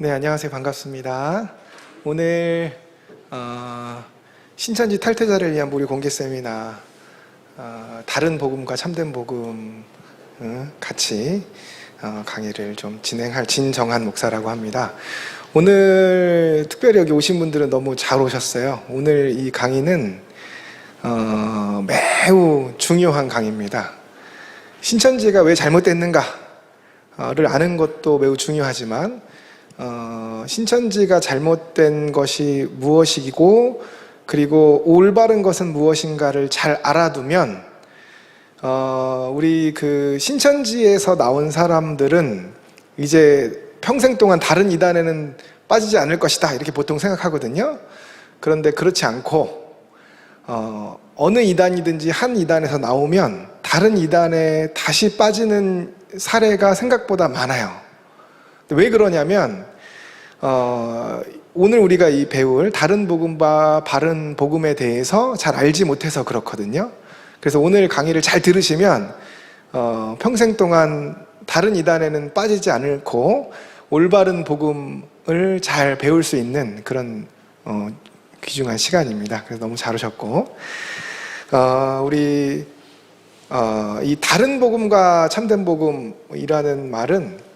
네, 안녕하세요. 반갑습니다. 오늘 신천지 탈퇴자를 위한 무료 공개 세미나 다른 복음과 참된 복음 같이 강의를 좀 진행할 진정한 목사라고 합니다. 오늘 특별히 여기 오신 분들은 너무 잘 오셨어요. 오늘 이 강의는 매우 중요한 강의입니다. 신천지가 왜 잘못됐는가를 아는 것도 매우 중요하지만 신천지가 잘못된 것이 무엇이고 그리고 올바른 것은 무엇인가를 잘 알아두면 우리 그 신천지에서 나온 사람들은 이제 평생 동안 다른 이단에는 빠지지 않을 것이다 이렇게 보통 생각하거든요. 그런데 그렇지 않고 어느 이단이든지 한 이단에서 나오면 다른 이단에 다시 빠지는 사례가 생각보다 많아요. 왜 그러냐면 오늘 우리가 이 배울 다른 복음과 바른 복음에 대해서 잘 알지 못해서 그렇거든요. 그래서 오늘 강의를 잘 들으시면 평생 동안 다른 이단에는 빠지지 않고 올바른 복음을 잘 배울 수 있는 그런 귀중한 시간입니다. 그래서 너무 잘 오셨고 우리 이 다른 복음과 참된 복음이라는 말은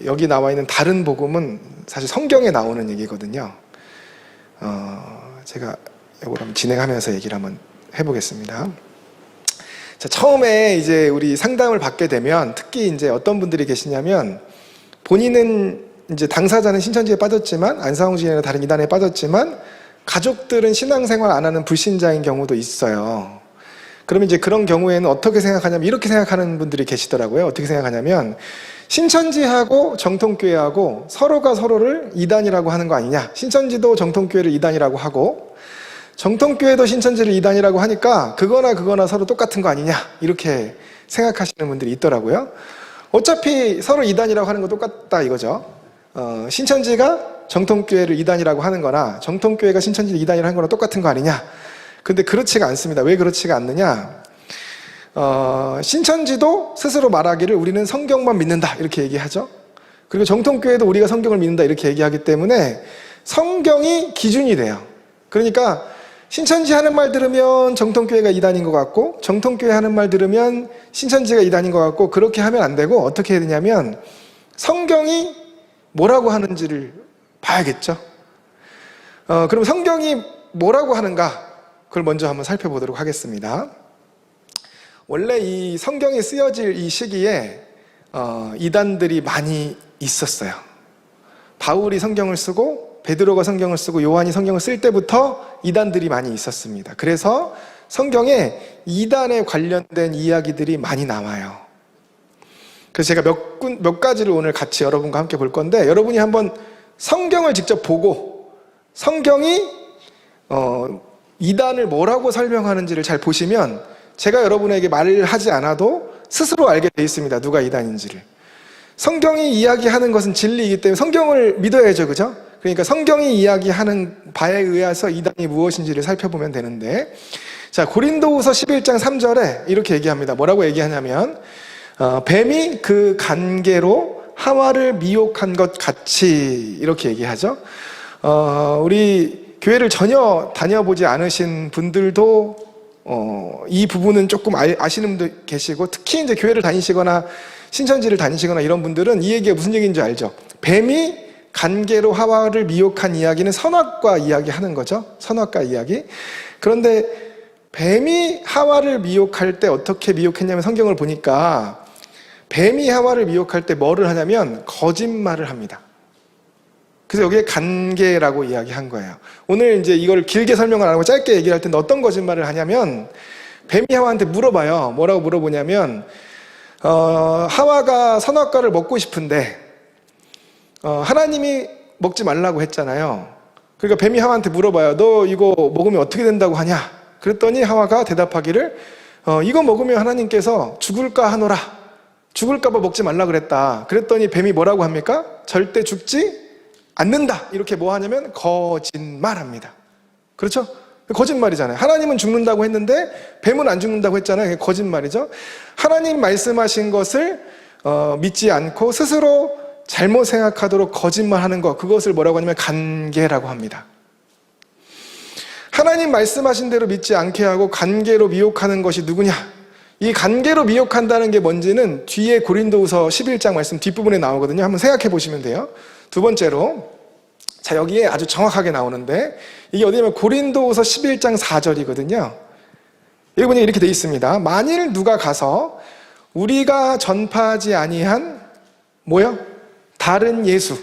여기 나와 있는 다른 복음은 사실 성경에 나오는 얘기거든요. 제가 이걸 한번 진행하면서 얘기를 한번 해보겠습니다. 자, 처음에 이제 우리 상담을 받게 되면 특히 이제 어떤 분들이 계시냐면 본인은 이제 당사자는 신천지에 빠졌지만 안상홍진이나 다른 이단에 빠졌지만 가족들은 신앙생활 안 하는 불신자인 경우도 있어요. 그러면 이제 그런 경우에는 어떻게 생각하냐면 이렇게 생각하는 분들이 계시더라고요. 어떻게 생각하냐면 신천지하고 정통교회하고 서로가 서로를 이단이라고 하는 거 아니냐. 신천지도 정통교회를 이단이라고 하고 정통교회도 신천지를 이단이라고 하니까 그거나 서로 똑같은 거 아니냐. 이렇게 생각하시는 분들이 있더라고요. 어차피 서로 이단이라고 하는 거 똑같다 이거죠. 신천지가 정통교회를 이단이라고 하는 거나 정통교회가 신천지를 이단이라고 하는 거나 똑같은 거 아니냐. 근데 그렇지가 않습니다. 왜 그렇지가 않느냐? 신천지도 스스로 말하기를 우리는 성경만 믿는다 이렇게 얘기하죠. 그리고 정통교회도 우리가 성경을 믿는다 이렇게 얘기하기 때문에 성경이 기준이 돼요. 그러니까 신천지 하는 말 들으면 정통교회가 이단인 것 같고 정통교회 하는 말 들으면 신천지가 이단인 것 같고 그렇게 하면 안 되고 어떻게 해야 되냐면 성경이 뭐라고 하는지를 봐야겠죠. 그럼 성경이 뭐라고 하는가? 그걸 먼저 한번 살펴보도록 하겠습니다. 원래 이 성경이 쓰여질 이 시기에 이단들이 많이 있었어요. 바울이 성경을 쓰고 베드로가 성경을 쓰고 요한이 성경을 쓸 때부터 이단들이 많이 있었습니다. 그래서 성경에 이단에 관련된 이야기들이 많이 나와요. 그래서 제가 몇 가지를 오늘 같이 여러분과 함께 볼 건데 여러분이 한번 성경을 직접 보고 성경이 이단을 뭐라고 설명하는지를 잘 보시면 제가 여러분에게 말을 하지 않아도 스스로 알게 돼 있습니다. 누가 이단인지를. 성경이 이야기하는 것은 진리이기 때문에 성경을 믿어야죠. 그죠? 그러니까 성경이 이야기하는 바에 의해서 이단이 무엇인지를 살펴보면 되는데 자, 고린도후서 11장 3절에 이렇게 얘기합니다. 뭐라고 얘기하냐면 뱀이 그 간계로 하와를 미혹한 것 같이 이렇게 얘기하죠. 우리 교회를 전혀 다녀보지 않으신 분들도 이 부분은 조금 아시는 분도 계시고 특히 이제 교회를 다니시거나 신천지를 다니시거나 이런 분들은 이 얘기가 무슨 얘기인지 알죠. 뱀이 간계로 하와를 미혹한 이야기는 선악과 이야기하는 거죠. 선악과 이야기. 그런데 뱀이 하와를 미혹할 때 어떻게 미혹했냐면 성경을 보니까 뱀이 하와를 미혹할 때 뭐를 하냐면 거짓말을 합니다. 그래서 여기에 간계라고 이야기한 거예요. 오늘 이제 이걸 길게 설명을 안 하고 짧게 얘기를 할 텐데 어떤 거짓말을 하냐면 뱀이 하와한테 물어봐요. 뭐라고 물어보냐면 하와가 선악과를 먹고 싶은데 하나님이 먹지 말라고 했잖아요. 그러니까 뱀이 하와한테 물어봐요. 너 이거 먹으면 어떻게 된다고 하냐? 그랬더니 하와가 대답하기를 이거 먹으면 하나님께서 죽을까 하노라. 죽을까 봐 먹지 말라 그랬다. 그랬더니 뱀이 뭐라고 합니까? 절대 죽지 않는다. 이렇게 뭐 하냐면 거짓말합니다. 그렇죠? 거짓말이잖아요. 하나님은 죽는다고 했는데 뱀은 안 죽는다고 했잖아요. 거짓말이죠. 하나님 말씀하신 것을 믿지 않고 스스로 잘못 생각하도록 거짓말하는 것, 그것을 뭐라고 하냐면 간계라고 합니다. 하나님 말씀하신 대로 믿지 않게 하고 간계로 미혹하는 것이 누구냐? 이 간계로 미혹한다는 게 뭔지는 뒤에 고린도후서 11장 말씀 뒷부분에 나오거든요. 한번 생각해 보시면 돼요. 두 번째로, 자, 여기에 아주 정확하게 나오는데, 이게 어디냐면 고린도후서 11장 4절이거든요. 여기 보니 이렇게 돼 있습니다. 만일 누가 가서 우리가 전파하지 아니한 뭐요? 다른 예수를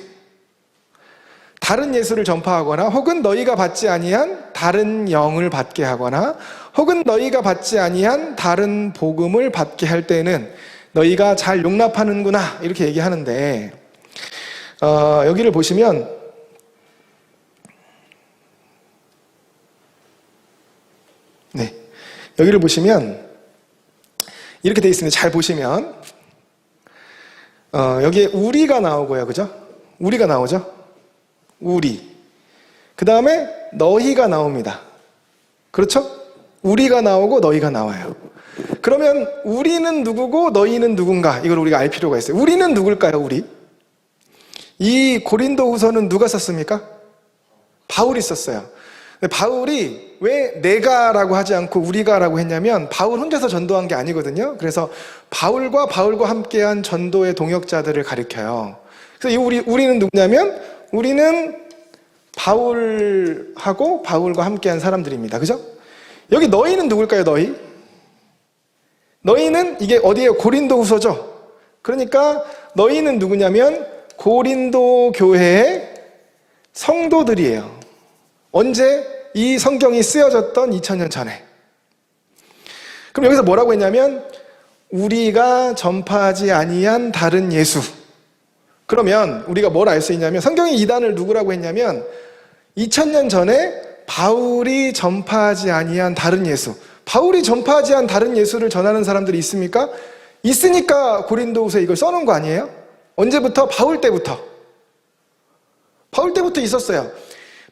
전파하거나, 혹은 너희가 받지 아니한 다른 영을 받게 하거나, 혹은 너희가 받지 아니한 다른 복음을 받게 할 때는 너희가 잘 용납하는구나, 이렇게 얘기하는데, 여기를 보시면 여기를 보시면 이렇게 돼 있습니다. 잘 보시면 여기에 우리가 나오고요, 그죠? 우리가 나오죠? 우리. 그 다음에 너희가 나옵니다. 그렇죠? 우리가 나오고 너희가 나와요. 그러면 우리는 누구고 너희는 누군가, 이걸 우리가 알 필요가 있어요. 우리는 누굴까요, 우리? 이 고린도후서는 누가 썼습니까? 바울이 썼어요. 근데 바울이 왜 내가라고 하지 않고 우리가라고 했냐면, 바울 혼자서 전도한 게 아니거든요. 그래서 바울과 함께한 전도의 동역자들을 가리켜요. 그래서 이 우리는 누구냐면, 우리는 바울하고 바울과 함께한 사람들입니다. 그죠? 여기 너희는 누굴까요, 너희? 너희는 이게 어디에요? 고린도후서죠. 그러니까 너희는 누구냐면 고린도 교회의 성도들이에요. 언제? 이 성경이 쓰여졌던 2000년 전에. 그럼 여기서 뭐라고 했냐면, 우리가 전파하지 아니한 다른 예수. 그러면 우리가 뭘 알 수 있냐면, 성경이 이단을 누구라고 했냐면 2000년 전에 바울이 전파하지 아니한 다른 예수. 바울이 전파하지 않은 다른 예수를 전하는 사람들이 있습니까? 있으니까 고린도후서에 이걸 써놓은 거 아니에요? 언제부터? 바울 때부터. 바울 때부터 있었어요.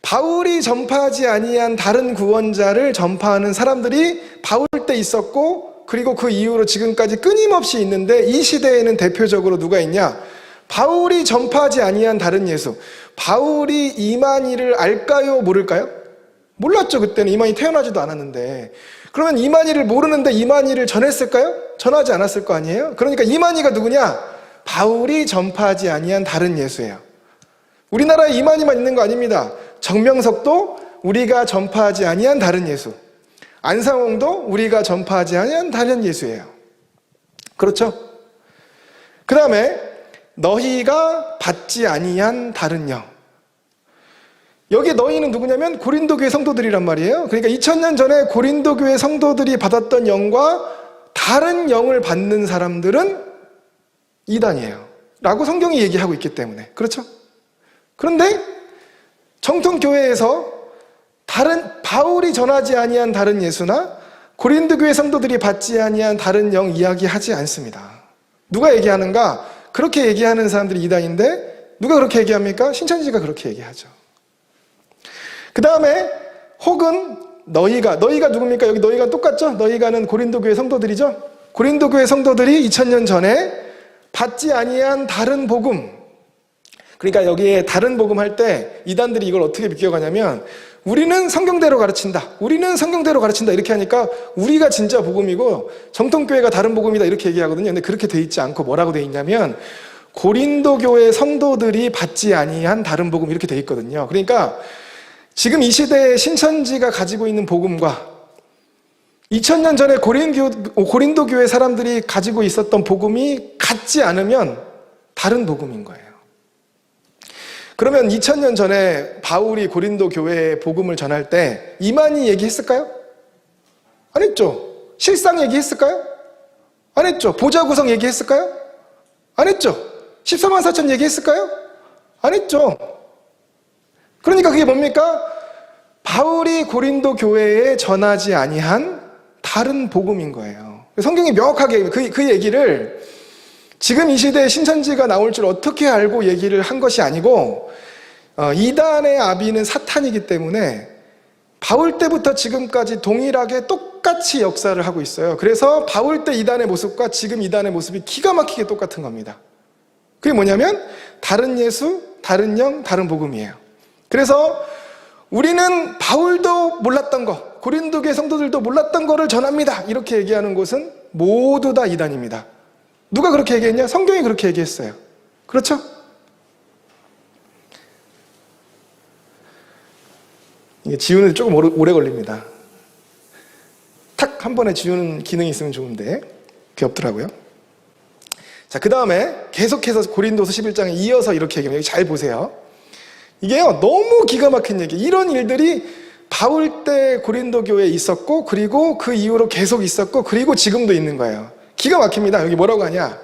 바울이 전파하지 아니한 다른 구원자를 전파하는 사람들이 바울 때 있었고, 그리고 그 이후로 지금까지 끊임없이 있는데, 이 시대에는 대표적으로 누가 있냐? 바울이 전파하지 아니한 다른 예수. 바울이 이만희를 알까요? 모를까요? 몰랐죠. 그때는 이만희 태어나지도 않았는데. 그러면 이만희를 모르는데 이만희를 전했을까요? 전하지 않았을 거 아니에요? 그러니까 이만희가 누구냐? 바울이 전파하지 아니한 다른 예수예요. 우리나라에 이만희만 있는 거 아닙니다. 정명석도 우리가 전파하지 아니한 다른 예수, 안상홍도 우리가 전파하지 아니한 다른 예수예요. 그렇죠? 그 다음에 너희가 받지 아니한 다른 영. 여기 너희는 누구냐면 고린도 교회 성도들이란 말이에요. 그러니까 2000년 전에 고린도 교회 성도들이 받았던 영과 다른 영을 받는 사람들은 이단이에요 라고 성경이 얘기하고 있기 때문에. 그렇죠? 그런데 정통교회에서 바울이 전하지 아니한 다른 예수나 고린도 교회 성도들이 받지 아니한 다른 영 이야기하지 않습니다. 누가 얘기하는가? 그렇게 얘기하는 사람들이 이단인데, 누가 그렇게 얘기합니까? 신천지가 그렇게 얘기하죠. 그 다음에 혹은 너희가 누굽니까? 여기 너희가 똑같죠? 너희가는 고린도 교회 성도들이죠? 고린도 교회 성도들이 2000년 전에 받지 아니한 다른 복음. 그러니까 여기에 다른 복음 할 때 이단들이 이걸 어떻게 비껴가냐면, 우리는 성경대로 가르친다. 우리는 성경대로 가르친다. 이렇게 하니까 우리가 진짜 복음이고 정통교회가 다른 복음이다. 이렇게 얘기하거든요. 근데 그렇게 돼 있지 않고 뭐라고 돼 있냐면, 고린도 교회 성도들이 받지 아니한 다른 복음, 이렇게 돼 있거든요. 그러니까 지금 이 시대에 신천지가 가지고 있는 복음과 2000년 전에 고린도 교회 사람들이 가지고 있었던 복음이 같지 않으면 다른 복음인 거예요. 그러면 2000년 전에 바울이 고린도 교회에 복음을 전할 때 이만희 얘기했을까요? 안 했죠. 실상 얘기했을까요? 안 했죠. 보좌 구성 얘기했을까요? 안 했죠. 14만 4천 얘기했을까요? 안 했죠. 그러니까 그게 뭡니까? 바울이 고린도 교회에 전하지 아니한 다른 복음인 거예요. 성경이 명확하게 그 얘기를 지금 이 시대에 신천지가 나올 줄 어떻게 알고 얘기를 한 것이 아니고, 이단의 아비는 사탄이기 때문에 바울 때부터 지금까지 동일하게 똑같이 역사를 하고 있어요. 그래서 바울 때 이단의 모습과 지금 이단의 모습이 기가 막히게 똑같은 겁니다. 그게 뭐냐면 다른 예수, 다른 영, 다른 복음이에요. 그래서 우리는 바울도 몰랐던 거, 고린도교의 성도들도 몰랐던 거를 전합니다. 이렇게 얘기하는 곳은 모두 다 이단입니다. 누가 그렇게 얘기했냐? 성경이 그렇게 얘기했어요. 그렇죠? 이게 지우는 조금 오래 걸립니다. 탁 한 번에 지우는 기능이 있으면 좋은데 그게 없더라고요. 자, 그 다음에 계속해서 고린도서 11장에 이어서 이렇게 얘기합니다. 여기 잘 보세요. 이게요, 너무 기가 막힌 얘기. 이런 일들이 바울 때 고린도 교회에 있었고, 그리고 그 이후로 계속 있었고, 그리고 지금도 있는 거예요. 기가 막힙니다. 여기 뭐라고 하냐?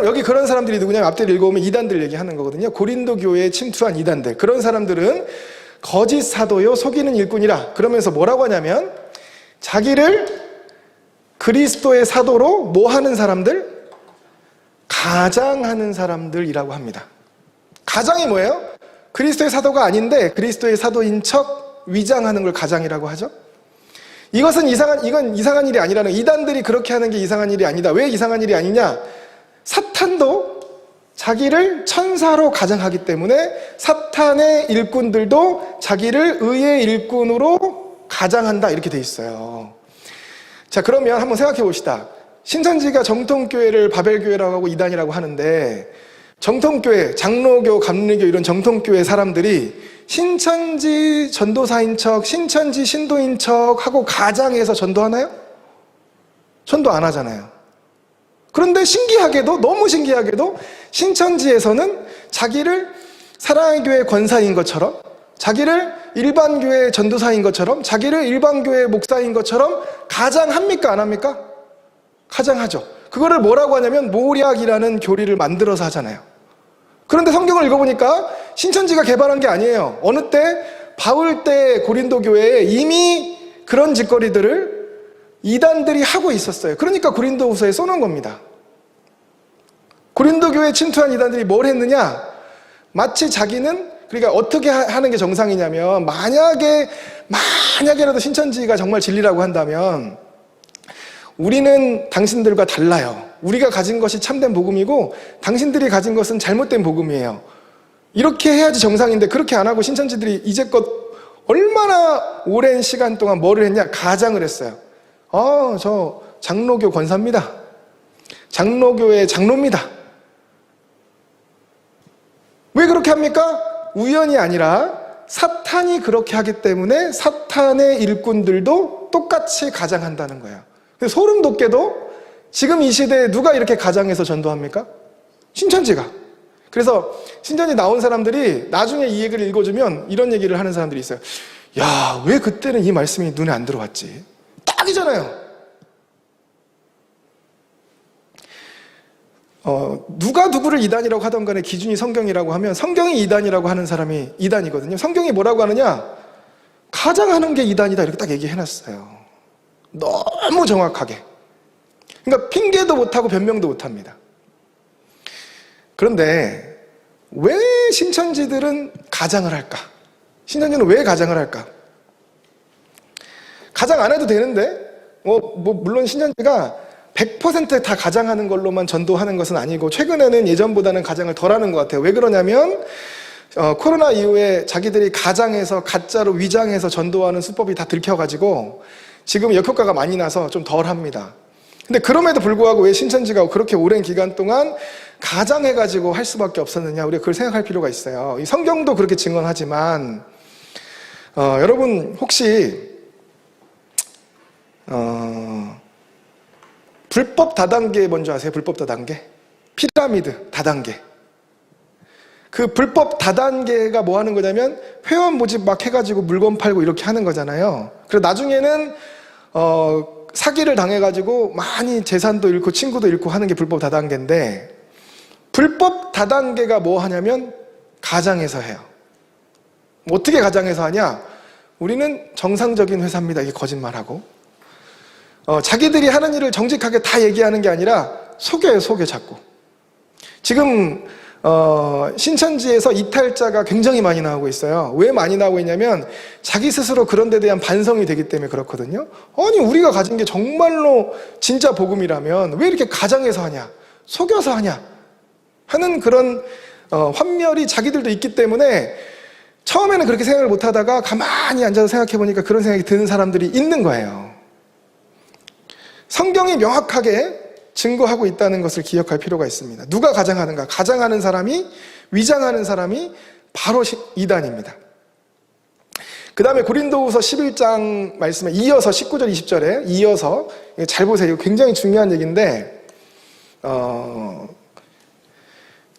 여기 그런 사람들이 누구냐면 앞뒤로 읽어보면 이단들 얘기하는 거거든요. 고린도 교회에 침투한 이단들. 그런 사람들은 거짓 사도요, 속이는 일꾼이라. 그러면서 뭐라고 하냐면, 자기를 그리스도의 사도로 뭐 하는 사람들? 가장하는 사람들이라고 합니다. 가장이 뭐예요? 그리스도의 사도가 아닌데 그리스도의 사도인 척 위장하는 걸 가장이라고 하죠. 이건 이상한 일이 아니라는, 이단들이 그렇게 하는 게 이상한 일이 아니다. 왜 이상한 일이 아니냐? 사탄도 자기를 천사로 가장하기 때문에 사탄의 일꾼들도 자기를 의의 일꾼으로 가장한다, 이렇게 돼 있어요. 자, 그러면 한번 생각해 봅시다. 신천지가 정통교회를 바벨교회라고 하고 이단이라고 하는데, 정통교회, 장로교, 감리교 이런 정통교회 사람들이 신천지 전도사인 척, 신천지 신도인 척 하고 가장해서 전도하나요? 전도 안 하잖아요. 그런데 신기하게도, 너무 신기하게도 신천지에서는 자기를 사랑의 교회 권사인 것처럼, 자기를 일반 교회 전도사인 것처럼, 자기를 일반 교회 목사인 것처럼 가장합니까? 안 합니까? 가장하죠. 그거를 뭐라고 하냐면 모략이라는 교리를 만들어서 하잖아요. 그런데 성경을 읽어보니까 신천지가 개발한 게 아니에요. 어느 때? 바울 때 고린도 교회에 이미 그런 짓거리들을 이단들이 하고 있었어요. 그러니까 고린도후서에 써놓은 겁니다. 고린도 교회에 침투한 이단들이 뭘 했느냐? 마치 자기는, 그러니까 어떻게 하는 게 정상이냐면, 만약에라도 신천지가 정말 진리라고 한다면, 우리는 당신들과 달라요. 우리가 가진 것이 참된 복음이고 당신들이 가진 것은 잘못된 복음이에요. 이렇게 해야지 정상인데, 그렇게 안 하고 신천지들이 이제껏 얼마나 오랜 시간 동안 뭐를 했냐? 가장을 했어요. 저 장로교 권사입니다. 장로교의 장로입니다. 왜 그렇게 합니까? 우연이 아니라 사탄이 그렇게 하기 때문에 사탄의 일꾼들도 똑같이 가장한다는 거예요. 소름 돋게도 지금 이 시대에 누가 이렇게 가장해서 전도합니까? 신천지가. 그래서 신천지 나온 사람들이 나중에 이 얘기를 읽어주면 이런 얘기를 하는 사람들이 있어요. 야, 왜 그때는 이 말씀이 눈에 안 들어왔지? 딱이잖아요. 누가 누구를 이단이라고 하던 간에 기준이 성경이라고 하면 성경이 이단이라고 하는 사람이 이단이거든요. 성경이 뭐라고 하느냐? 가장하는 게 이단이다, 이렇게 딱 얘기해놨어요. 너무 정확하게. 그러니까 핑계도 못하고 변명도 못합니다. 그런데 왜 신천지들은 가장을 할까? 신천지는 왜 가장을 할까? 가장 안 해도 되는데, 물론 신천지가 100% 다 가장하는 걸로만 전도하는 것은 아니고, 최근에는 예전보다는 가장을 덜 하는 것 같아요. 왜 그러냐면 코로나 이후에 자기들이 가장해서 가짜로 위장해서 전도하는 수법이 다 들켜가지고 지금 역효과가 많이 나서 좀 덜 합니다. 근데 그럼에도 불구하고 왜 신천지가 그렇게 오랜 기간 동안 가장해가지고 할 수밖에 없었느냐? 우리가 그걸 생각할 필요가 있어요. 이 성경도 그렇게 증언하지만, 여러분 혹시 불법 다단계 뭔지 아세요? 불법 다단계? 피라미드 다단계. 그 불법 다단계가 뭐 하는 거냐면 회원 모집 막 해가지고 물건 팔고 이렇게 하는 거잖아요. 그리고 나중에는 사기를 당해가지고 많이 재산도 잃고 친구도 잃고 하는 게 불법 다단계인데, 불법 다단계가 뭐 하냐면 가장해서 해요. 어떻게 가장해서 하냐? 우리는 정상적인 회사입니다, 이게 거짓말하고. 자기들이 하는 일을 정직하게 다 얘기하는 게 아니라 속여요, 속여 자꾸. 지금 신천지에서 이탈자가 굉장히 많이 나오고 있어요. 왜 많이 나오고 있냐면 자기 스스로 그런 데 대한 반성이 되기 때문에 그렇거든요. 아니, 우리가 가진 게 정말로 진짜 복음이라면 왜 이렇게 가장해서 하냐? 속여서 하냐? 하는 그런 환멸이 자기들도 있기 때문에 처음에는 그렇게 생각을 못하다가 가만히 앉아서 생각해 보니까 그런 생각이 드는 사람들이 있는 거예요. 성경이 명확하게 증거하고 있다는 것을 기억할 필요가 있습니다. 누가 가장하는가? 가장하는 사람이, 위장하는 사람이 바로 이단입니다. 그 다음에 고린도후서 11장 말씀에 이어서 19절 20절에 이어서 잘 보세요. 이거 굉장히 중요한 얘기인데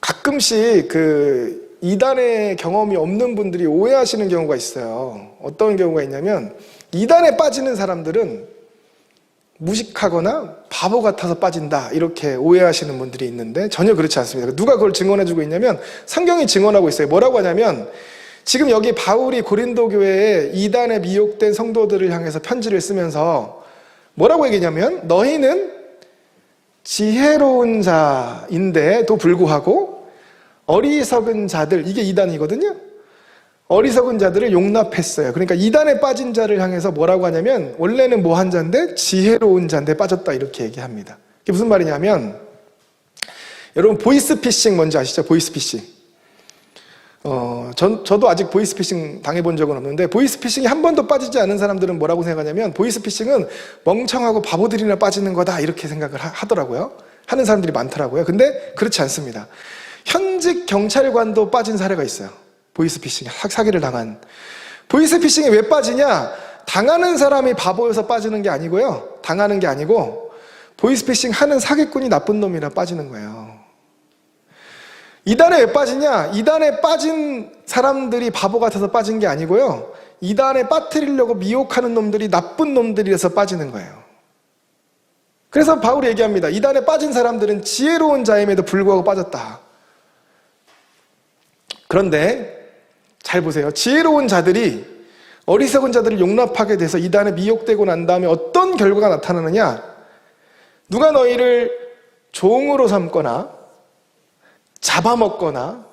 가끔씩 그 이단의 경험이 없는 분들이 오해하시는 경우가 있어요. 어떤 경우가 있냐면 이단에 빠지는 사람들은 무식하거나 바보 같아서 빠진다 이렇게 오해하시는 분들이 있는데 전혀 그렇지 않습니다. 누가 그걸 증언해주고 있냐면 성경이 증언하고 있어요. 뭐라고 하냐면 지금 여기 바울이 고린도 교회에 이단에 미혹된 성도들을 향해서 편지를 쓰면서 뭐라고 얘기냐면 너희는 지혜로운 자인데도 불구하고 어리석은 자들, 이게 이단이거든요. 어리석은 자들을 용납했어요. 그러니까 이단에 빠진 자를 향해서 뭐라고 하냐면 원래는 뭐한 자인데 지혜로운 자인데 빠졌다 이렇게 얘기합니다. 이게 무슨 말이냐면 여러분 보이스피싱 뭔지 아시죠? 보이스피싱. 저도 아직 보이스피싱 당해본 적은 없는데 보이스피싱이 한 번도 빠지지 않은 사람들은 뭐라고 생각하냐면 보이스피싱은 멍청하고 바보들이나 빠지는 거다 이렇게 생각을 하더라고요. 하는 사람들이 많더라고요. 근데 그렇지 않습니다. 현직 경찰관도 빠진 사례가 있어요. 보이스피싱, 사기를 당한. 보이스피싱이 왜 빠지냐? 당하는 사람이 바보여서 빠지는 게 아니고요. 당하는 게 아니고 보이스피싱 하는 사기꾼이 나쁜 놈이라 빠지는 거예요. 이단에 왜 빠지냐? 이단에 빠진 사람들이 바보 같아서 빠진 게 아니고요. 이단에 빠뜨리려고 미혹하는 놈들이 나쁜 놈들이라서 빠지는 거예요. 그래서 바울이 얘기합니다. 이단에 빠진 사람들은 지혜로운 자임에도 불구하고 빠졌다. 그런데 잘 보세요. 지혜로운 자들이 어리석은 자들을 용납하게 돼서 이단에 미혹되고 난 다음에 어떤 결과가 나타나느냐? 누가 너희를 종으로 삼거나 잡아먹거나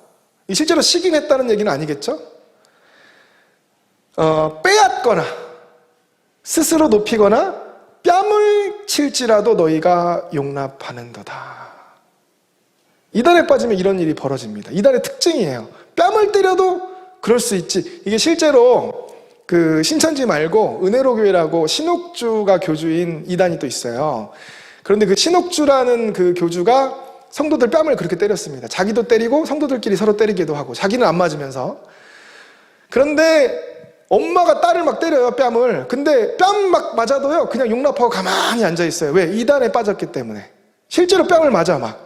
실제로 시기했다는 얘기는 아니겠죠? 빼앗거나 스스로 높이거나 뺨을 칠지라도 너희가 용납하는도다. 이단에 빠지면 이런 일이 벌어집니다. 이단의 특징이에요. 뺨을 때려도 그럴 수 있지. 이게 실제로 그 신천지 말고 은혜로교회라고 신옥주가 교주인 이단이 또 있어요. 그런데 그 신옥주라는 그 교주가 성도들 뺨을 그렇게 때렸습니다. 자기도 때리고 성도들끼리 서로 때리기도 하고 자기는 안 맞으면서. 그런데 엄마가 딸을 막 때려요, 뺨을. 근데 뺨 막 맞아도요 그냥 용납하고 가만히 앉아있어요. 왜? 이단에 빠졌기 때문에. 실제로 뺨을 맞아 막.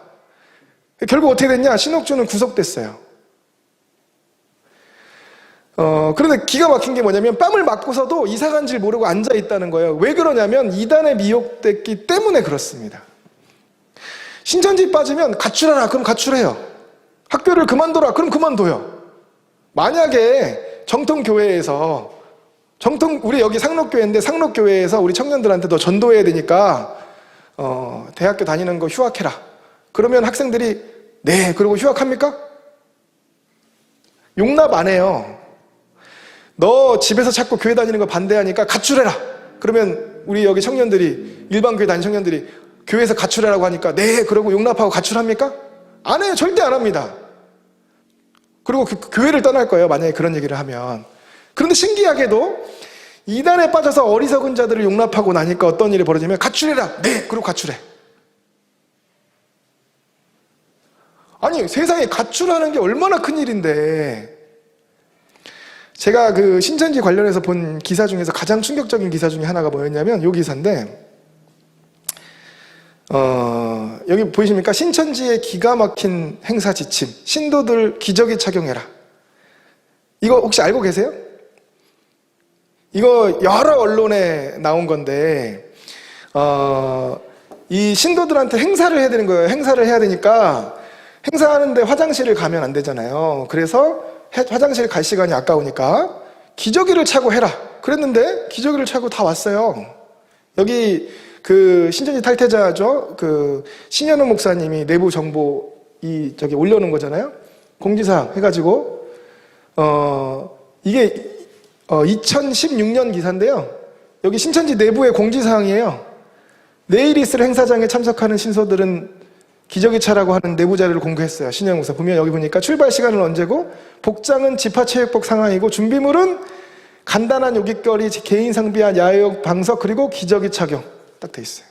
결국 어떻게 됐냐? 신옥주는 구속됐어요. 그런데 기가 막힌 게 뭐냐면 뺨을 맞고서도 이사간 줄 모르고 앉아있다는 거예요. 왜 그러냐면 이단에 미혹됐기 때문에 그렇습니다. 신천지 빠지면 가출하라 그럼 가출해요. 학교를 그만둬라 그럼 그만둬요. 만약에 정통교회에서 우리 여기 상록교회인데 상록교회에서 우리 청년들한테 너 전도해야 되니까 대학교 다니는 거 휴학해라. 그러면 학생들이 네 그러고 휴학합니까? 용납 안 해요. 너 집에서 자꾸 교회 다니는 거 반대하니까 가출해라. 그러면 우리 여기 청년들이 일반 교회 다니는 청년들이 교회에서 가출하라고 하니까 네 그러고 용납하고 가출합니까? 안 해요. 절대 안 합니다. 그리고 그 교회를 떠날 거예요. 만약에 그런 얘기를 하면. 그런데 신기하게도 이단에 빠져서 어리석은 자들을 용납하고 나니까 어떤 일이 벌어지면 가출해라. 네 그리고 가출해. 아니 세상에 가출하는 게 얼마나 큰일인데. 제가 그 신천지 관련해서 본 기사 중에서 가장 충격적인 기사 중에 하나가 뭐였냐면 요 기사인데 여기 보이십니까? 신천지의 기가 막힌 행사 지침 신도들 기저귀 착용해라. 이거 혹시 알고 계세요? 이거 여러 언론에 나온 건데 이 신도들한테 행사를 해야 되는 거예요. 행사를 해야 되니까 행사하는데 화장실을 가면 안 되잖아요. 그래서 화장실 갈 시간이 아까우니까 기저귀를 차고 해라. 그랬는데 기저귀를 차고 다 왔어요. 여기 그 신천지 탈퇴자죠. 그 신현우 목사님이 내부 정보 저기 올려놓은 거잖아요. 공지사항 해가지고 이게 2016년 기사인데요. 여기 신천지 내부의 공지사항이에요. 내일 있을 행사장에 참석하는 신도들은 기저귀차라고 하는 내부 자료를 공개했어요. 신영국사 보면 여기 보니까 출발 시간은 언제고, 복장은 지파체육복 상황이고, 준비물은 간단한 요깃거리, 개인 상비한 야외용 방석, 그리고 기저귀 착용 딱 돼 있어요.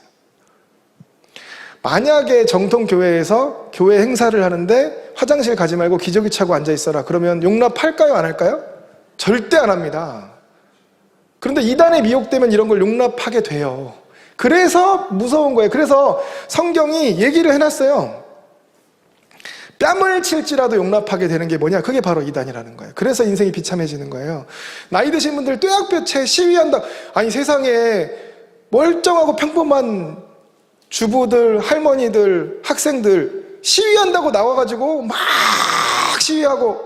만약에 정통 교회에서 교회 행사를 하는데 화장실 가지 말고 기저귀 차고 앉아 있어라, 그러면 용납할까요, 안 할까요? 절대 안 합니다. 그런데 이단에 미혹되면 이런 걸 용납하게 돼요. 그래서 무서운 거예요. 그래서 성경이 얘기를 해놨어요. 뺨을 칠지라도 용납하게 되는 게 뭐냐? 그게 바로 이단이라는 거예요. 그래서 인생이 비참해지는 거예요. 나이 드신 분들 뙤약볕에 시위한다. 아니, 세상에 멀쩡하고 평범한 주부들, 할머니들, 학생들 시위한다고 나와가지고 막 시위하고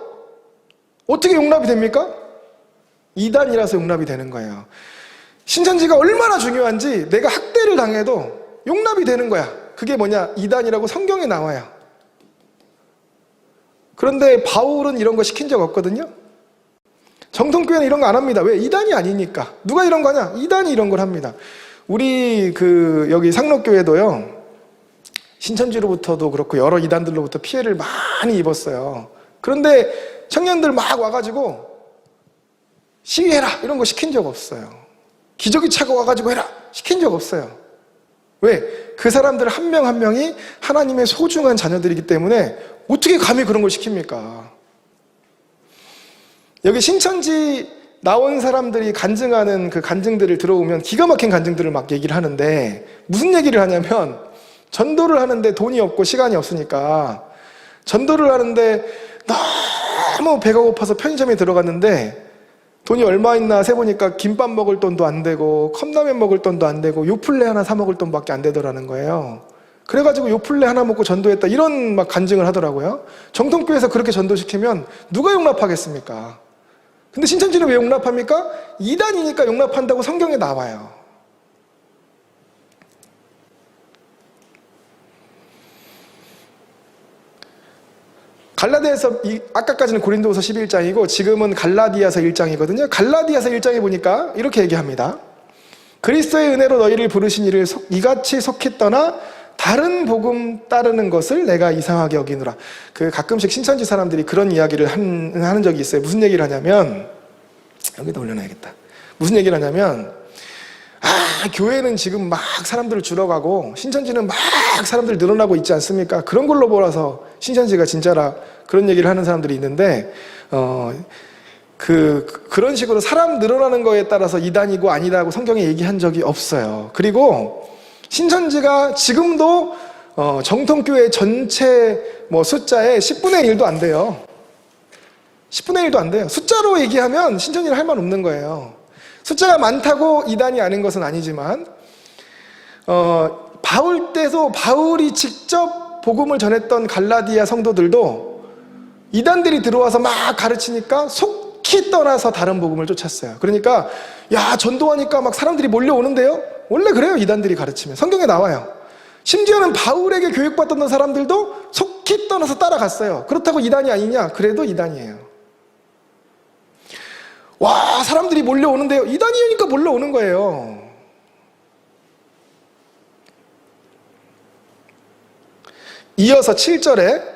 어떻게 용납이 됩니까? 이단이라서 용납이 되는 거예요. 신천지가 얼마나 중요한지 내가 학대를 당해도 용납이 되는 거야. 그게 뭐냐? 이단이라고 성경에 나와요. 그런데 바울은 이런 거 시킨 적 없거든요. 정통교회는 이런 거 안 합니다. 왜? 이단이 아니니까. 누가 이런 거 하냐? 이단이 이런 걸 합니다. 우리 여기 상록교회도요, 신천지로부터도 그렇고 여러 이단들로부터 피해를 많이 입었어요. 그런데 청년들 막 와가지고 시위해라 이런 거 시킨 적 없어요. 기저귀 차고 와가지고 해라 시킨 적 없어요. 왜? 그 사람들 한 명 한 명이 하나님의 소중한 자녀들이기 때문에 어떻게 감히 그런 걸 시킵니까? 여기 신천지 나온 사람들이 간증하는 그 간증들을 들어오면 기가 막힌 간증들을 막 얘기를 하는데, 무슨 얘기를 하냐면, 전도를 하는데 돈이 없고 시간이 없으니까 전도를 하는데 너무 배가 고파서 편의점에 들어갔는데 돈이 얼마 있나 세보니까 김밥 먹을 돈도 안 되고 컵라면 먹을 돈도 안 되고 요플레 하나 사 먹을 돈밖에 안 되더라는 거예요. 그래가지고 요플레 하나 먹고 전도했다, 이런 막 간증을 하더라고요. 정통교회에서 그렇게 전도시키면 누가 용납하겠습니까? 근데 신천지는 왜 용납합니까? 이단이니까 용납한다고 성경에 나와요. 갈라디아서, 아까까지는 고린도후서 11장이고 지금은 갈라디아서 1장이거든요. 갈라디아서 1장에 보니까 이렇게 얘기합니다. 그리스도의 은혜로 너희를 부르신 이를 이같이 속히 떠나 다른 복음 따르는 것을 내가 이상하게 여기노라. 가끔씩 신천지 사람들이 그런 이야기를 하는 적이 있어요. 무슨 얘기를 하냐면, 여기다 올려놔야겠다. 무슨 얘기를 하냐면, 교회는 지금 막 사람들을 줄어가고 신천지는 막 사람들 늘어나고 있지 않습니까? 그런 걸로 몰아서 신천지가 진짜라, 그런 얘기를 하는 사람들이 있는데, 그런 식으로 사람 늘어나는 거에 따라서 이단이고 아니다고 성경에 얘기한 적이 없어요. 그리고 신천지가 지금도 정통교회 전체 숫자의 10분의 1도 안 돼요. 10분의 1도 안 돼요. 숫자로 얘기하면 신천지는 할 말 없는 거예요. 숫자가 많다고 이단이 아닌 것은 아니지만, 바울 때도 바울이 직접 복음을 전했던 갈라디아 성도들도 이단들이 들어와서 막 가르치니까 속히 떠나서 다른 복음을 쫓았어요. 그러니까 야, 전도하니까 막 사람들이 몰려오는데요? 원래 그래요. 이단들이 가르치면 성경에 나와요. 심지어는 바울에게 교육받던 사람들도 속히 떠나서 따라갔어요. 그렇다고 이단이 아니냐? 그래도 이단이에요. 와, 사람들이 몰려오는데요? 이단이니까 몰려오는 거예요. 이어서 7절에,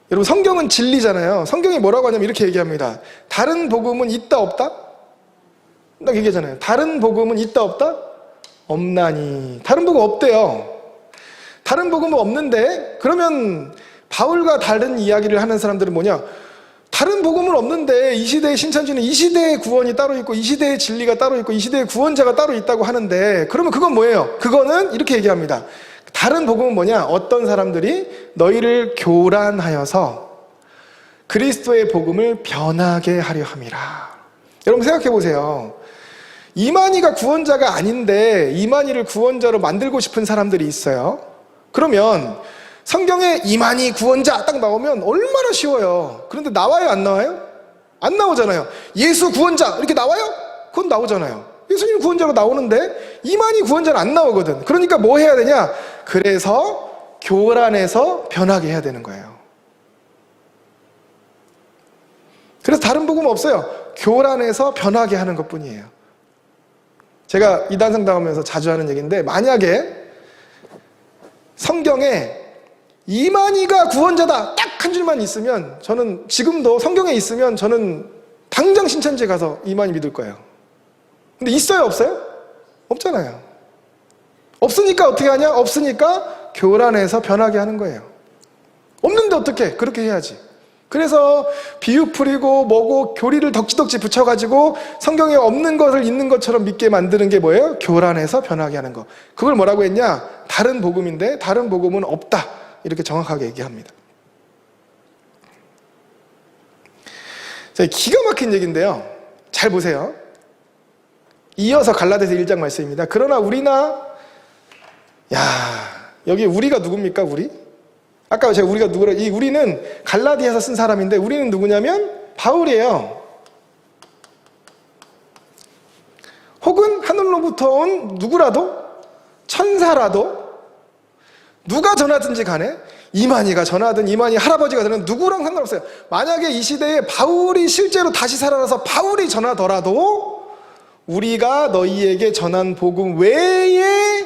여러분 성경은 진리잖아요. 성경이 뭐라고 하냐면 이렇게 얘기합니다. 다른 복음은 있다 없다? 딱 얘기하잖아요. 다른 복음은 있다 없다? 없나니. 다른 복음 없대요. 다른 복음은 없는데, 그러면 바울과 다른 이야기를 하는 사람들은 뭐냐? 다른 복음은 없는데 이 시대의 신천지는 이 시대의 구원이 따로 있고 이 시대의 진리가 따로 있고 이 시대의 구원자가 따로 있다고 하는데, 그러면 그건 뭐예요? 그거는 이렇게 얘기합니다. 다른 복음은 뭐냐? 어떤 사람들이 너희를 교란하여서 그리스도의 복음을 변하게 하려 함이라. 여러분 생각해 보세요. 이만희가 구원자가 아닌데 이만희를 구원자로 만들고 싶은 사람들이 있어요. 그러면 성경에 이만희 구원자 딱 나오면 얼마나 쉬워요. 그런데 나와요, 안 나와요? 안 나오잖아요. 예수 구원자 이렇게 나와요? 그건 나오잖아요. 예수님 구원자로 나오는데 이만희 구원자는 안 나오거든. 그러니까 뭐 해야 되냐? 그래서 교란해서 변하게 해야 되는 거예요. 그래서 다른 복음 없어요. 교란해서 변하게 하는 것뿐이에요. 제가 이단 상담하면서 자주 하는 얘기인데, 만약에 성경에 이만희가 구원자다 딱 한 줄만 있으면, 저는 지금도 성경에 있으면 저는 당장 신천지에 가서 이만희 믿을 거예요. 근데 있어요, 없어요? 없잖아요. 없으니까 어떻게 하냐? 없으니까 교란해서 변하게 하는 거예요. 없는데 어떻게? 그렇게 해야지. 그래서 비유풀이고 뭐고 교리를 덕지덕지 붙여가지고 성경에 없는 것을 있는 것처럼 믿게 만드는 게 뭐예요? 교란해서 변하게 하는 거. 그걸 뭐라고 했냐? 다른 복음인데 다른 복음은 없다, 이렇게 정확하게 얘기합니다. 자, 기가 막힌 얘기인데요, 잘 보세요. 이어서 갈라디아서 1장 말씀입니다. 그러나 우리나, 여기 우리가 누굽니까? 우리? 아까 제가 우리가 누구라, 이 우리는 갈라디아서 쓴 사람인데, 우리는 누구냐면 바울이에요. 혹은 하늘로부터 온 누구라도, 천사라도, 누가 전하든지 간에, 이만희가 전하든 이만희 할아버지가 되는 누구랑 상관없어요. 만약에 이 시대에 바울이 실제로 다시 살아나서 바울이 전하더라도 우리가 너희에게 전한 복음 외에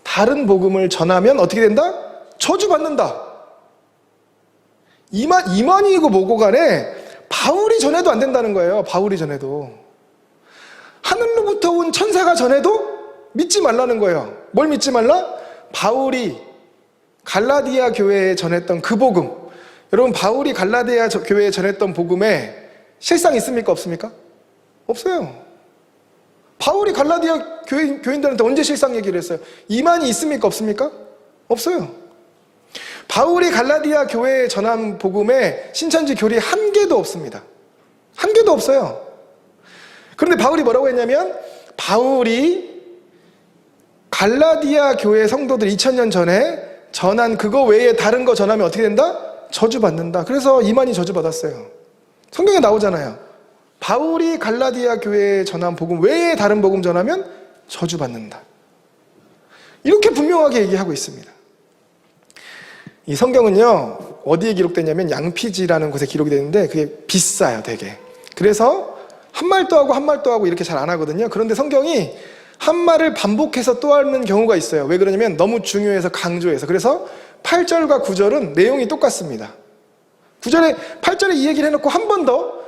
다른 복음을 전하면 어떻게 된다? 저주받는다. 이만희이고 뭐고 간에 바울이 전해도 안 된다는 거예요. 바울이 전해도. 하늘로부터 온 천사가 전해도 믿지 말라는 거예요. 뭘 믿지 말라? 바울이 갈라디아 교회에 전했던 그 복음. 여러분, 바울이 갈라디아 교회에 전했던 복음에 실상 있습니까? 없습니까? 없어요. 바울이 갈라디아 교인들한테 언제 실상 얘기를 했어요? 이만희 있습니까? 없습니까? 없어요. 바울이 갈라디아 교회에 전한 복음에 신천지 교리 한 개도 없습니다. 한 개도 없어요. 그런데 바울이 뭐라고 했냐면, 바울이 갈라디아 교회 성도들 2000년 전에 전한 그거 외에 다른 거 전하면 어떻게 된다? 저주받는다. 그래서 이만희 저주받았어요. 성경에 나오잖아요. 바울이 갈라디아 교회에 전한 복음 외에 다른 복음 전하면 저주받는다. 이렇게 분명하게 얘기하고 있습니다. 이 성경은요, 어디에 기록되냐면 양피지라는 곳에 기록이 되는데 그게 비싸요, 되게. 그래서 한 말 또 하고 한 말 또 하고 이렇게 잘 안 하거든요. 그런데 성경이 한 말을 반복해서 또 하는 경우가 있어요. 왜 그러냐면 너무 중요해서, 강조해서. 그래서 8절과 9절은 내용이 똑같습니다. 8절에 이 얘기를 해놓고 한 번 더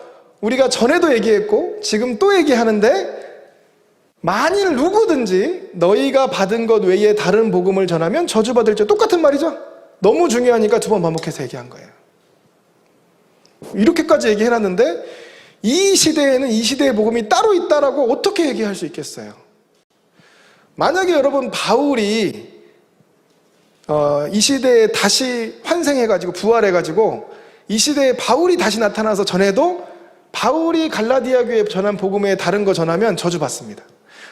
우리가 전에도 얘기했고 지금 또 얘기하는데, 만일 누구든지 너희가 받은 것 외에 다른 복음을 전하면 저주받을지. 똑같은 말이죠. 너무 중요하니까 두 번 반복해서 얘기한 거예요. 이렇게까지 얘기해놨는데 이 시대에는 이 시대의 복음이 따로 있다라고 어떻게 얘기할 수 있겠어요? 만약에 여러분 바울이 이 시대에 다시 환생해가지고 부활해가지고 이 시대에 바울이 다시 나타나서 전해도 바울이 갈라디아 교회에 전한 복음에 다른 거 전하면 저주받습니다.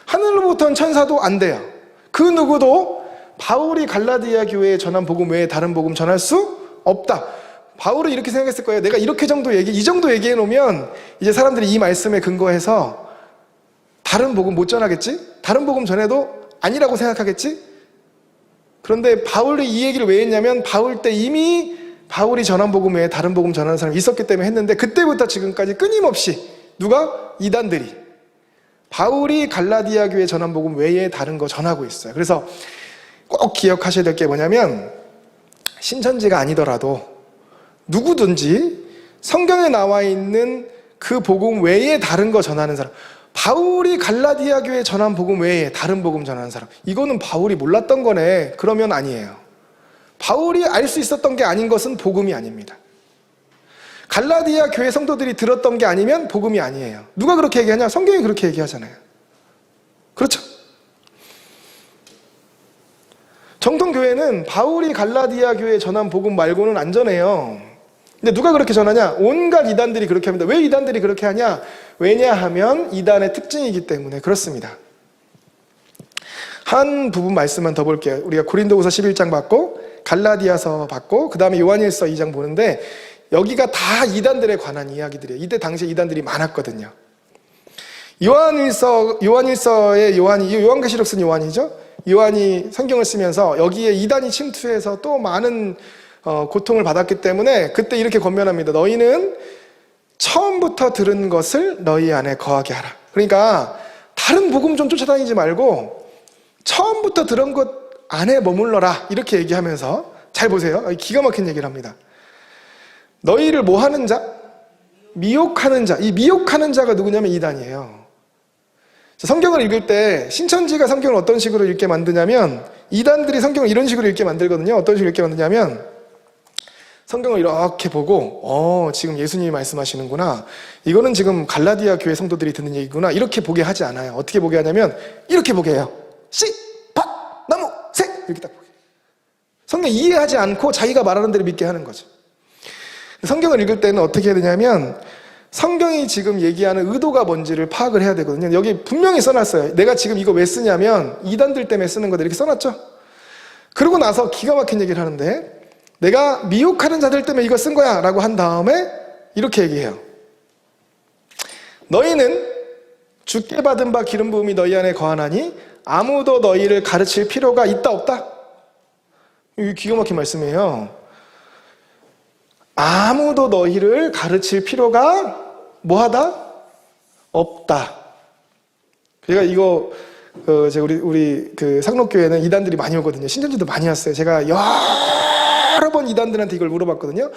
하늘로부터는 천사도 안 돼요. 그 누구도 바울이 갈라디아 교회에 전한 복음 외에 다른 복음 전할 수 없다. 바울은 이렇게 생각했을 거예요. 내가 이렇게 이 정도 얘기해 놓으면 이제 사람들이 이 말씀에 근거해서 다른 복음 못 전하겠지? 다른 복음 전해도 아니라고 생각하겠지? 그런데 바울이 이 얘기를 왜 했냐면, 바울 때 이미 바울이 전한 복음 외에 다른 복음 전하는 사람이 있었기 때문에 했는데, 그때부터 지금까지 끊임없이 누가? 이단들이 바울이 갈라디아 교회 전한 복음 외에 다른 거 전하고 있어요. 그래서 꼭 기억하셔야 될 게 뭐냐면, 신천지가 아니더라도 누구든지 성경에 나와 있는 그 복음 외에 다른 거 전하는 사람, 바울이 갈라디아 교회 전한 복음 외에 다른 복음 전하는 사람, 이거는 바울이 몰랐던 거네, 그러면 아니에요. 바울이 알 수 있었던 게 아닌 것은 복음이 아닙니다. 갈라디아 교회 성도들이 들었던 게 아니면 복음이 아니에요. 누가 그렇게 얘기하냐? 성경이 그렇게 얘기하잖아요. 그렇죠? 정통교회는 바울이 갈라디아 교회에 전한 복음 말고는 안 전해요. 근데 누가 그렇게 전하냐? 온갖 이단들이 그렇게 합니다. 왜 이단들이 그렇게 하냐? 왜냐하면 이단의 특징이기 때문에 그렇습니다. 한 부분 말씀만 더 볼게요. 우리가 고린도후서 11장 받고 갈라디아서 받고 그 다음에 요한일서 2장 보는데, 여기가 다 이단들에 관한 이야기들이에요. 이때 당시에 이단들이 많았거든요. 요한일서의 요한계시록 쓴 요한이죠. 요한이 성경을 쓰면서 여기에 이단이 침투해서 또 많은 고통을 받았기 때문에 그때 이렇게 권면합니다. 너희는 처음부터 들은 것을 너희 안에 거하게 하라. 그러니까 다른 복음 좀 쫓아다니지 말고 처음부터 들은 것 안에 머물러라, 이렇게 얘기하면서 잘 보세요. 기가 막힌 얘기를 합니다. 너희를 뭐 하는 자? 미혹하는 자. 이 미혹하는 자가 누구냐면 이단이에요. 성경을 읽을 때 신천지가 성경을 어떤 식으로 읽게 만드냐면 이단들이 성경을 이런 식으로 읽게 만들거든요. 어떤 식으로 읽게 만드냐면 성경을 이렇게 보고 지금 예수님이 말씀하시는구나. 이거는 지금 갈라디아 교회 성도들이 듣는 얘기구나. 이렇게 보게 하지 않아요. 어떻게 보게 하냐면 이렇게 보게 해요. 씨, 밭, 나무, 새 이렇게 딱 보게. 성경 이해하지 않고 자기가 말하는 대로 믿게 하는 거죠. 성경을 읽을 때는 어떻게 해야 되냐면 성경이 지금 얘기하는 의도가 뭔지를 파악을 해야 되거든요. 여기 분명히 써놨어요. 내가 지금 이거 왜 쓰냐면 이단들 때문에 쓰는 거다 이렇게 써놨죠. 그러고 나서 기가 막힌 얘기를 하는데 내가 미혹하는 자들 때문에 이거 쓴 거야 라고 한 다음에 이렇게 얘기해요. 너희는 주께 받은 바 기름 부음이 너희 안에 거하나니 아무도 너희를 가르칠 필요가 있다 없다? 이게 기가 막힌 말씀이에요. 아무도 너희를 가르칠 필요가 뭐하다? 없다. 제가 이거 제가 우리 그 상록교회는 이단들이 많이 오거든요. 신천지도 많이 왔어요. 제가 여러 번 이단들한테 이걸 물어봤거든요.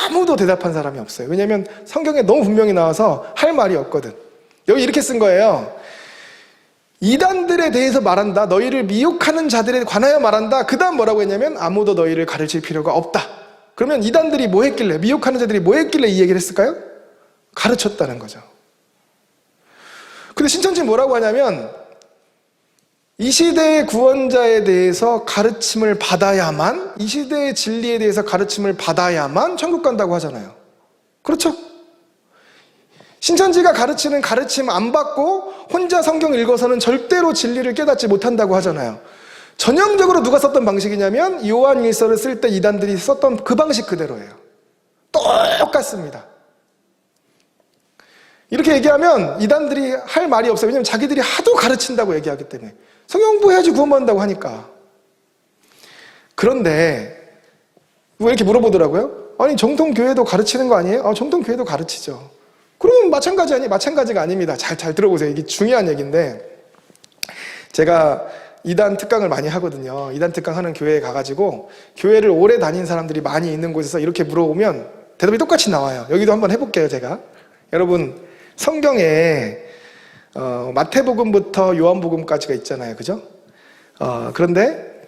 아무도 대답한 사람이 없어요. 왜냐하면 성경에 너무 분명히 나와서 할 말이 없거든. 여기 이렇게 쓴 거예요. 이단들에 대해서 말한다. 너희를 미혹하는 자들에 관하여 말한다. 그 다음 뭐라고 했냐면 아무도 너희를 가르칠 필요가 없다. 그러면 이단들이 뭐 했길래, 미혹하는 자들이 뭐 했길래 이 얘기를 했을까요? 가르쳤다는 거죠. 근데 신천지는 뭐라고 하냐면 이 시대의 구원자에 대해서 가르침을 받아야만, 이 시대의 진리에 대해서 가르침을 받아야만 천국 간다고 하잖아요. 그렇죠? 신천지가 가르치는 가르침 안 받고 혼자 성경 읽어서는 절대로 진리를 깨닫지 못한다고 하잖아요. 전형적으로 누가 썼던 방식이냐면 요한일서를 쓸 때 이단들이 썼던 그 방식 그대로예요. 똑같습니다. 이렇게 얘기하면 이단들이 할 말이 없어요. 왜냐하면 자기들이 하도 가르친다고 얘기하기 때문에. 성경 공부해야지 구원받는다고 하니까. 그런데 왜 이렇게 물어보더라고요? 아니 정통교회도 가르치는 거 아니에요? 정통교회도 가르치죠. 그러면 마찬가지 아니에요? 마찬가지가 아닙니다. 잘 들어보세요. 이게 중요한 얘기인데 제가 이단 특강을 많이 하거든요. 이단 특강 하는 교회에 가가지고 교회를 오래 다닌 사람들이 많이 있는 곳에서 이렇게 물어보면 대답이 똑같이 나와요. 여기도 한번 해볼게요. 제가 여러분 성경에 마태복음부터 요한복음까지가 있잖아요. 그죠? 그런데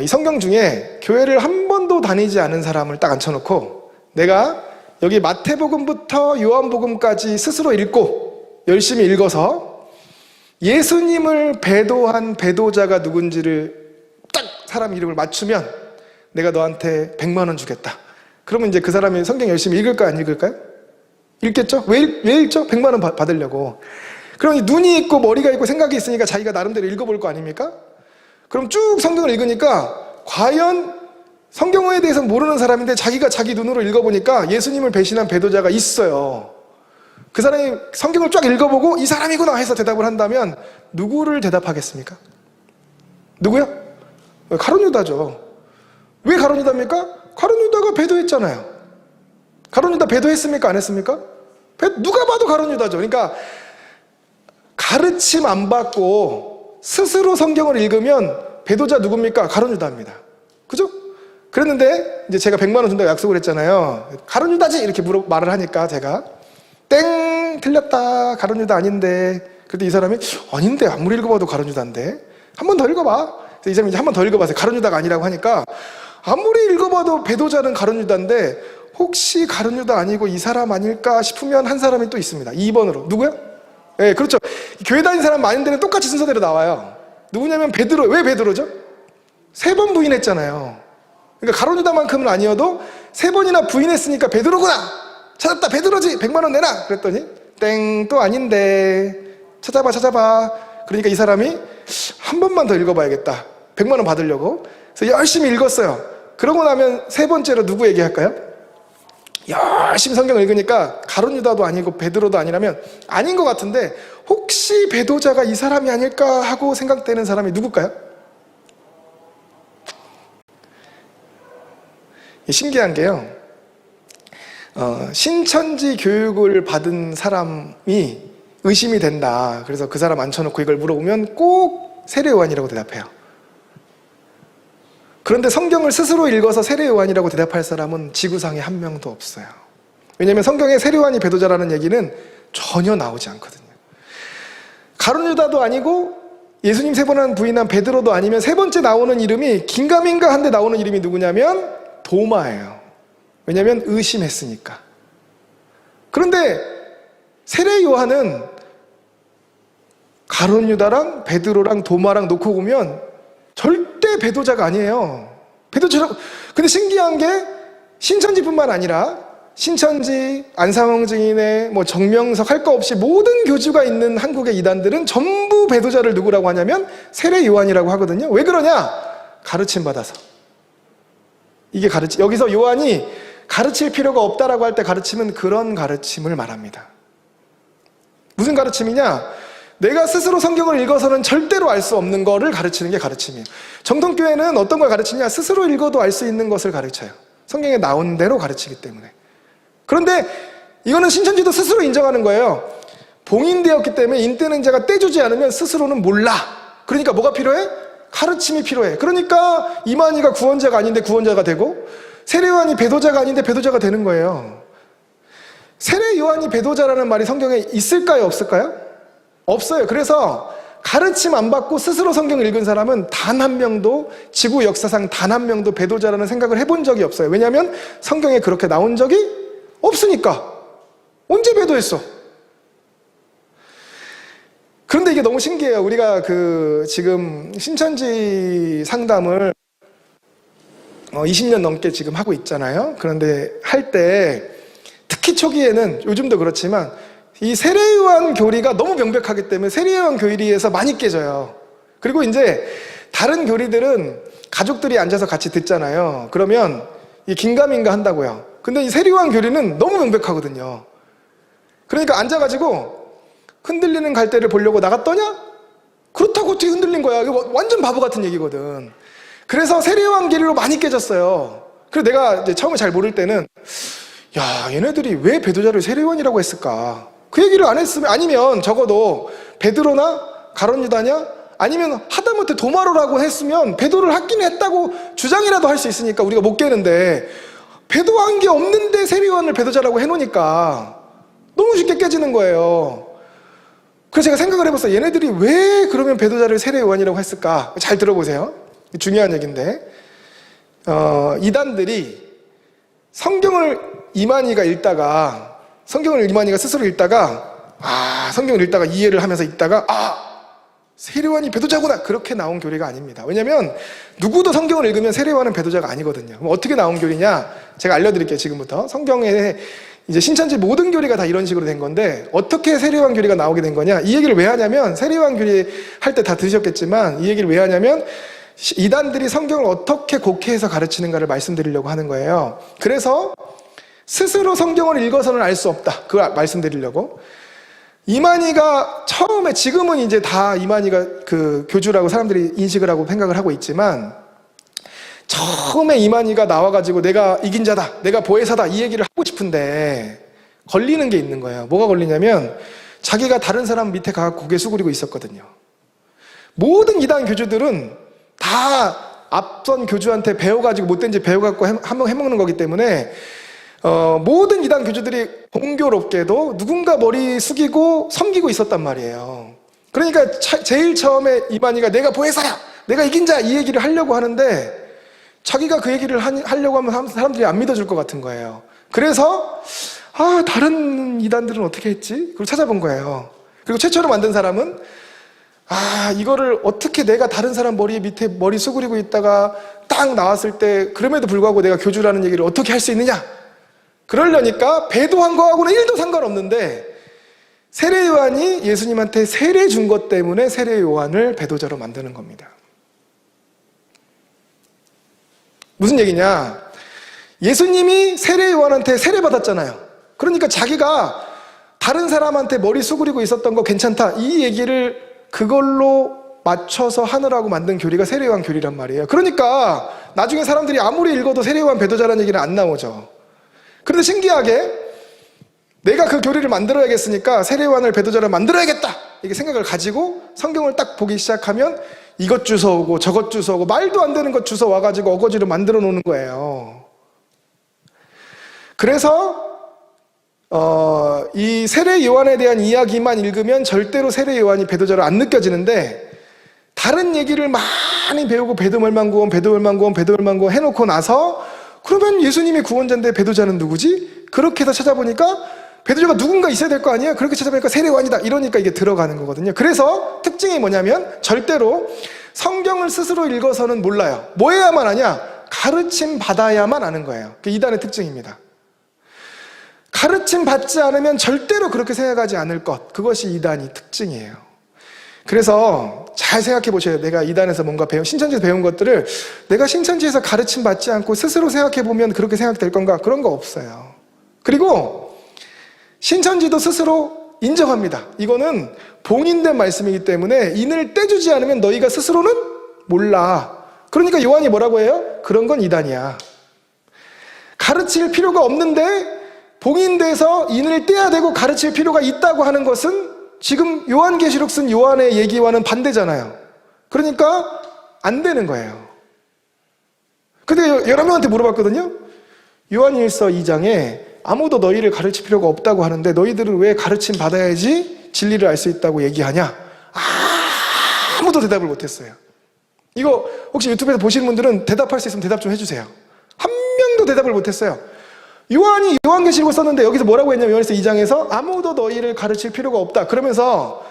이 성경 중에 교회를 한 번도 다니지 않은 사람을 딱 앉혀놓고 내가 여기 마태복음부터 요한복음까지 스스로 읽고 열심히 읽어서 예수님을 배도한 배도자가 누군지를 딱 사람 이름을 맞추면 내가 너한테 100만 원 주겠다. 그러면 이제 그 사람이 성경 열심히 읽을까요? 안 읽을까요? 읽겠죠? 왜 읽죠? 100만 원 받으려고. 그럼 눈이 있고 머리가 있고 생각이 있으니까 자기가 나름대로 읽어볼 거 아닙니까? 그럼 쭉 성경을 읽으니까 과연 성경에 대해서 모르는 사람인데 자기가 자기 눈으로 읽어보니까 예수님을 배신한 배도자가 있어요. 그 사람이 성경을 쫙 읽어보고 이 사람이구나 해서 대답을 한다면 누구를 대답하겠습니까? 누구요? 가룟 유다죠. 왜 가룟 유다입니까? 가룟 유다가 배도했잖아요. 가룟 유다 배도했습니까? 안 했습니까? 누가 봐도 가룟 유다죠. 그러니까 가르침 안 받고 스스로 성경을 읽으면 배도자 누굽니까? 가룟 유다입니다. 그죠? 그랬는데 이제 제가 100만 원 준다고 약속을 했잖아요. 가룟 유다지 이렇게 말을 하니까 제가 땡 틀렸다. 가룟 유다 아닌데. 그때 이 사람이 아닌데 아무리 읽어봐도 가룟 유다인데 한 번 더 읽어봐. 그래서 이 사람이 이제 한 번 더 읽어봤어요. 가룟 유다가 아니라고 하니까 아무리 읽어봐도 배도자는 가룟 유다인데 혹시 가룟 유다 아니고 이 사람 아닐까 싶으면 한 사람이 또 있습니다. 2번으로 누구요? 네, 그렇죠. 교회 다니는 사람 많은 데는 똑같이 순서대로 나와요. 누구냐면 베드로. 왜 베드로죠? 3번 부인했잖아요. 그러니까 가룟 유다만큼은 아니어도 3번이나 부인했으니까 베드로구나. 찾았다. 베드로지. 100만 원 내놔. 그랬더니 땡 또 아닌데. 찾아봐. 그러니까 이 사람이 한 번만 더 읽어봐야겠다. 100만 원 받으려고. 그래서 열심히 읽었어요. 그러고 나면 3번째로 누구 얘기할까요? 열심히 성경을 읽으니까 가룟 유다도 아니고 베드로도 아니라면 아닌 것 같은데 혹시 배도자가 이 사람이 아닐까 하고 생각되는 사람이 누굴까요? 신기한 게요. 신천지 교육을 받은 사람이 의심이 된다. 그래서 그 사람 앉혀놓고 이걸 물어보면 꼭 세례요한이라고 대답해요. 그런데 성경을 스스로 읽어서 세례 요한이라고 대답할 사람은 지구상에 한 명도 없어요. 왜냐하면 성경에 세례 요한이 배도자라는 얘기는 전혀 나오지 않거든요. 가룟 유다도 아니고 예수님 세 번 부인한 베드로도 아니면 세 번째 나오는 이름이 긴가민가 한데 나오는 이름이 누구냐면 도마예요. 왜냐하면 의심했으니까. 그런데 세례 요한은 가룟 유다랑 베드로랑 도마랑 놓고 보면 절대 배도자가 아니에요. 배도자라고. 근데 신기한 게 신천지뿐만 아니라 신천지, 안상홍 증인의 뭐 정명석 할 거 없이 모든 교주가 있는 한국의 이단들은 전부 배도자를 누구라고 하냐면 세례 요한이라고 하거든요. 왜 그러냐? 가르침 받아서. 이게 여기서 요한이 가르칠 필요가 없다라고 할 때 가르침은 그런 가르침을 말합니다. 무슨 가르침이냐? 내가 스스로 성경을 읽어서는 절대로 알 수 없는 거를 가르치는 게 가르침이에요. 정통교회는 어떤 걸 가르치냐? 스스로 읽어도 알 수 있는 것을 가르쳐요. 성경에 나온 대로 가르치기 때문에. 그런데 이거는 신천지도 스스로 인정하는 거예요. 봉인되었기 때문에 인되는 자가 떼주지 않으면 스스로는 몰라. 그러니까 뭐가 필요해? 가르침이 필요해. 그러니까 이만희가 구원자가 아닌데 구원자가 되고 세례 요한이 배도자가 아닌데 배도자가 되는 거예요. 세례 요한이 배도자라는 말이 성경에 있을까요? 없을까요? 없어요. 그래서 가르침 안 받고 스스로 성경을 읽은 사람은 단 한 명도, 지구 역사상 단 한 명도 배도자라는 생각을 해본 적이 없어요. 왜냐하면 성경에 그렇게 나온 적이 없으니까. 언제 배도했어? 그런데 이게 너무 신기해요. 우리가 지금 신천지 상담을 20년 넘게 지금 하고 있잖아요. 그런데 할 때 특히 초기에는 요즘도 그렇지만 이 세례요한 교리가 너무 명백하기 때문에 세례요한 교리에서 많이 깨져요. 그리고 이제 다른 교리들은 가족들이 앉아서 같이 듣잖아요. 그러면 이 긴가민가 한다고요. 근데 이 세례요한 교리는 너무 명백하거든요. 그러니까 앉아가지고 흔들리는 갈대를 보려고 나갔더냐? 그렇다고 어떻게 흔들린 거야. 이거 완전 바보 같은 얘기거든. 그래서 세례요한 교리로 많이 깨졌어요. 그래서 내가 이제 처음에 잘 모를 때는 야, 얘네들이 왜 배도자를 세례요한이라고 했을까? 그 얘기를 안 했으면, 아니면 적어도 베드로나 가룟 유다냐? 아니면 하다못해 도마로라고 했으면 배도를 하긴 했다고 주장이라도 할 수 있으니까 우리가 못 깨는데 배도한 게 없는데 세례요한을 배도자라고 해놓으니까 너무 쉽게 깨지는 거예요. 그래서 제가 생각을 해봤어요. 얘네들이 왜 그러면 배도자를 세례요한이라고 했을까? 잘 들어보세요. 중요한 얘기인데 이단들이 성경을 이만희가 스스로 읽다가 성경을 읽다가 이해를 하면서 읽다가 세례요한이 배도자구나 그렇게 나온 교리가 아닙니다. 왜냐하면 누구도 성경을 읽으면 세례요한은 배도자가 아니거든요. 그럼 어떻게 나온 교리냐? 제가 알려드릴게요. 지금부터 성경에 이제 신천지 모든 교리가 다 이런 식으로 된 건데 어떻게 세례요한 교리가 나오게 된 거냐? 이 얘기를 왜 하냐면 세례요한 교리 할 때 다 들으셨겠지만 이 얘기를 왜 하냐면 이단들이 성경을 어떻게 곡해해서 가르치는가를 말씀드리려고 하는 거예요. 그래서 스스로 성경을 읽어서는 알 수 없다. 그걸 말씀드리려고. 이만희가 처음에, 지금은 이제 다 이만희가 그 교주라고 사람들이 인식을 하고 생각을 하고 있지만 처음에 이만희가 나와가지고 내가 이긴 자다, 내가 보혜사다 이 얘기를 하고 싶은데 걸리는 게 있는 거예요. 뭐가 걸리냐면 자기가 다른 사람 밑에 가서 고개 숙이고 있었거든요. 모든 이단 교주들은 다 앞선 교주한테 배워가지고 못된 짓 배워갖고 한번 해먹는 거기 때문에 모든 이단 교주들이 공교롭게도 누군가 머리 숙이고 섬기고 있었단 말이에요. 그러니까 제일 처음에 이만희가 내가 보혜사야, 내가 이긴 자 이 얘기를 하려고 하는데 자기가 그 얘기를 하려고 하면 사람들이 안 믿어줄 것 같은 거예요. 그래서 다른 이단들은 어떻게 했지? 그걸 찾아본 거예요. 그리고 최초로 만든 사람은 이거를 어떻게 내가 다른 사람 밑에 머리 수그리고 있다가 딱 나왔을 때 그럼에도 불구하고 내가 교주라는 얘기를 어떻게 할 수 있느냐? 그러려니까 배도한 거하고는 1도 상관없는데 세례 요한이 예수님한테 세례 준 것 때문에 세례 요한을 배도자로 만드는 겁니다. 무슨 얘기냐? 예수님이 세례 요한한테 세례 받았잖아요. 그러니까 자기가 다른 사람한테 머리 수그리고 있었던 거 괜찮다 이 얘기를 그걸로 맞춰서 하느라고 만든 교리가 세례 요한 교리란 말이에요. 그러니까 나중에 사람들이 아무리 읽어도 세례 요한 배도자라는 얘기는 안 나오죠. 그런데 신기하게 내가 그 교리를 만들어야겠으니까 세례 요한을 배도자로 만들어야겠다 이게 생각을 가지고 성경을 딱 보기 시작하면 이것 주워오고 저것 주워오고 말도 안 되는 것 주워와가지고 어거지로 만들어 놓는 거예요. 그래서 이 세례 요한에 대한 이야기만 읽으면 절대로 세례 요한이 배도자로 안 느껴지는데, 다른 얘기를 많이 배우고 배도멸망구원 해놓고 나서 그러면 예수님이 구원자인데 배도자는 누구지? 그렇게 해서 찾아보니까 배도자가 누군가 있어야 될 거 아니에요? 그렇게 찾아보니까 세례 요한이다. 이러니까 이게 들어가는 거거든요. 그래서 특징이 뭐냐면 절대로 성경을 스스로 읽어서는 몰라요. 뭐 해야만 하냐? 가르침 받아야만 아는 거예요. 그게 이단의 특징입니다. 가르침 받지 않으면 절대로 그렇게 생각하지 않을 것, 그것이 이단의 특징이에요. 그래서 잘 생각해 보셔야 돼요. 내가 이단에서 뭔가 신천지에서 배운 것들을 내가 신천지에서 가르침 받지 않고 스스로 생각해 보면 그렇게 생각될 건가? 그런 거 없어요. 그리고 신천지도 스스로 인정합니다. 이거는 봉인된 말씀이기 때문에 인을 떼주지 않으면 너희가 스스로는 몰라. 그러니까 요한이 뭐라고 해요? 그런 건 이단이야. 가르칠 필요가 없는데 봉인돼서 인을 떼야 되고 가르칠 필요가 있다고 하는 것은 지금 요한계시록 쓴 요한의 얘기와는 반대잖아요. 그러니까 안 되는 거예요. 근데 여러 명한테 물어봤거든요. 요한일서 2장에 아무도 너희를 가르칠 필요가 없다고 하는데 너희들은 왜 가르침 받아야지 진리를 알 수 있다고 얘기하냐? 아무도 대답을 못했어요. 이거 혹시 유튜브에서 보시는 분들은 대답할 수 있으면 대답 좀 해주세요. 한 명도 대답을 못했어요. 요한이 요한계시록을 썼는데 여기서 뭐라고 했냐면 요한일서 2장에서 아무도 너희를 가르칠 필요가 없다. 그러면서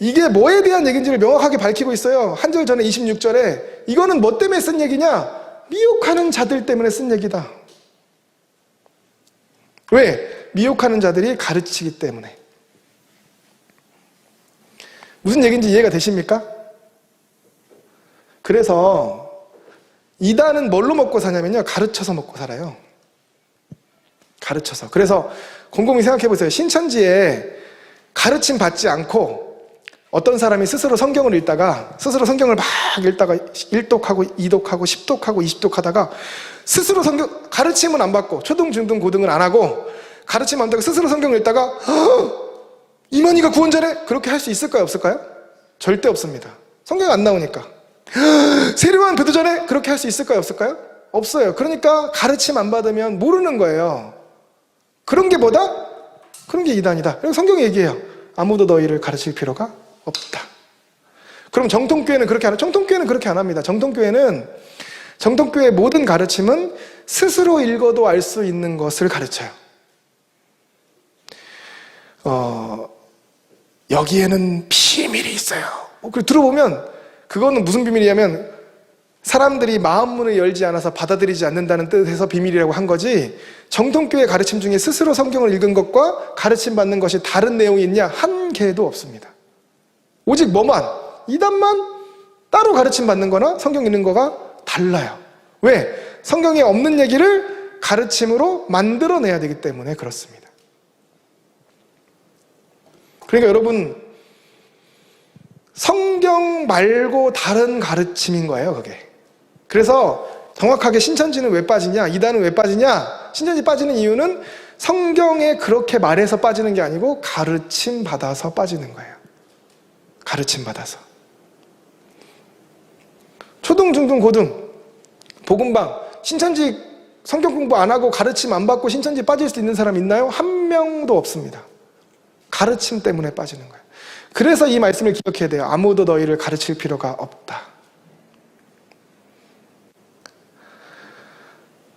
이게 뭐에 대한 얘기인지를 명확하게 밝히고 있어요. 한 절 전에 26절에 이거는 뭐 때문에 쓴 얘기냐? 미혹하는 자들 때문에 쓴 얘기다. 왜? 미혹하는 자들이 가르치기 때문에. 무슨 얘기인지 이해가 되십니까? 그래서 이단은 뭘로 먹고 사냐면요, 가르쳐서 먹고 살아요. 가르쳐서. 그래서 곰곰이 생각해 보세요. 신천지에 가르침 받지 않고 어떤 사람이 스스로 성경을 읽다가 스스로 성경을 막 읽다가 1독하고 2독하고 10독하고 20독 하다가 스스로 성경 가르침은 안 받고 초등 중등 고등을 안 하고 가르침 안 받고 스스로 성경을 읽다가 이만희가 구원자네? 그렇게 할 수 있을까요? 없을까요? 절대 없습니다. 성경이 안 나오니까. 세례요한 배도자네? 그렇게 할 수 있을까요? 없을까요? 없어요. 그러니까 가르침 안 받으면 모르는 거예요. 그런 게 뭐다? 그런 게 이단이다. 그리고 성경이 얘기해요. 아무도 너희를 가르칠 필요가 없다. 그럼 정통교회는 그렇게 안 해요? 정통교회는 그렇게 안 합니다. 정통교회의 모든 가르침은 스스로 읽어도 알 수 있는 것을 가르쳐요. 여기에는 비밀이 있어요. 들어보면 그거는 무슨 비밀이냐면 사람들이 마음문을 열지 않아서 받아들이지 않는다는 뜻에서 비밀이라고 한 거지, 정통교회 가르침 중에 스스로 성경을 읽은 것과 가르침 받는 것이 다른 내용이 있냐? 한 개도 없습니다. 오직 뭐만? 이단만 따로 가르침 받는 거나 성경 읽는 거가 달라요. 왜? 성경에 없는 얘기를 가르침으로 만들어내야 되기 때문에 그렇습니다. 그러니까 여러분, 성경 말고 다른 가르침인 거예요, 그게. 그래서 정확하게 신천지는 왜 빠지냐, 이단은 왜 빠지냐, 신천지 빠지는 이유는 성경에 그렇게 말해서 빠지는 게 아니고 가르침 받아서 빠지는 거예요. 가르침 받아서. 초등, 중등, 고등, 복음방, 신천지 성경 공부 안 하고 가르침 안 받고 신천지 빠질 수 있는 사람 있나요? 한 명도 없습니다. 가르침 때문에 빠지는 거예요. 그래서 이 말씀을 기억해야 돼요. 아무도 너희를 가르칠 필요가 없다.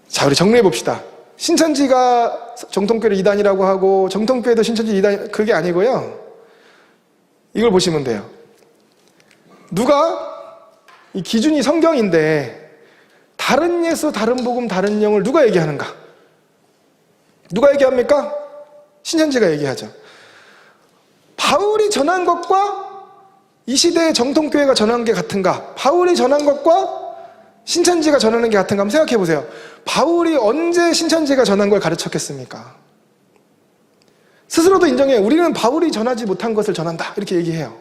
자, 우리 정리해 봅시다. 신천지가 정통교회를 이단이라고 하고 정통교회도 신천지 이단, 그게 아니고요. 이걸 보시면 돼요. 이 기준이 성경인데 다른 예수, 다른 복음, 다른 영을 누가 얘기하는가? 누가 얘기합니까? 신천지가 얘기하죠. 바울이 전한 것과 이 시대의 정통교회가 전한 게 같은가? 바울이 전한 것과 신천지가 전하는 게 같은가? 한번 생각해 보세요. 바울이 언제 신천지가 전한 걸 가르쳤겠습니까? 스스로도 인정해요. 우리는 바울이 전하지 못한 것을 전한다. 이렇게 얘기해요.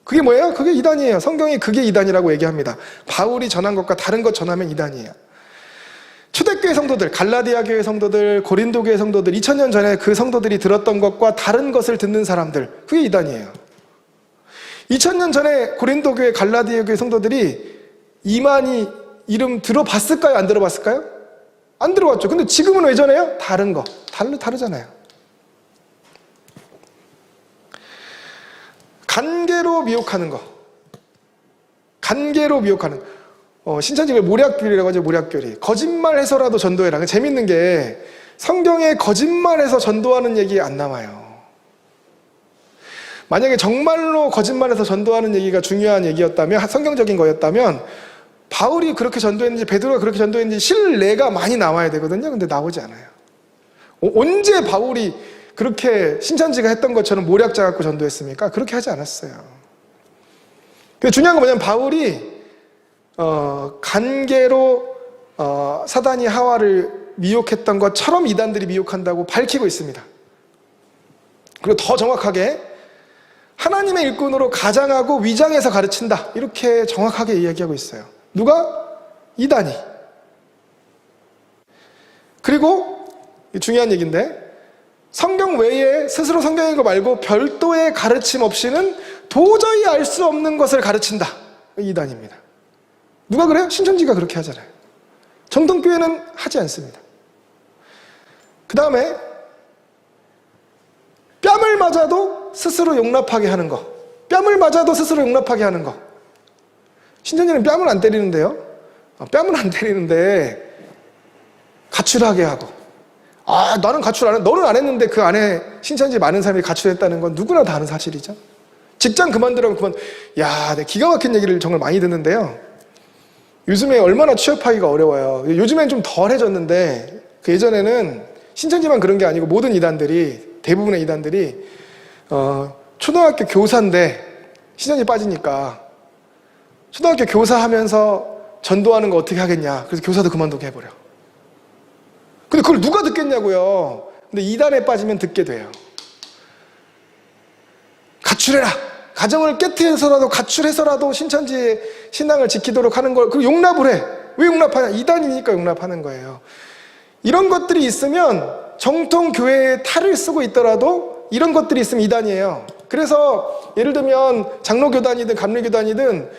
그게 뭐예요? 그게 이단이에요. 성경이 그게 이단이라고 얘기합니다. 바울이 전한 것과 다른 것 전하면 이단이에요. 초대교회 성도들, 갈라디아 교회 성도들, 고린도 교회 성도들, 2000년 전에 그 성도들이 들었던 것과 다른 것을 듣는 사람들, 그게 이단이에요. 2000년 전에 고린도 교회, 갈라디아 교회 성도들이 이만희 이름 들어봤을까요? 안 들어봤을까요? 안 들어봤죠. 근데 지금은 왜 전해요? 다른 거. 다르잖아요. 간계로 미혹하는 거. 간계로 미혹하는 신천지가 모략교리라고 하죠. 모략교리. 거짓말해서라도 전도해라. 재밌는 게 성경에 거짓말해서 전도하는 얘기 안 나와요. 만약에 정말로 거짓말해서 전도하는 얘기가 중요한 얘기였다면, 성경적인 거였다면 바울이 그렇게 전도했는지 베드로가 그렇게 전도했는지 실례가 많이 나와야 되거든요. 근데 나오지 않아요. 언제 바울이 그렇게 신천지가 했던 것처럼 모략자 갖고 전도했습니까? 그렇게 하지 않았어요. 근데 중요한 건 뭐냐면 바울이 간계로 사단이 하와를 미혹했던 것처럼 이단들이 미혹한다고 밝히고 있습니다. 그리고 더 정확하게 하나님의 일꾼으로 가장하고 위장해서 가르친다, 이렇게 정확하게 이야기하고 있어요. 누가? 이단이. 그리고 중요한 얘기인데, 성경 외에 스스로 성경인 거 말고 별도의 가르침 없이는 도저히 알 수 없는 것을 가르친다, 이단입니다. 누가 그래요? 신천지가 그렇게 하잖아요. 정통교회는 하지 않습니다. 그 다음에 뺨을 맞아도 스스로 용납하게 하는 거. 뺨을 맞아도 스스로 용납하게 하는 거. 신천지는 뺨을 안 때리는데요. 뺨을 안 때리는데 가출하게 하고. 나는 가출 안 해. 너는 안 했는데 그 안에 신천지 많은 사람이 가출했다는 건 누구나 다 아는 사실이죠. 직장 그만두라면 내가 기가 막힌 얘기를 정말 많이 듣는데요. 요즘에 얼마나 취업하기가 어려워요. 요즘엔 좀 덜해졌는데 예전에는 신천지만 그런 게 아니고 모든 이단들이, 대부분의 이단들이 초등학교 교사인데 신천지 빠지니까 초등학교 교사하면서 전도하는 거 어떻게 하겠냐, 그래서 교사도 그만두게 해버려. 근데 그걸 누가 듣겠냐고요. 근데 이단에 빠지면 듣게 돼요. 가출해라, 가정을 깨트려서라도 가출해서라도 신천지의 신앙을 지키도록 하는 걸, 그리고 용납을 해. 왜 용납하냐? 이단이니까 용납하는 거예요. 이런 것들이 있으면 정통교회에 탈을 쓰고 있더라도 이런 것들이 있으면 이단이에요. 그래서 예를 들면 장로교단이든 감리교단이든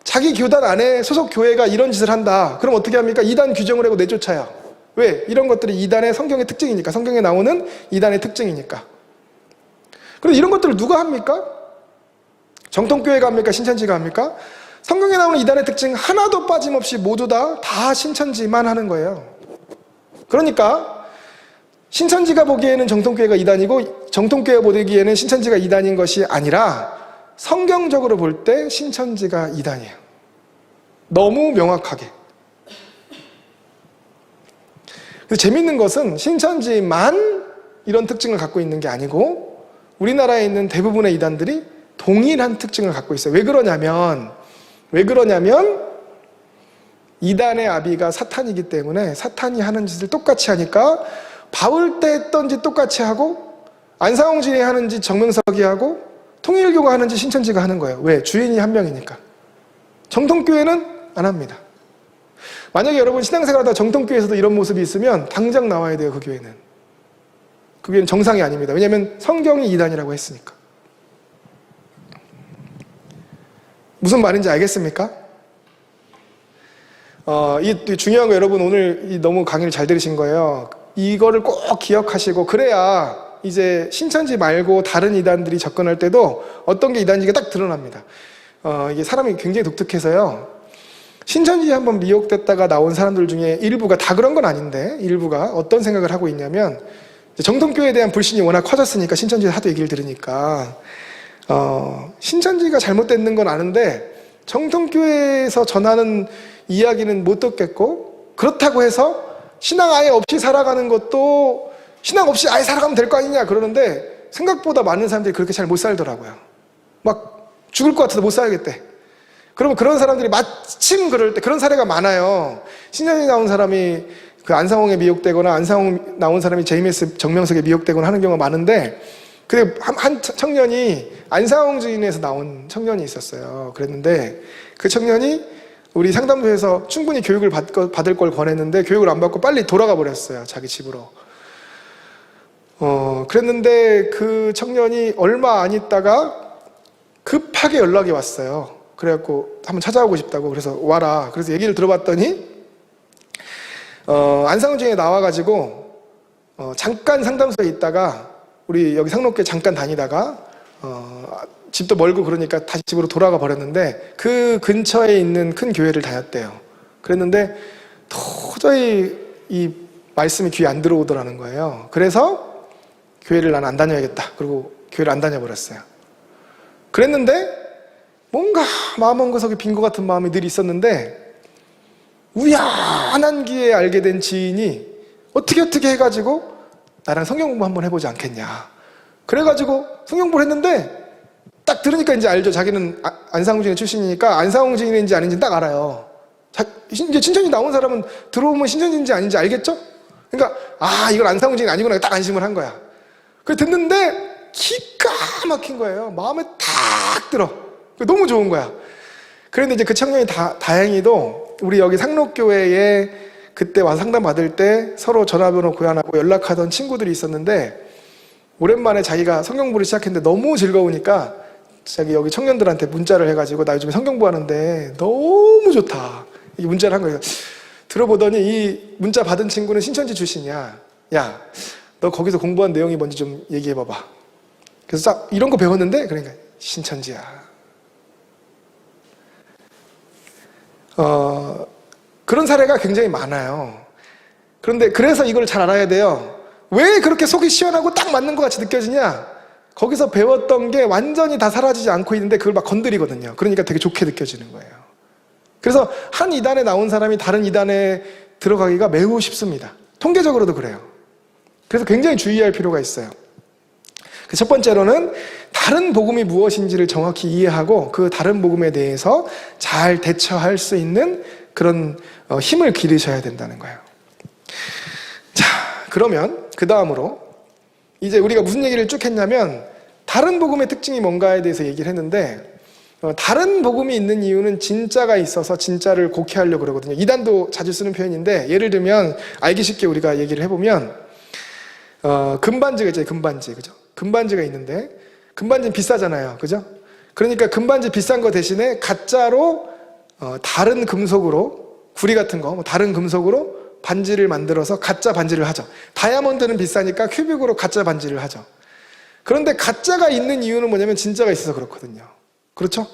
자기 교단 안에 소속 교회가 이런 짓을 한다, 그럼 어떻게 합니까? 이단 규정을 하고 내쫓아요. 왜? 이런 것들이 이단의 성경의 특징이니까, 성경에 나오는 이단의 특징이니까. 그런데 이런 것들을 누가 합니까? 정통교회가 합니까? 신천지가 합니까? 성경에 나오는 이단의 특징 하나도 빠짐없이 모두 다 신천지만 하는 거예요. 그러니까 신천지가 보기에는 정통교회가 이단이고 정통교회가 보기에는 신천지가 이단인 것이 아니라 성경적으로 볼 때 신천지가 이단이에요. 너무 명확하게. 재밌는 것은 신천지만 이런 특징을 갖고 있는 게 아니고 우리나라에 있는 대부분의 이단들이 동일한 특징을 갖고 있어요. 왜 그러냐면 이단의 아비가 사탄이기 때문에 사탄이 하는 짓을 똑같이 하니까 바울 때 했던 짓 똑같이 하고 안상홍진이 하는 짓 정명석이 하고 통일교가 하는 짓 신천지가 하는 거예요. 왜? 주인이 한 명이니까. 정통교회는 안 합니다. 만약에 여러분 신앙생활하다 정통교회에서도 이런 모습이 있으면 당장 나와야 돼요. 그 교회는. 그 교회는 정상이 아닙니다. 왜냐하면 성경이 이단이라고 했으니까. 무슨 말인지 알겠습니까? 이 중요한 거, 여러분 오늘 너무 강의를 잘 들으신 거예요. 이거를 꼭 기억하시고, 그래야 이제 신천지 말고 다른 이단들이 접근할 때도 어떤 게 이단인지가 딱 드러납니다. 이게 사람이 굉장히 독특해서요. 신천지에 한번 미혹됐다가 나온 사람들 중에 일부가, 다 그런 건 아닌데 일부가 어떤 생각을 하고 있냐면, 정통교회에 대한 불신이 워낙 커졌으니까, 신천지에 하도 얘기를 들으니까 신천지가 잘못됐는 건 아는데 정통교회에서 전하는 이야기는 못 듣겠고, 그렇다고 해서 신앙 아예 없이 살아가는 것도 신앙 없이 아예 살아가면 될 거 아니냐 그러는데, 생각보다 많은 사람들이 그렇게 잘 못 살더라고요. 막 죽을 것 같아서 못 살겠대. 그러면 그런 사람들이 마침 그럴 때, 그런 사례가 많아요. 신천지 나온 사람이 그 안상홍에 미혹되거나 안상홍 나온 사람이 JMS 정명석에 미혹되거나 하는 경우가 많은데, 근데 한 청년이 안상홍 주인에서 나온 청년이 있었어요. 그랬는데 그 청년이 우리 상담소에서 충분히 교육을 받을 걸 권했는데 교육을 안 받고 빨리 돌아가 버렸어요. 자기 집으로. 그랬는데 그 청년이 얼마 안 있다가 급하게 연락이 왔어요. 그래갖고 한번 찾아오고 싶다고. 그래서 와라. 그래서 얘기를 들어봤더니 안상훈중에 나와가지고 잠깐 상담소에 있다가 우리 여기 상록교회 잠깐 다니다가 집도 멀고 그러니까 다시 집으로 돌아가 버렸는데 그 근처에 있는 큰 교회를 다녔대요. 그랬는데 도저히 이 말씀이 귀에 안 들어오더라는 거예요. 그래서 교회를 난 안 다녀야겠다. 그리고 교회를 안 다녀버렸어요. 그랬는데 뭔가 마음 한구석에 빈 것 같은 마음이 늘 있었는데 우연한 기회에 알게 된 지인이 어떻게 해가지고 나랑 성경 공부 한번 해보지 않겠냐. 그래가지고 성경 공부를 했는데 딱 들으니까 이제 알죠. 자기는 안상홍증인 출신이니까 안상홍증인인지 아닌지 딱 알아요. 이제 신천지 나온 사람은 들어오면 신천지인지 아닌지 알겠죠? 그러니까 이건 안상홍증인 아니구나 딱 안심을 한 거야. 그 듣는데 기가 막힌 거예요. 마음에 탁 들어. 너무 좋은 거야. 그런데 이제 그 청년이 다행히도 우리 여기 상록교회에 그때 와서 상담 받을 때 서로 전화번호 교환하고 연락하던 친구들이 있었는데 오랜만에 자기가 성경 공부를 시작했는데 너무 즐거우니까 자기 여기 청년들한테 문자를 해가지고 나 요즘에 성경 공부하는데 너무 좋다. 이 문자를 한 거예요. 들어보더니 이 문자 받은 친구는 신천지 출신이야. 야, 너 거기서 공부한 내용이 뭔지 좀 얘기해봐봐. 그래서 이런 거 배웠는데 그러니까 신천지야. 그런 사례가 굉장히 많아요. 그런데 그래서 이걸 잘 알아야 돼요. 왜 그렇게 속이 시원하고 딱 맞는 것 같이 느껴지냐? 거기서 배웠던 게 완전히 다 사라지지 않고 있는데 그걸 막 건드리거든요. 그러니까 되게 좋게 느껴지는 거예요. 그래서 한 이단에 나온 사람이 다른 이단에 들어가기가 매우 쉽습니다. 통계적으로도 그래요. 그래서 굉장히 주의할 필요가 있어요. 첫 번째로는 다른 복음이 무엇인지를 정확히 이해하고 그 다른 복음에 대해서 잘 대처할 수 있는 그런 힘을 기르셔야 된다는 거예요. 자, 그러면 그 다음으로 이제 우리가 무슨 얘기를 쭉 했냐면 다른 복음의 특징이 뭔가에 대해서 얘기를 했는데 다른 복음이 있는 이유는 진짜가 있어서 진짜를 곡해하려고 그러거든요. 이단도 자주 쓰는 표현인데 예를 들면 알기 쉽게 우리가 얘기를 해보면 금반지가 있잖아요. 금반지, 그죠? 금반지가 있는데 금반지는 비싸잖아요. 그죠? 그러니까 금반지 비싼 거 대신에 가짜로 다른 금속으로 구리 같은 거 다른 금속으로 반지를 만들어서 가짜 반지를 하죠. 다이아몬드는 비싸니까 큐빅으로 가짜 반지를 하죠. 그런데 가짜가 있는 이유는 뭐냐면 진짜가 있어서 그렇거든요. 그렇죠?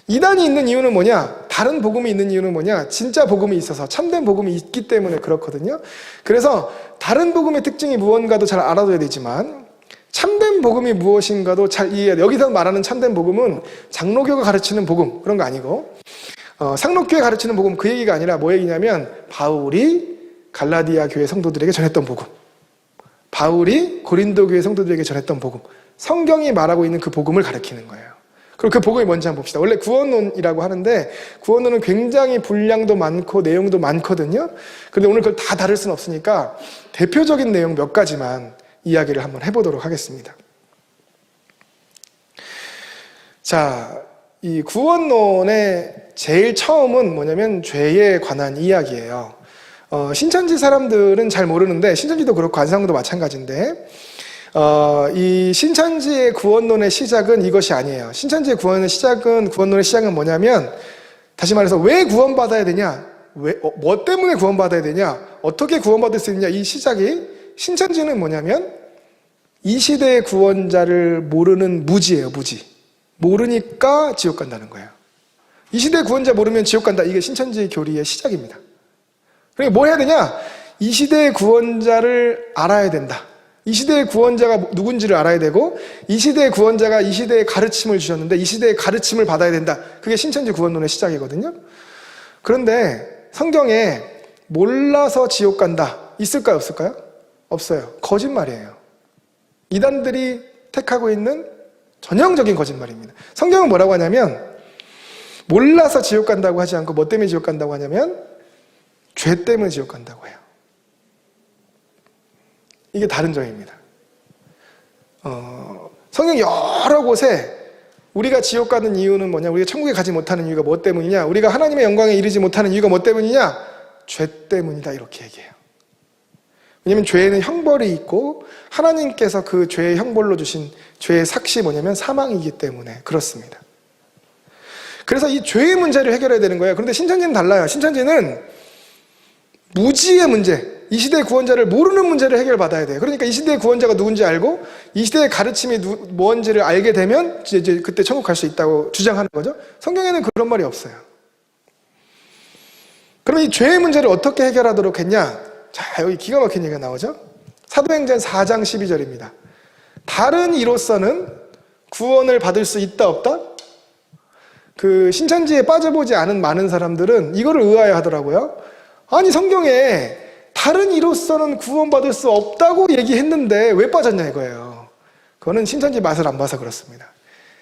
이단이 있는 이유는 뭐냐? 다른 복음이 있는 이유는 뭐냐? 진짜 복음이 있어서 참된 복음이 있기 때문에 그렇거든요. 그래서 다른 복음의 특징이 무언가도 잘 알아둬야 되지만 참된 복음이 무엇인가도 잘 이해해야 돼요. 여기서 말하는 참된 복음은 장로교가 가르치는 복음 그런 거 아니고 상록교회 가르치는 복음 그 얘기가 아니라 뭐 얘기냐면 바울이 갈라디아 교회 성도들에게 전했던 복음, 바울이 고린도 교회 성도들에게 전했던 복음, 성경이 말하고 있는 그 복음을 가르치는 거예요. 그럼 그 복음이 뭔지 한번 봅시다. 원래 구원론이라고 하는데 구원론은 굉장히 분량도 많고 내용도 많거든요. 그런데 오늘 그걸 다 다룰 수는 없으니까 대표적인 내용 몇 가지만 이야기를 한번 해보도록 하겠습니다. 자, 이 구원론의 제일 처음은 뭐냐면 죄에 관한 이야기예요. 신천지 사람들은 잘 모르는데 신천지도 그렇고 안상도 마찬가지인데 이 신천지의 구원론의 시작은 이것이 아니에요. 신천지의 구원론의 시작은 뭐냐면 다시 말해서 왜 구원받아야 되냐, 뭐 때문에 구원받아야 되냐, 어떻게 구원받을 수 있느냐, 이 시작이 신천지는 뭐냐면 이 시대의 구원자를 모르는 무지예요. 무지. 모르니까 지옥 간다는 거예요. 이 시대의 구원자 모르면 지옥 간다. 이게 신천지 교리의 시작입니다. 그러니까 뭐 해야 되냐? 이 시대의 구원자를 알아야 된다. 이 시대의 구원자가 누군지를 알아야 되고 이 시대의 구원자가 이 시대의 가르침을 주셨는데 이 시대의 가르침을 받아야 된다. 그게 신천지 구원론의 시작이거든요. 그런데 성경에 몰라서 지옥 간다 있을까요? 없을까요? 없어요. 거짓말이에요. 이단들이 택하고 있는 전형적인 거짓말입니다. 성경은 뭐라고 하냐면 몰라서 지옥 간다고 하지 않고 뭐 때문에 지옥 간다고 하냐면 죄 때문에 지옥 간다고 해요. 이게 다른 점입니다. 성경 여러 곳에 우리가 지옥 가는 이유는 뭐냐, 우리가 천국에 가지 못하는 이유가 뭐 때문이냐, 우리가 하나님의 영광에 이르지 못하는 이유가 뭐 때문이냐, 죄 때문이다 이렇게 얘기해요. 왜냐하면 죄에는 형벌이 있고 하나님께서 그 죄의 형벌로 주신 죄의 삭시 뭐냐면 사망이기 때문에 그렇습니다. 그래서 이 죄의 문제를 해결해야 되는 거예요. 그런데 신천지는 달라요. 신천지는 무지의 문제, 이 시대의 구원자를 모르는 문제를 해결받아야 돼요. 그러니까 이 시대의 구원자가 누군지 알고 이 시대의 가르침이 뭔지를 알게 되면 이제 그때 천국 갈 수 있다고 주장하는 거죠. 성경에는 그런 말이 없어요. 그럼 이 죄의 문제를 어떻게 해결하도록 했냐? 자, 여기 기가 막힌 얘기가 나오죠. 사도행전 4장 12절입니다. 다른 이로서는 구원을 받을 수 있다 없다? 그 신천지에 빠져보지 않은 많은 사람들은 이거를 의아해하더라고요. 아니 성경에 다른 이로서는 구원받을 수 없다고 얘기했는데 왜 빠졌냐 이거예요. 그거는 신천지 맛을 안 봐서 그렇습니다.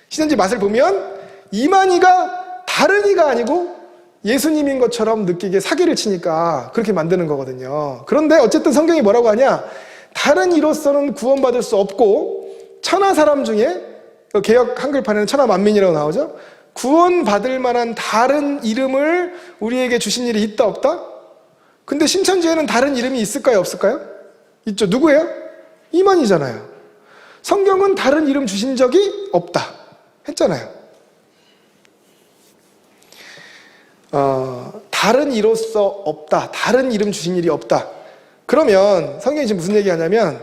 신천지 맛을 보면 이만희가 다른 이가 아니고 예수님인 것처럼 느끼게 사기를 치니까 그렇게 만드는 거거든요. 그런데 어쨌든 성경이 뭐라고 하냐? 다른 이로서는 구원받을 수 없고 천하 사람 중에 개역 한글판에는 천하 만민이라고 나오죠. 구원받을 만한 다른 이름을 우리에게 주신 일이 있다 없다? 근데 신천지에는 다른 이름이 있을까요 없을까요? 있죠. 누구예요? 이만희잖아요. 성경은 다른 이름 주신 적이 없다 했잖아요. 다른 이로서 없다, 다른 이름 주신 일이 없다. 그러면 성경이 지금 무슨 얘기하냐면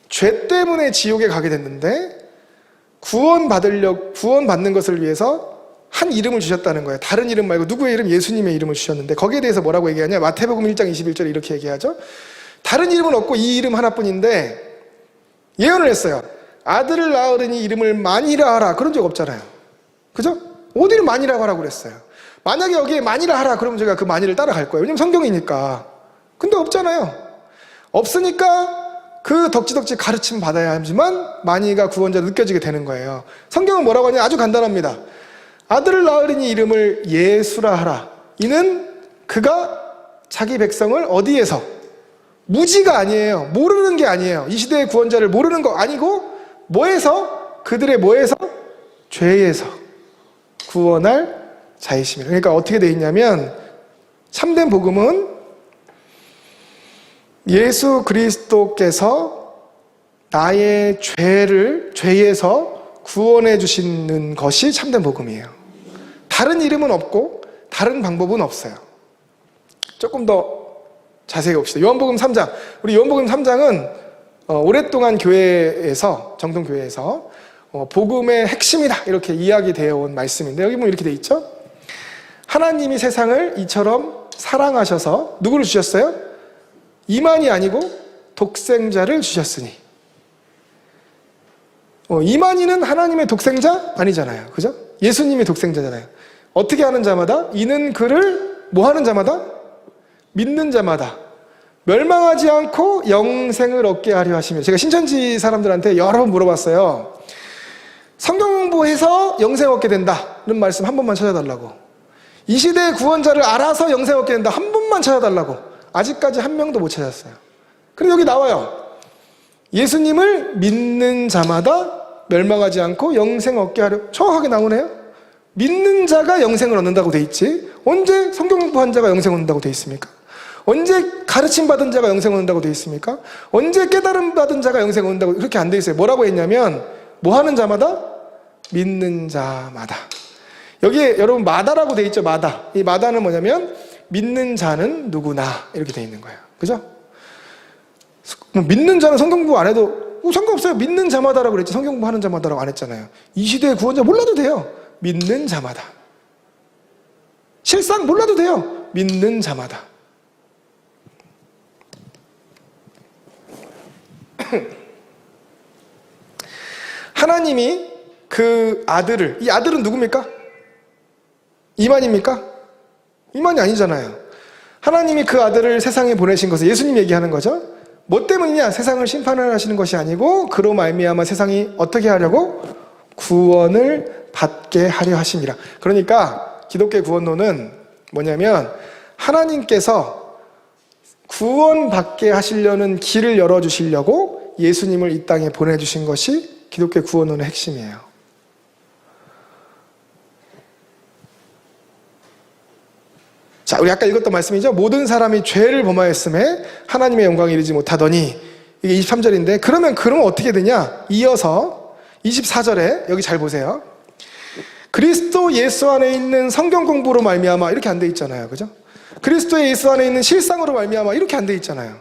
죄 때문에 지옥에 가게 됐는데 구원받는 것을 위해서 한 이름을 주셨다는 거예요. 다른 이름 말고 누구의 이름? 예수님의 이름을 주셨는데 거기에 대해서 뭐라고 얘기하냐? 마태복음 1장 21절에 이렇게 얘기하죠. 다른 이름은 없고 이 이름 하나뿐인데 예언을 했어요. 아들을 낳으리니 이름을 만이라 하라. 그런 적 없잖아요. 그죠? 어디를 만이라고 하라고 그랬어요. 만약에 여기에 만이라 하라 그러면 제가 그 만이를 따라갈 거예요. 왜냐면 성경이니까. 근데 없잖아요. 없으니까 그 덕지덕지 가르침 받아야 하지만 만이가 구원자로 느껴지게 되는 거예요. 성경은 뭐라고 하냐? 아주 간단합니다. 아들을 낳으리니 이름을 예수라 하라. 이는 그가 자기 백성을 어디에서? 무지가 아니에요. 모르는 게 아니에요. 이 시대의 구원자를 모르는 거 아니고 뭐에서? 그들의 뭐에서? 죄에서 구원할 자이십니다. 그러니까 어떻게 돼 있냐면 참된 복음은 예수 그리스도께서 나의 죄에서 구원해 주시는 것이 참된 복음이에요. 다른 이름은 없고 다른 방법은 없어요. 조금 더 자세히 봅시다. 요한복음 3장. 우리 요한복음 3장은 오랫동안 교회에서, 정동교회에서 복음의 핵심이다 이렇게 이야기되어 온 말씀인데 여기 보면 이렇게 돼 있죠. 하나님이 세상을 이처럼 사랑하셔서 누구를 주셨어요? 이만이 아니고 독생자를 주셨으니. 이만희는 하나님의 독생자? 아니잖아요. 그죠? 예수님이 독생자잖아요. 어떻게 하는 자마다? 이는 그를 뭐 하는 자마다? 믿는 자마다 멸망하지 않고 영생을 얻게 하려 하시며. 제가 신천지 사람들한테 여러 번 물어봤어요. 성경 공부해서 영생 얻게 된다는 말씀 한 번만 찾아달라고. 이 시대의 구원자를 알아서 영생 얻게 된다 한 번만 찾아달라고. 아직까지 한 명도 못 찾았어요. 그럼 여기 나와요. 예수님을 믿는 자마다 멸망하지 않고 영생 얻게 하려. 정확하게 나오네요. 믿는 자가 영생을 얻는다고 돼 있지. 언제 성경 공부한 자가 영생 얻는다고 돼 있습니까? 언제 가르침 받은 자가 영생 얻는다고 돼 있습니까? 언제 깨달음 받은 자가 영생 얻는다고 그렇게 안 돼 있어요. 뭐라고 했냐면 뭐 하는 자마다? 믿는 자마다. 여기에 여러분 마다라고 돼 있죠. 마다. 이 마다는 뭐냐면 믿는 자는 누구나 이렇게 돼 있는 거예요. 그죠? 믿는 자는 성경 공부 안 해도 상관없어요. 믿는 자마다라고 그랬지. 성경 공부하는 자마다라고 안 했잖아요. 이 시대의 구원자 몰라도 돼요. 믿는 자마다. 실상 몰라도 돼요. 믿는 자마다. 하나님이 그 아들을, 이 아들은 누굽니까? 이만입니까? 이만이 아니잖아요. 하나님이 그 아들을 세상에 보내신 것을 예수님 얘기하는 거죠. 뭐 때문이냐? 세상을 심판을 하시는 것이 아니고 그로 말미암아 세상이 어떻게 하려고? 구원을 받게 하려 하심이라. 그러니까 기독교의 구원론은 뭐냐면 하나님께서 구원받게 하시려는 길을 열어주시려고 예수님을 이 땅에 보내주신 것이 기독교의 구원론의 핵심이에요. 자, 우리 아까 읽었던 말씀이죠. 모든 사람이 죄를 범하였음에 하나님의 영광에 이르지 못하더니, 이게 23절인데 그러면 어떻게 되냐? 이어서 24절에 여기 잘 보세요. 그리스도 예수 안에 있는 성경 공부로 말미암아 이렇게 안 돼 있잖아요. 그죠? 그리스도 예수 안에 있는 실상으로 말미암아 이렇게 안 돼 있잖아요.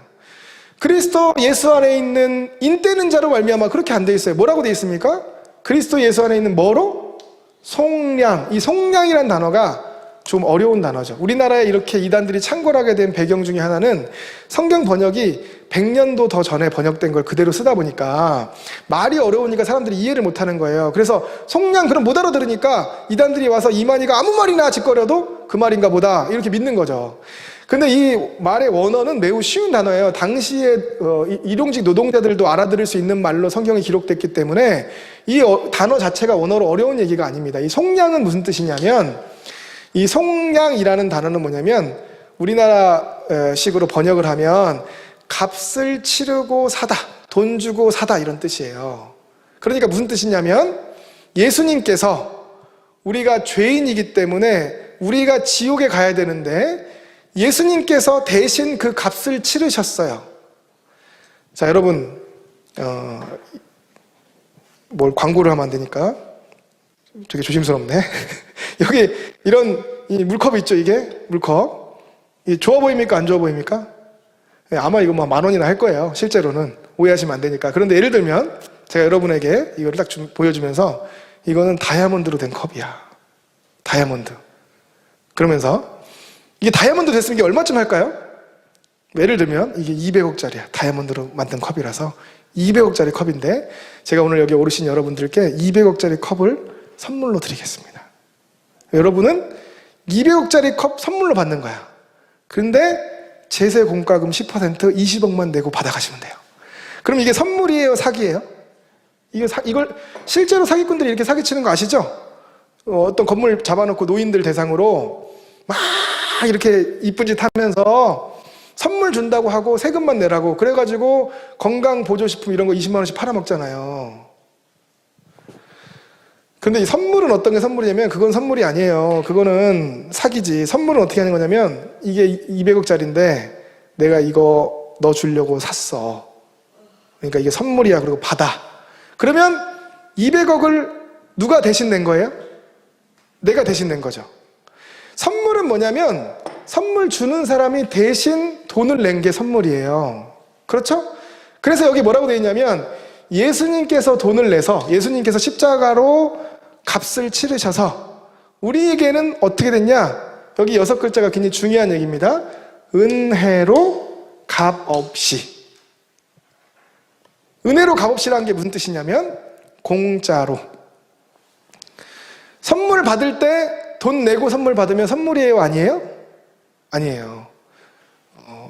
그리스도 예수 안에 있는 인되는 자로 말미암아 그렇게 안 돼 있어요. 뭐라고 돼 있습니까? 그리스도 예수 안에 있는 뭐로? 속량. 이 속량이라는 단어가 좀 어려운 단어죠. 우리나라에 이렇게 이단들이 창궐하게 된 배경 중에 하나는 성경 번역이 100년도 더 전에 번역된 걸 그대로 쓰다 보니까 말이 어려우니까 사람들이 이해를 못하는 거예요. 그래서 속량 그럼 못 알아들으니까 이단들이 와서 이만희가 아무 말이나 짓거려도 그 말인가 보다 이렇게 믿는 거죠. 근데 이 말의 원어는 매우 쉬운 단어예요. 당시에 일용직 노동자들도 알아들을 수 있는 말로 성경이 기록됐기 때문에 이 단어 자체가 원어로 어려운 얘기가 아닙니다. 이 속량은 무슨 뜻이냐면, 이 속량이라는 단어는 뭐냐면 우리나라식으로 번역을 하면 값을 치르고 사다, 돈 주고 사다 이런 뜻이에요. 그러니까 무슨 뜻이냐면 예수님께서 우리가 죄인이기 때문에 우리가 지옥에 가야 되는데 예수님께서 대신 그 값을 치르셨어요. 자, 여러분 뭘 광고를 하면 안 되니까 되게 조심스럽네. 여기 이런 이 물컵 있죠, 이게 물컵. 이 좋아 보입니까, 안 좋아 보입니까? 아마 이거 뭐 10,000원이나 할 거예요. 실제로는 오해하시면 안 되니까. 그런데 예를 들면 제가 여러분에게 이걸 딱 보여주면서 이거는 다이아몬드로 된 컵이야. 다이아몬드. 그러면서 이게 다이아몬드 됐으면 이게 얼마쯤 할까요? 예를 들면 이게 200억짜리야. 다이아몬드로 만든 컵이라서 200억짜리 컵인데 제가 오늘 여기 오르신 여러분들께 200억짜리 컵을 선물로 드리겠습니다. 여러분은 200억짜리 컵 선물로 받는 거야. 그런데 제세 공과금 10% 20억만 내고 받아가시면 돼요. 그럼 이게 선물이에요, 사기예요? 이걸 실제로 사기꾼들이 이렇게 사기치는 거 아시죠? 어떤 건물 잡아놓고 노인들 대상으로 막 이렇게 이쁜 짓 하면서 선물 준다고 하고 세금만 내라고 그래가지고 건강보조식품 이런 거 20만 원씩 팔아먹잖아요. 근데 이 선물은 어떤 게 선물이냐면 그건 선물이 아니에요. 그거는 사기지. 선물은 어떻게 하는 거냐면 이게 200억짜리인데 내가 이거 너 주려고 샀어. 그러니까 이게 선물이야. 그리고 받아. 그러면 200억을 누가 대신 낸 거예요? 내가 대신 낸 거죠. 선물은 뭐냐면 선물 주는 사람이 대신 돈을 낸 게 선물이에요. 그렇죠? 그래서 여기 뭐라고 되어 있냐면 예수님께서 돈을 내서 예수님께서 십자가로 값을 치르셔서 우리에게는 어떻게 됐냐? 여기 6글자가 굉장히 중요한 얘기입니다. 은혜로 값없이. 은혜로 값없이라는 게 무슨 뜻이냐면 공짜로. 선물 받을 때 돈 내고 선물 받으면 선물이에요, 아니에요? 아니에요.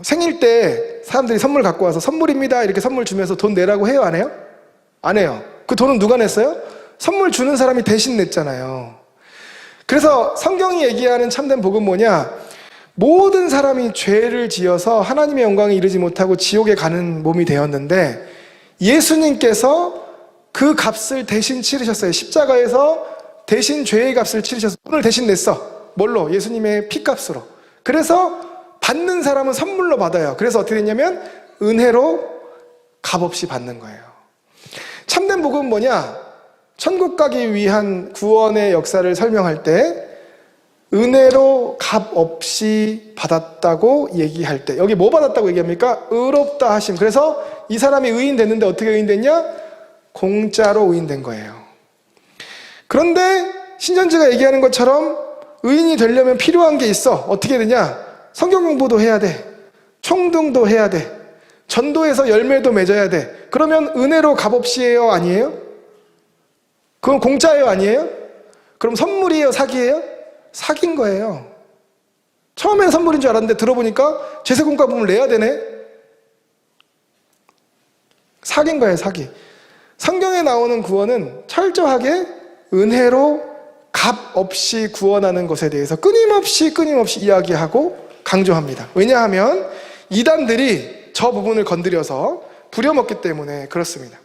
생일 때 사람들이 선물 갖고 와서 선물입니다 이렇게 선물 주면서 돈 내라고 해요, 안 해요? 안 해요. 그 돈은 누가 냈어요? 선물 주는 사람이 대신 냈잖아요. 그래서 성경이 얘기하는 참된 복은 뭐냐? 모든 사람이 죄를 지어서 하나님의 영광에 이르지 못하고 지옥에 가는 몸이 되었는데 예수님께서 그 값을 대신 치르셨어요. 십자가에서 대신 죄의 값을 치르셔서 돈을 대신 냈어. 뭘로? 예수님의 피값으로. 그래서 받는 사람은 선물로 받아요. 그래서 어떻게 됐냐면 은혜로 값없이 받는 거예요. 참된 복음은 뭐냐? 천국 가기 위한 구원의 역사를 설명할 때 은혜로 값없이 받았다고 얘기할 때 여기 뭐 받았다고 얘기합니까? 의롭다 하심. 그래서 이 사람이 의인 됐는데 어떻게 의인 됐냐? 공짜로 의인 된 거예요. 그런데 신천지가 얘기하는 것처럼 의인이 되려면 필요한 게 있어. 어떻게 되냐? 성경 공부도 해야 돼. 총등도 해야 돼. 전도해서 열매도 맺어야 돼. 그러면 은혜로 값없이예요, 아니에요? 그건 공짜예요, 아니에요? 그럼 선물이에요, 사기예요? 사기인 거예요. 처음엔 선물인 줄 알았는데 들어보니까 제세공과금을 내야 되네? 사기인 거예요, 사기. 성경에 나오는 구원은 철저하게 은혜로 값 없이 구원하는 것에 대해서 끊임없이 이야기하고 강조합니다. 왜냐하면 이단들이 저 부분을 건드려서 부려먹기 때문에 그렇습니다.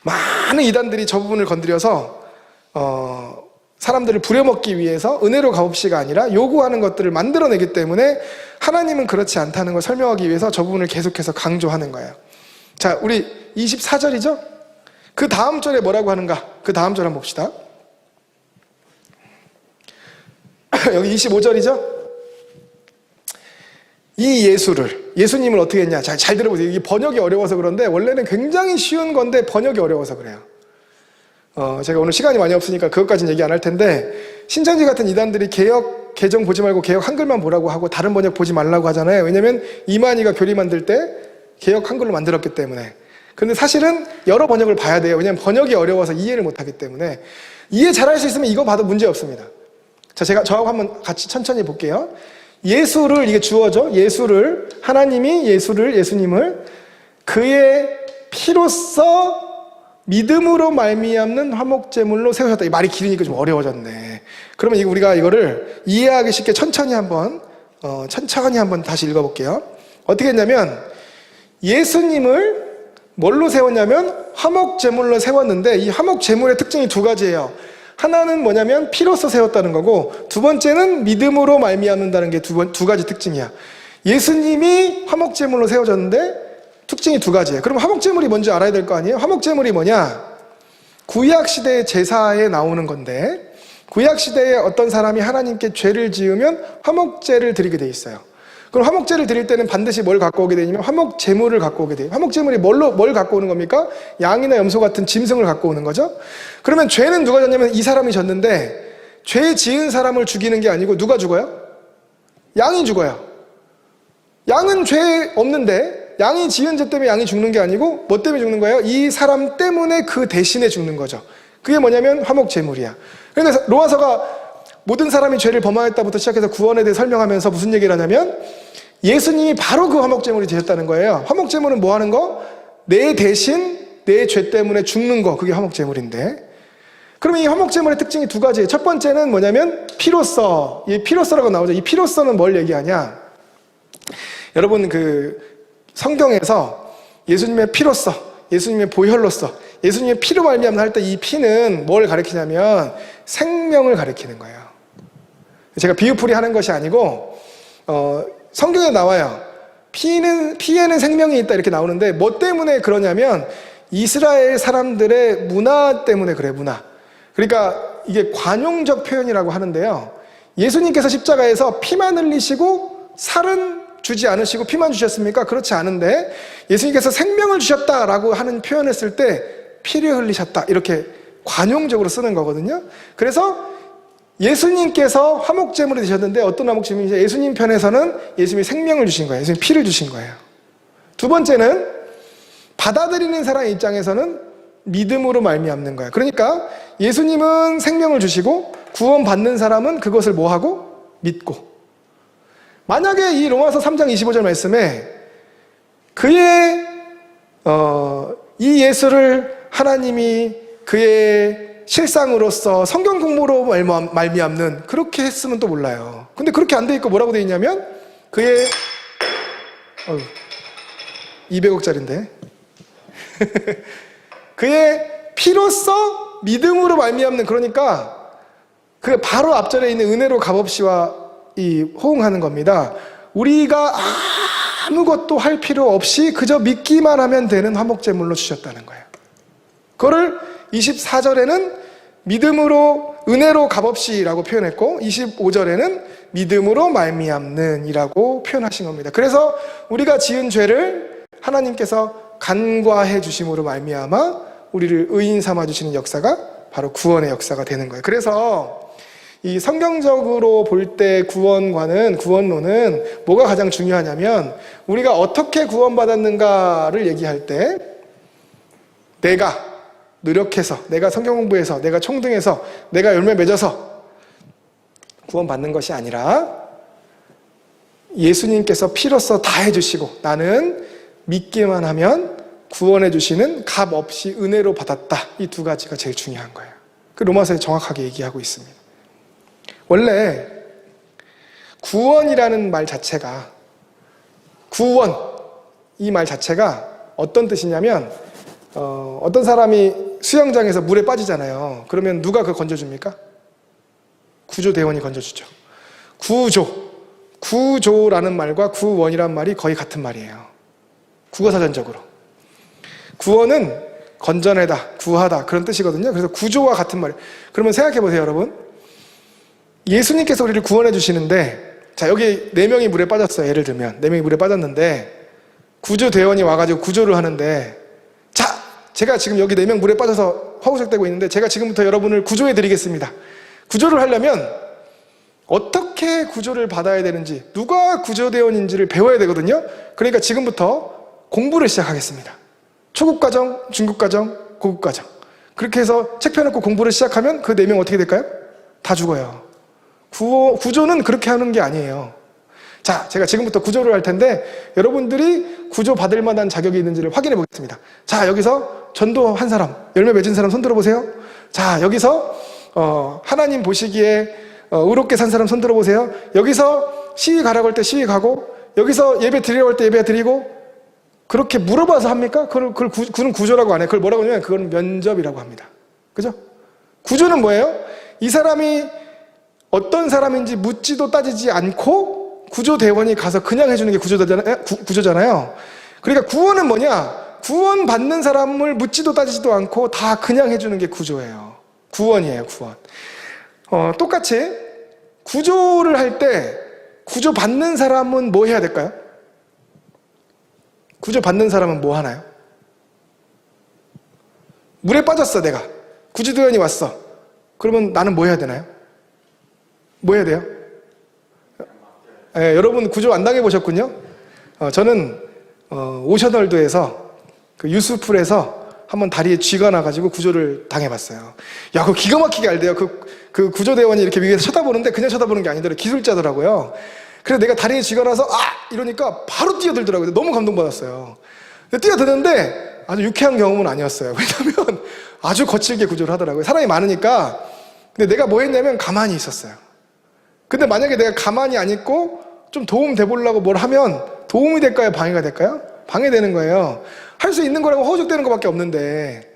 많은 이단들이 저 부분을 건드려서 사람들을 부려먹기 위해서 은혜로 값없이가 아니라 요구하는 것들을 만들어내기 때문에 하나님은 그렇지 않다는 걸 설명하기 위해서 저 부분을 계속해서 강조하는 거예요. 자, 우리 24절이죠? 그 다음 절에 뭐라고 하는가? 그 다음 절 한번 봅시다. 여기 25절이죠? 이 예수님을 어떻게 했냐? 잘 들어보세요. 이게 번역이 어려워서 그런데 원래는 굉장히 쉬운 건데 번역이 어려워서 그래요. 제가 오늘 시간이 많이 없으니까 그것까지는 얘기 안 할 텐데, 신천지 같은 이단들이 개역 개정 보지 말고 개역 한글만 보라고 하고 다른 번역 보지 말라고 하잖아요. 왜냐면 이만희가 교리 만들 때 개역 한글로 만들었기 때문에. 근데 사실은 여러 번역을 봐야 돼요. 왜냐면 번역이 어려워서 이해를 못하기 때문에. 이해 잘할 수 있으면 이거 봐도 문제 없습니다. 자, 저하고 한번 같이 천천히 볼게요. 예수를, 이게 주어죠. 예수를, 하나님이 예수님을 그의 피로써 믿음으로 말미암는 화목제물로 세우셨다. 이 말이 길으니까 좀 어려워졌네. 그러면 우리가 이거를 이해하기 쉽게 천천히 한번 다시 읽어볼게요. 어떻게 했냐면, 예수님을 뭘로 세웠냐면 화목제물로 세웠는데, 이 화목제물의 특징이 두 가지예요. 하나는 뭐냐면 피로써 세웠다는 거고, 두 번째는 믿음으로 말미암는다는 게 두 가지 특징이야. 예수님이 화목제물로 세워졌는데 특징이 두 가지예요. 그럼 화목제물이 뭔지 알아야 될 거 아니에요? 화목제물이 뭐냐? 구약시대의 제사에 나오는 건데, 구약시대에 어떤 사람이 하나님께 죄를 지으면 화목제를 드리게 돼 있어요. 그럼 화목제를 드릴 때는 반드시 뭘 갖고 오게 되냐면 화목제물을 갖고 오게 돼요. 화목제물이 뭘 갖고 오는 겁니까? 양이나 염소 같은 짐승을 갖고 오는 거죠. 그러면 죄는 누가 졌냐면 이 사람이 졌는데, 죄 지은 사람을 죽이는 게 아니고 누가 죽어요? 양이 죽어요. 양은 죄 없는데, 양이 지은 죄 때문에 양이 죽는 게 아니고 뭐 때문에 죽는 거예요? 이 사람 때문에 그 대신에 죽는 거죠. 그게 뭐냐면 화목제물이야. 그런데 로마서가 모든 사람이 죄를 범하였다부터 시작해서 구원에 대해 설명하면서 무슨 얘기를 하냐면, 예수님이 바로 그 화목제물이 되셨다는 거예요. 화목제물은 뭐 하는 거? 내 대신 내 죄 때문에 죽는 거, 그게 화목제물인데, 그러면 이 화목제물의 특징이 두 가지예요. 첫 번째는 뭐냐면 피로써, 이 피로써라고 나오죠. 이 피로써는 뭘 얘기하냐? 여러분, 성경에서 예수님의 피로써, 예수님의 보혈로써, 예수님의 피로 말미암는 할 때 이 피는 뭘 가리키냐면 생명을 가리키는 거예요. 제가 비유풀이 하는 것이 아니고, 성경에 나와요. 피에는 생명이 있다 이렇게 나오는데, 뭐 때문에 그러냐면 이스라엘 사람들의 문화 때문에 그래, 문화. 그러니까 이게 관용적 표현이라고 하는데요. 예수님께서 십자가에서 피만 흘리시고 살은 주지 않으시고 피만 주셨습니까? 그렇지 않은데, 예수님께서 생명을 주셨다라고 하는 표현을 쓸 때 피를 흘리셨다 이렇게 관용적으로 쓰는 거거든요. 그래서 예수님께서 화목제물이 되셨는데, 어떤 화목제물이죠? 예수님 편에서는 예수님이 생명을 주신 거예요. 예수님이 피를 주신 거예요. 두 번째는 받아들이는 사람 입장에서는 믿음으로 말미암는 거예요. 그러니까 예수님은 생명을 주시고 구원받는 사람은 그것을 뭐하고? 믿고. 만약에 이 로마서 3장 25절 말씀에 이 예수를 하나님이 그의 실상으로서 성경 공부로 말미암는, 그렇게 했으면 또 몰라요. 근데 그렇게 안 돼 있고 뭐라고 돼 있냐면 그의 200억짜리인데 그의 피로써 믿음으로 말미암는, 그러니까 그 바로 앞절에 있는 은혜로 값없이와 호응하는 겁니다. 우리가 아무것도 할 필요 없이 그저 믿기만 하면 되는 화목제물로 주셨다는 거예요. 그거를 24절에는 믿음으로, 은혜로 값없이라고 표현했고, 25절에는 믿음으로 말미암는 이라고 표현하신 겁니다. 그래서 우리가 지은 죄를 하나님께서 간과해 주심으로 말미암아 우리를 의인 삼아 주시는 역사가 바로 구원의 역사가 되는 거예요. 그래서 이 성경적으로 볼 때 구원론은 뭐가 가장 중요하냐면, 우리가 어떻게 구원받았는가를 얘기할 때 내가 노력해서, 내가 성경 공부해서, 내가 청등해서, 내가 열매 맺어서 구원받는 것이 아니라 예수님께서 피로써 다 해주시고 나는 믿기만 하면 구원해 주시는 값 없이 은혜로 받았다. 이 두 가지가 제일 중요한 거예요. 그 로마서에 정확하게 얘기하고 있습니다. 원래 구원이라는 말 자체가, 구원, 이 말 자체가 어떤 뜻이냐면, 어떤 사람이 수영장에서 물에 빠지잖아요. 그러면 누가 그걸 건져줍니까? 구조대원이 건져주죠. 구조라는 말과 구원이란 말이 거의 같은 말이에요. 국어사전적으로. 구원은 건져내다, 구하다 그런 뜻이거든요. 그래서 구조와 같은 말이에요. 그러면 생각해 보세요, 여러분. 예수님께서 우리를 구원해 주시는데, 자, 여기 4명이 물에 빠졌어요. 예를 들면 4명이 물에 빠졌는데 구조대원이 와가지고 구조를 하는데, 자, 제가 지금 여기 4명 물에 빠져서 허우적대고 있는데 제가 지금부터 여러분을 구조해 드리겠습니다. 구조를 하려면 어떻게 구조를 받아야 되는지, 누가 구조대원인지를 배워야 되거든요. 그러니까 지금부터 공부를 시작하겠습니다. 초급과정, 중급과정, 고급과정. 그렇게 해서 책 펴놓고 공부를 시작하면 그 4명 어떻게 될까요? 다 죽어요. 구조는 그렇게 하는 게 아니에요. 자, 제가 지금부터 구조를 할 텐데 여러분들이 구조 받을 만한 자격이 있는지를 확인해 보겠습니다. 자, 여기서 전도한 사람, 열매 맺은 사람 손 들어보세요. 자, 여기서 하나님 보시기에 의롭게 산 사람 손 들어보세요. 여기서 시위 가라고 할 때 시위 가고, 여기서 예배 드리라고 할 때 예배 드리고. 그렇게 물어봐서 합니까? 그건 구조라고 안 해요. 그걸 뭐라고 하냐면 그건 면접이라고 합니다. 그죠? 구조는 뭐예요? 이 사람이 어떤 사람인지 묻지도 따지지 않고 구조대원이 가서 그냥 해주는 게 구조잖아요. 그러니까 구원은 뭐냐? 구원 받는 사람을 묻지도 따지지도 않고 다 그냥 해주는 게 구조예요. 구원이에요, 구원. 똑같이 구조를 할 때 구조 받는 사람은 뭐 해야 될까요? 구조 받는 사람은 뭐 하나요? 물에 빠졌어, 내가. 구조대원이 왔어. 그러면 나는 뭐 해야 되나요? 뭐 해야 돼요? 여러분 구조 안 당해보셨군요? 저는 오션월드에서 그 유스풀에서 한번 다리에 쥐가 나가지고 구조를 당해봤어요. 야, 그거 기가 막히게 알대요. 그 구조대원이 이렇게 위에서 쳐다보는데 그냥 쳐다보는 게 아니더라고요. 기술자더라고요. 그래서 내가 다리에 쥐가 나서 이러니까 바로 뛰어들더라고요. 너무 감동받았어요. 뛰어드는데 아주 유쾌한 경험은 아니었어요. 왜냐하면 아주 거칠게 구조를 하더라고요. 사람이 많으니까. 근데 내가 뭐 했냐면 가만히 있었어요. 근데 만약에 내가 가만히 안 있고 좀 도움 돼보려고 뭘 하면 도움이 될까요? 방해가 될까요? 방해되는 거예요. 할 수 있는 거라고 허우적대는 것밖에 없는데.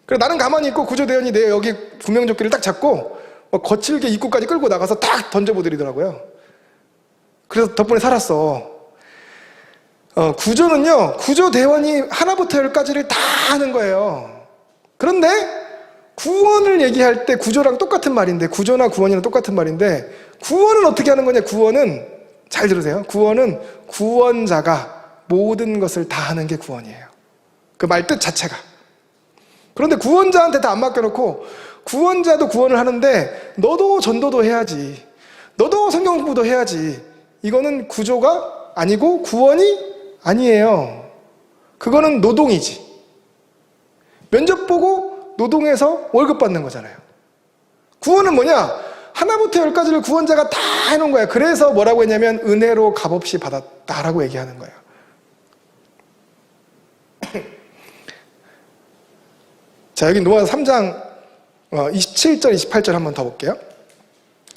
그래서 나는 가만히 있고 구조대원이 내 여기 구명조끼를 딱 잡고 거칠게 입구까지 끌고 나가서 딱 던져보드리더라고요. 그래서 덕분에 살았어. 구조는요, 구조대원이 하나부터 열까지를 다 하는 거예요. 그런데 구원을 얘기할 때 구조랑 똑같은 말인데, 구조나 구원이랑 똑같은 말인데, 구원은 어떻게 하는 거냐? 구원은, 잘 들으세요. 구원은 구원자가 모든 것을 다 하는 게 구원이에요. 그 말 뜻 자체가. 그런데 구원자한테 다 안 맡겨놓고 구원자도 구원을 하는데 너도 전도도 해야지, 너도 성경 공부도 해야지. 이거는 구조가 아니고 구원이 아니에요. 그거는 노동이지. 면접 보고 노동해서 월급 받는 거잖아요. 구원은 뭐냐? 하나부터 열까지를 구원자가 다 해놓은 거야. 그래서 뭐라고 했냐면 은혜로 값없이 받았다라고 얘기하는 거예요. 자, 여기 노아서 3장 27절 28절 한번 더 볼게요.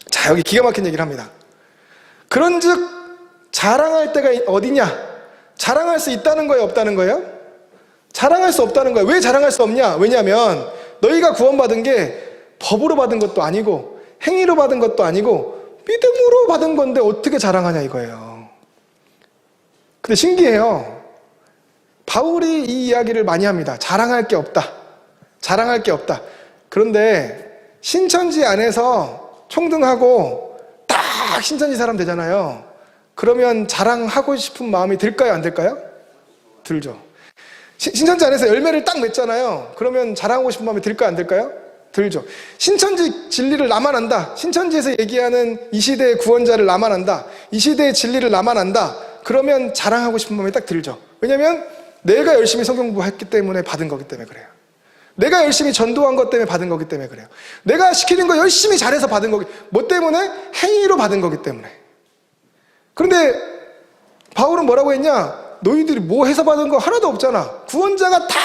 자, 여기 기가 막힌 얘기를 합니다. 그런즉 자랑할 때가 어디냐? 자랑할 수 있다는 거예요, 없다는 거예요? 자랑할 수 없다는 거예요. 왜 자랑할 수 없냐? 왜냐하면 너희가 구원받은 게 법으로 받은 것도 아니고 행위로 받은 것도 아니고 믿음으로 받은 건데 어떻게 자랑하냐 이거예요. 근데 신기해요. 바울이 이 이야기를 많이 합니다. 자랑할 게 없다. 자랑할 게 없다. 그런데 신천지 안에서 총등하고 딱 신천지 사람 되잖아요. 그러면 자랑하고 싶은 마음이 들까요? 안 들까요? 들죠. 신천지 안에서 열매를 딱 맺잖아요. 그러면 자랑하고 싶은 마음이 들까요? 안 들까요? 들죠. 신천지 진리를 나만 안다. 신천지에서 얘기하는 이 시대의 구원자를 나만 안다. 이 시대의 진리를 나만 안다. 그러면 자랑하고 싶은 마음이 딱 들죠. 왜냐하면 내가 열심히 성경 공부했기 때문에 받은 거기 때문에 그래요. 내가 열심히 전도한 것 때문에 받은 거기 때문에 그래요. 내가 시키는 거 열심히 잘해서 받은 거기, 뭐 때문에? 행위로 받은 거기 때문에. 그런데 바울은 뭐라고 했냐? 너희들이 뭐 해서 받은 거 하나도 없잖아. 구원자가 다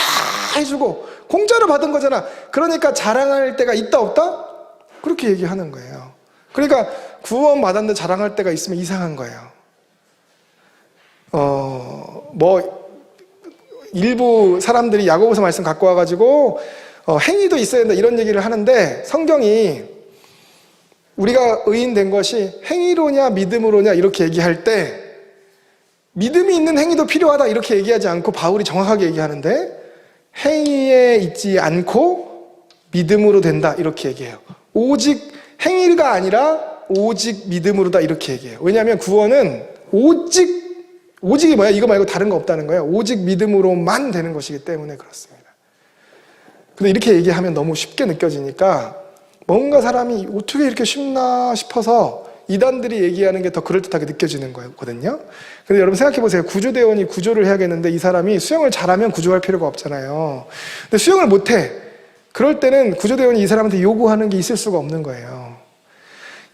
해주고 공짜로 받은 거잖아. 그러니까 자랑할 때가 있다 없다? 그렇게 얘기하는 거예요. 그러니까 구원 받았는데 자랑할 때가 있으면 이상한 거예요. 일부 사람들이 야고보서 말씀 갖고 와가지고 행위도 있어야 된다 이런 얘기를 하는데, 성경이 우리가 의인된 것이 행위로냐 믿음으로냐 이렇게 얘기할 때 믿음이 있는 행위도 필요하다 이렇게 얘기하지 않고 바울이 정확하게 얘기하는데, 행위에 있지 않고 믿음으로 된다 이렇게 얘기해요. 오직 행위가 아니라 오직 믿음으로다 이렇게 얘기해요. 왜냐하면 구원은 오직이 뭐야? 이거 말고 다른 거 없다는 거예요. 오직 믿음으로만 되는 것이기 때문에 그렇습니다. 근데 이렇게 얘기하면 너무 쉽게 느껴지니까 뭔가 사람이 어떻게 이렇게 쉽나 싶어서 이단들이 얘기하는 게 더 그럴듯하게 느껴지는 거거든요. 근데 여러분 생각해 보세요. 구조대원이 구조를 해야겠는데 이 사람이 수영을 잘하면 구조할 필요가 없잖아요. 근데 수영을 못해. 그럴 때는 구조대원이 이 사람한테 요구하는 게 있을 수가 없는 거예요.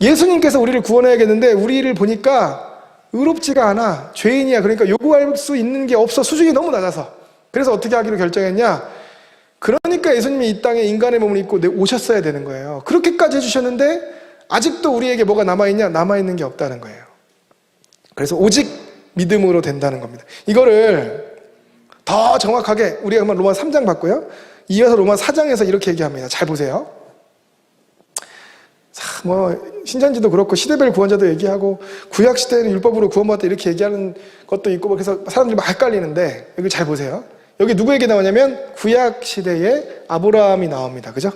예수님께서 우리를 구원해야겠는데 우리를 보니까 의롭지가 않아. 죄인이야. 그러니까 요구할 수 있는 게 없어. 수준이 너무 낮아서. 그래서 어떻게 하기로 결정했냐? 그러니까 예수님이 이 땅에 인간의 몸을 입고 오셨어야 되는 거예요. 그렇게까지 해주셨는데 아직도 우리에게 뭐가 남아있냐? 남아있는 게 없다는 거예요. 그래서 오직 믿음으로 된다는 겁니다. 이거를 더 정확하게 우리가 한번 로마 3장 봤고요. 이어서 로마 4장에서 이렇게 얘기합니다. 잘 보세요. 신천지도 그렇고 시대별 구원자도 얘기하고 구약시대에는 율법으로 구원받았다 이렇게 얘기하는 것도 있고 그래서 사람들이 막 헷갈리는데 여기 잘 보세요. 여기 누구에게 나오냐면 구약시대에 아브라함이 나옵니다. 그죠?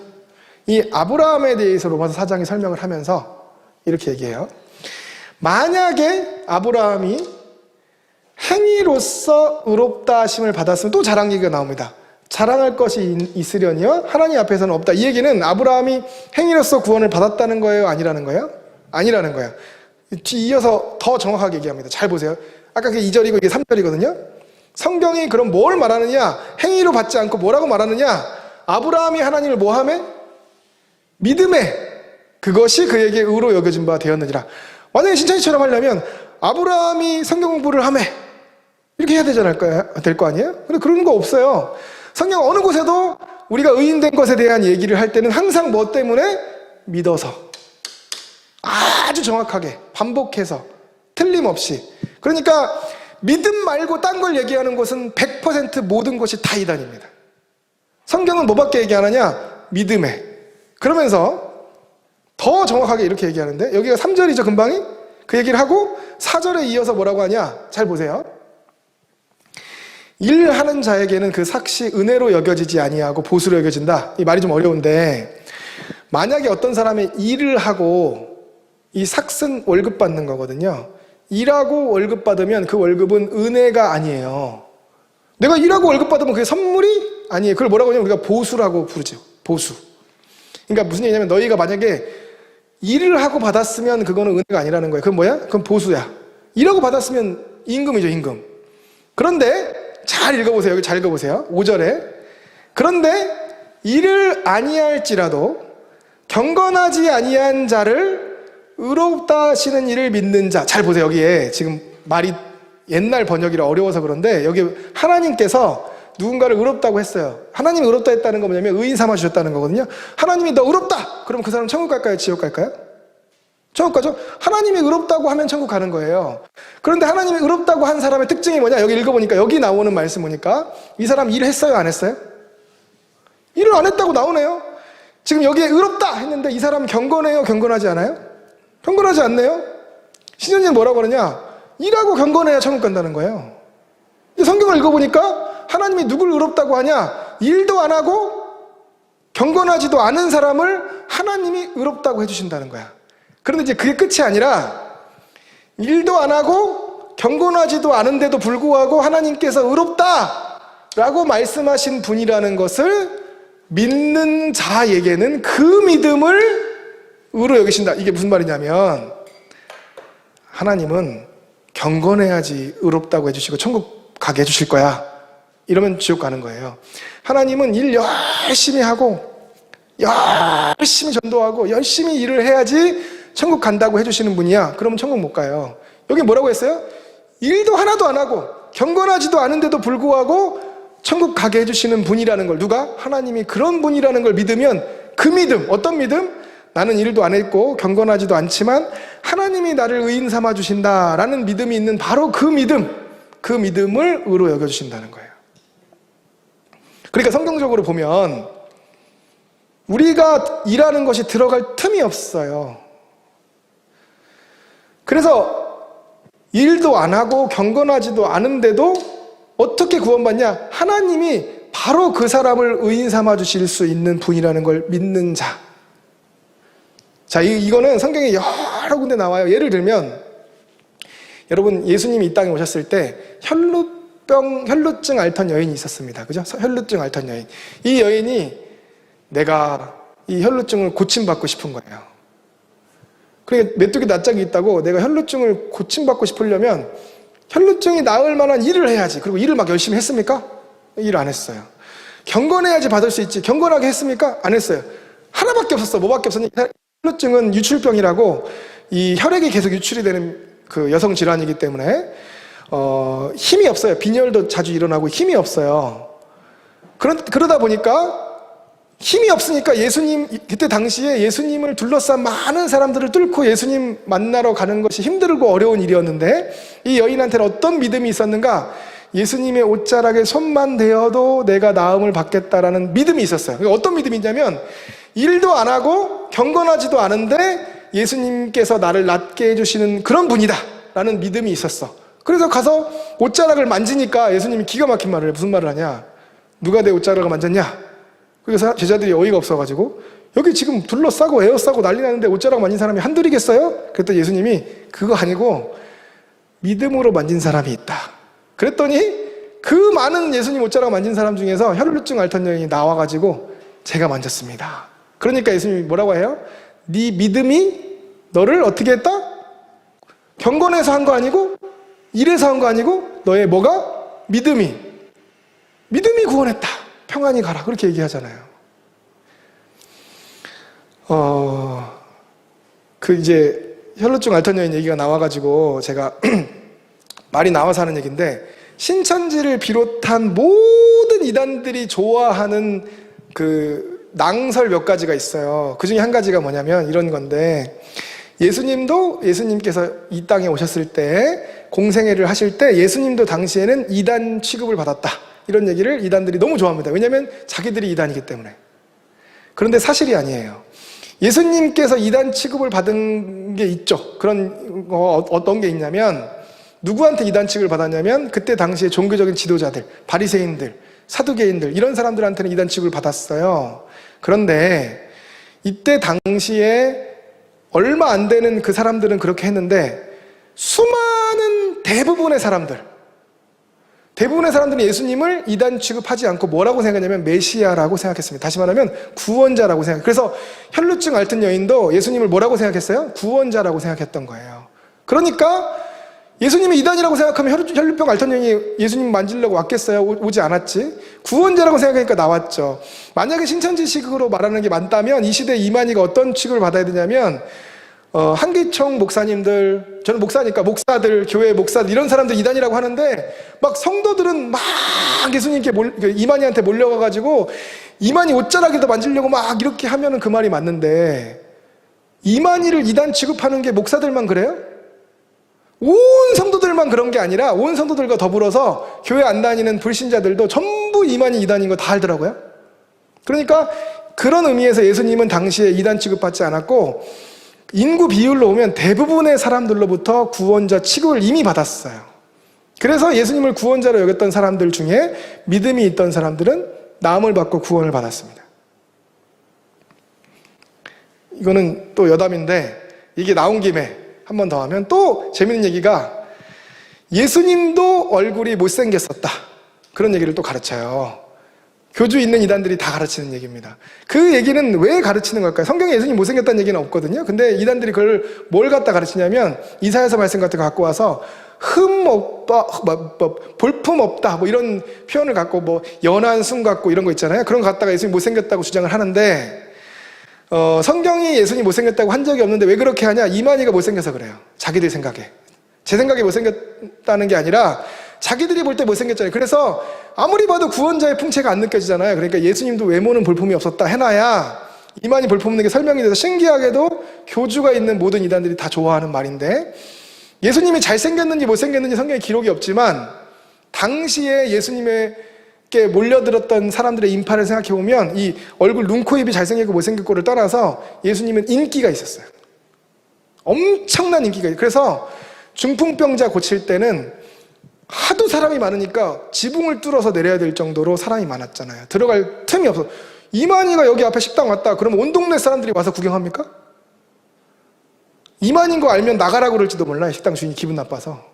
이 아브라함에 대해서 로마서 4장이 설명을 하면서 이렇게 얘기해요. 만약에 아브라함이 행위로서 의롭다 하심을 받았으면 또 자랑 얘기가 나옵니다. 자랑할 것이 있으려니와 하나님 앞에서는 없다. 이 얘기는 아브라함이 행위로서 구원을 받았다는 거예요? 아니라는 거예요? 아니라는 거예요. 이어서 더 정확하게 얘기합니다. 잘 보세요. 아까 그게 2절이고 이게 3절이거든요. 성경이 그럼 뭘 말하느냐? 행위로 받지 않고 뭐라고 말하느냐? 아브라함이 하나님을 뭐 하매? 믿음에 그것이 그에게 의로 여겨진 바 되었느니라. 만약에 신천지처럼 하려면 아브라함이 성경 공부를 하매 이렇게 해야 될 거 아니에요? 근데 그런 거 없어요. 성경 어느 곳에도 우리가 의인된 것에 대한 얘기를 할 때는 항상 뭐 때문에? 믿어서. 아주 정확하게 반복해서 틀림없이. 그러니까 믿음 말고 딴 걸 얘기하는 것은 100% 모든 것이 다 이단입니다. 성경은 뭐밖에 얘기 안 하냐? 믿음에. 그러면서 더 정확하게 이렇게 얘기하는데 여기가 3절이죠 금방이? 그 얘기를 하고 4절에 이어서 뭐라고 하냐? 잘 보세요. 일하는 자에게는 그 삭시 은혜로 여겨지지 아니하고 보수로 여겨진다. 이 말이 좀 어려운데 만약에 어떤 사람이 일을 하고 이 삭은 월급 받는 거거든요. 일하고 월급 받으면 그 월급은 은혜가 아니에요. 내가 일하고 월급 받으면 그게 선물이 아니에요. 그걸 뭐라고 하냐면 우리가 보수라고 부르죠. 보수. 그러니까 무슨 얘기냐면 너희가 만약에 일을 하고 받았으면 그거는 은혜가 아니라는 거예요. 그건 뭐야? 그건 보수야. 일하고 받았으면 임금이죠, 임금. 그런데 잘 읽어보세요. 여기 잘 읽어보세요. 5절에 그런데 일을 아니할지라도 경건하지 아니한 자를 의롭다 하시는 이를 믿는 자. 잘 보세요. 여기에 지금 말이 옛날 번역이라 어려워서 그런데 여기 하나님께서 누군가를 의롭다고 했어요. 하나님이 의롭다 했다는 건 뭐냐면 의인 삼아 주셨다는 거거든요. 하나님이 너 의롭다! 그럼 그 사람 천국 갈까요? 지옥 갈까요? 천국 가죠? 하나님이 의롭다고 하면 천국 가는 거예요. 그런데 하나님이 의롭다고 한 사람의 특징이 뭐냐? 여기 읽어보니까 여기 나오는 말씀 보니까 이 사람 일했어요? 안 했어요? 일을 안 했다고 나오네요. 지금 여기에 의롭다 했는데 이 사람 경건해요? 경건하지 않아요? 경건하지 않네요? 신천지는 뭐라고 그러냐? 일하고 경건해야 천국 간다는 거예요. 성경을 읽어보니까 하나님이 누굴 의롭다고 하냐? 일도 안 하고 경건하지도 않은 사람을 하나님이 의롭다고 해주신다는 거야. 그런데 이제 그게 끝이 아니라 일도 안 하고 경건하지도 않은데도 불구하고 하나님께서 의롭다라고 말씀하신 분이라는 것을 믿는 자에게는 그 믿음을 의로 여기신다. 이게 무슨 말이냐면 하나님은 경건해야지 의롭다고 해주시고 천국 가게 해주실 거야. 이러면 지옥 가는 거예요. 하나님은 일 열심히 하고 열심히 전도하고 열심히 일을 해야지 천국 간다고 해주시는 분이야. 그러면 천국 못 가요. 여기 뭐라고 했어요? 일도 하나도 안 하고 경건하지도 않은데도 불구하고 천국 가게 해주시는 분이라는 걸 누가? 하나님이 그런 분이라는 걸 믿으면 그 믿음, 어떤 믿음? 나는 일도 안 했고 경건하지도 않지만 하나님이 나를 의인 삼아 주신다라는 믿음이 있는 바로 그 믿음을 의로 여겨주신다는 거예요. 그러니까 성경적으로 보면 우리가 일하는 것이 들어갈 틈이 없어요. 그래서 일도 안 하고 경건하지도 않은데도 어떻게 구원받냐? 하나님이 바로 그 사람을 의인 삼아 주실 수 있는 분이라는 걸 믿는 자. 자, 이거는 성경에 여러 군데 나와요. 예를 들면 여러분, 예수님이 이 땅에 오셨을 때 혈루증 앓던 여인이 있었습니다. 그죠? 혈루증 앓던 여인. 이 여인이 내가 이 혈루증을 고침받고 싶은 거예요. 그러니까 메뚜기 낯짝이 있다고 내가 혈루증을 고침받고 싶으려면 혈루증이 나을 만한 일을 해야지. 그리고 일을 막 열심히 했습니까? 일 안 했어요. 경건해야지 받을 수 있지. 경건하게 했습니까? 안 했어요. 하나밖에 없었어. 뭐밖에 없었니? 혈루증은 유출병이라고 이 혈액이 계속 유출이 되는 그 여성 질환이기 때문에 힘이 없어요. 빈혈도 자주 일어나고 힘이 없어요. 그러다 보니까 힘이 없으니까 예수님, 그때 당시에 예수님을 둘러싼 많은 사람들을 뚫고 예수님 만나러 가는 것이 힘들고 어려운 일이었는데 이 여인한테는 어떤 믿음이 있었는가? 예수님의 옷자락에 손만 대어도 내가 나음을 받겠다라는 믿음이 있었어요. 어떤 믿음이 있냐면 일도 안 하고 경건하지도 않은데 예수님께서 나를 낫게 해주시는 그런 분이다 라는 믿음이 있었어. 그래서 가서 옷자락을 만지니까 예수님이 기가 막힌 말을 해. 무슨 말을 하냐? 누가 내 옷자락을 만졌냐? 그래서 제자들이 어이가 없어가지고 여기 지금 둘러싸고 에어싸고 난리 나는데 옷자락 만진 사람이 한둘이겠어요? 그랬더니 예수님이 그거 아니고 믿음으로 만진 사람이 있다. 그랬더니 그 많은 예수님 옷자락 만진 사람 중에서 혈루증 앓던 여인이 나와가지고 제가 만졌습니다. 그러니까 예수님이 뭐라고 해요? 네 믿음이 너를 어떻게 했다? 경건해서 한 거 아니고 일해서 한 거 아니고 너의 뭐가? 믿음이 구원했다. 평안히 가라. 그렇게 얘기하잖아요. 이제 혈루증 앓던 여인 얘기가 나와가지고 제가 말이 나와서 하는 얘기인데 신천지를 비롯한 모든 이단들이 좋아하는 그 낭설 몇 가지가 있어요. 그 중에 한 가지가 뭐냐면 이런 건데 예수님께서 이 땅에 오셨을 때 공생애를 하실 때 예수님도 당시에는 이단 취급을 받았다. 이런 얘기를 이단들이 너무 좋아합니다. 왜냐하면 자기들이 이단이기 때문에. 그런데 사실이 아니에요. 예수님께서 이단 취급을 받은 게 있죠. 그런 어떤 게 있냐면 누구한테 이단 취급을 받았냐면 그때 당시에 종교적인 지도자들, 바리새인들, 사두개인들 이런 사람들한테는 이단 취급을 받았어요. 그런데 이때 당시에 얼마 안 되는 그 사람들은 그렇게 했는데 수많은 대부분의 사람들이 예수님을 이단 취급하지 않고 뭐라고 생각했냐면 메시아라고 생각했습니다. 다시 말하면 구원자라고 생각해요. 그래서 혈루증 앓던 여인도 예수님을 뭐라고 생각했어요? 구원자라고 생각했던 거예요. 그러니까 예수님이 이단이라고 생각하면 혈루병 앓던 여인이 예수님 만지려고 왔겠어요? 오지 않았지. 구원자라고 생각하니까 나왔죠. 만약에 신천지식으로 말하는 게 맞다면 이 시대 이만희가 어떤 취급을 받아야 되냐면 한기총 목사님들, 저는 목사니까 목사들, 교회 목사들 이런 사람들 이단이라고 하는데 막 성도들은 막 예수님께 이만희한테 몰려가가지고 이만희 옷자락에도 만지려고 막 이렇게 하면은 그 말이 맞는데 이만희를 이단 취급하는 게 목사들만 그래요? 온 성도들만 그런 게 아니라 온 성도들과 더불어서 교회 안 다니는 불신자들도 전부 이만희 이단인 거 다 알더라고요. 그러니까 그런 의미에서 예수님은 당시에 이단 취급받지 않았고 인구 비율로 오면 대부분의 사람들로부터 구원자 취급을 이미 받았어요. 그래서 예수님을 구원자로 여겼던 사람들 중에 믿음이 있던 사람들은 나음을 받고 구원을 받았습니다. 이거는 또 여담인데 이게 나온 김에 한 번 더 하면 또 재밌는 얘기가 예수님도 얼굴이 못생겼었다. 그런 얘기를 또 가르쳐요. 교주 있는 이단들이 다 가르치는 얘기입니다. 그 얘기는 왜 가르치는 걸까요? 성경에 예수님 못생겼다는 얘기는 없거든요. 근데 이단들이 그걸 뭘 갖다 가르치냐면 이사야서 말씀 같은 거 갖고 와서 흠 없다, 볼품 없다 뭐 이런 표현을 갖고 뭐 연한 숨 같고 이런 거 있잖아요. 그런 거 갖다가 예수님 못생겼다고 주장을 하는데 성경이 예수님 못생겼다고 한 적이 없는데 왜 그렇게 하냐? 이만희가 못생겨서 그래요. 자기들 생각에. 제 생각에 못생겼다는 게 아니라 자기들이 볼 때 못생겼잖아요. 그래서 아무리 봐도 구원자의 풍채가 안 느껴지잖아요. 그러니까 예수님도 외모는 볼품이 없었다 해놔야 이만희 볼품 없는 게 설명이 돼서 신기하게도 교주가 있는 모든 이단들이 다 좋아하는 말인데 예수님이 잘생겼는지 못생겼는지 성경에 기록이 없지만 당시에 예수님에게 몰려들었던 사람들의 인파를 생각해보면 이 얼굴 눈, 코, 입이 잘생겼고 못생겼고를 떠나서 예수님은 인기가 있었어요. 엄청난 인기가 있어요. 그래서 중풍병자 고칠 때는 하도 사람이 많으니까 지붕을 뚫어서 내려야 될 정도로 사람이 많았잖아요. 들어갈 틈이 없어. 이만희가 여기 앞에 식당 왔다 그러면 온 동네 사람들이 와서 구경합니까? 이만인 거 알면 나가라고 그럴지도 몰라요. 식당 주인이 기분 나빠서.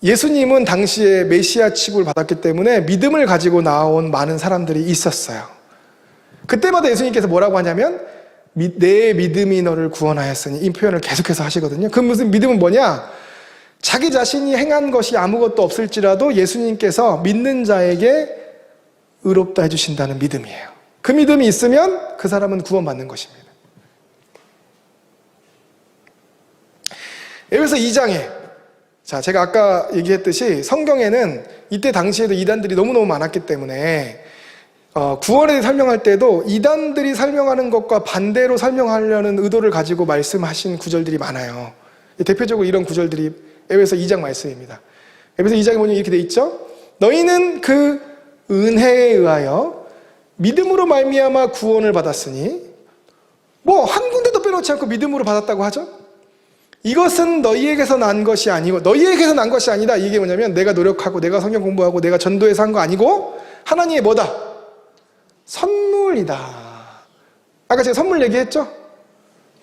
예수님은 당시에 메시아 칩을 받았기 때문에 믿음을 가지고 나온 많은 사람들이 있었어요. 그때마다 예수님께서 뭐라고 하냐면 내 믿음이 너를 구원하였으니, 이 표현을 계속해서 하시거든요. 그 무슨 믿음은 뭐냐? 자기 자신이 행한 것이 아무것도 없을지라도 예수님께서 믿는 자에게 의롭다 해주신다는 믿음이에요. 그 믿음이 있으면 그 사람은 구원받는 것입니다. 에베소 2장에, 자, 제가 아까 얘기했듯이 성경에는 이때 당시에도 이단들이 너무너무 많았기 때문에 구원에 대해 설명할 때도 이단들이 설명하는 것과 반대로 설명하려는 의도를 가지고 말씀하신 구절들이 많아요. 대표적으로 이런 구절들이 에베소 2장 말씀입니다. 에베소 2장에 보면 이렇게 돼 있죠. 너희는 그 은혜에 의하여 믿음으로 말미암아 구원을 받았으니, 뭐 한 군데도 빼놓지 않고 믿음으로 받았다고 하죠. 이것은 너희에게서 난 것이 아니고, 너희에게서 난 것이 아니다. 이게 뭐냐면 내가 노력하고 내가 성경 공부하고 내가 전도해서 한 거 아니고 하나님의 뭐다? 선물이다. 아까 제가 선물 얘기했죠?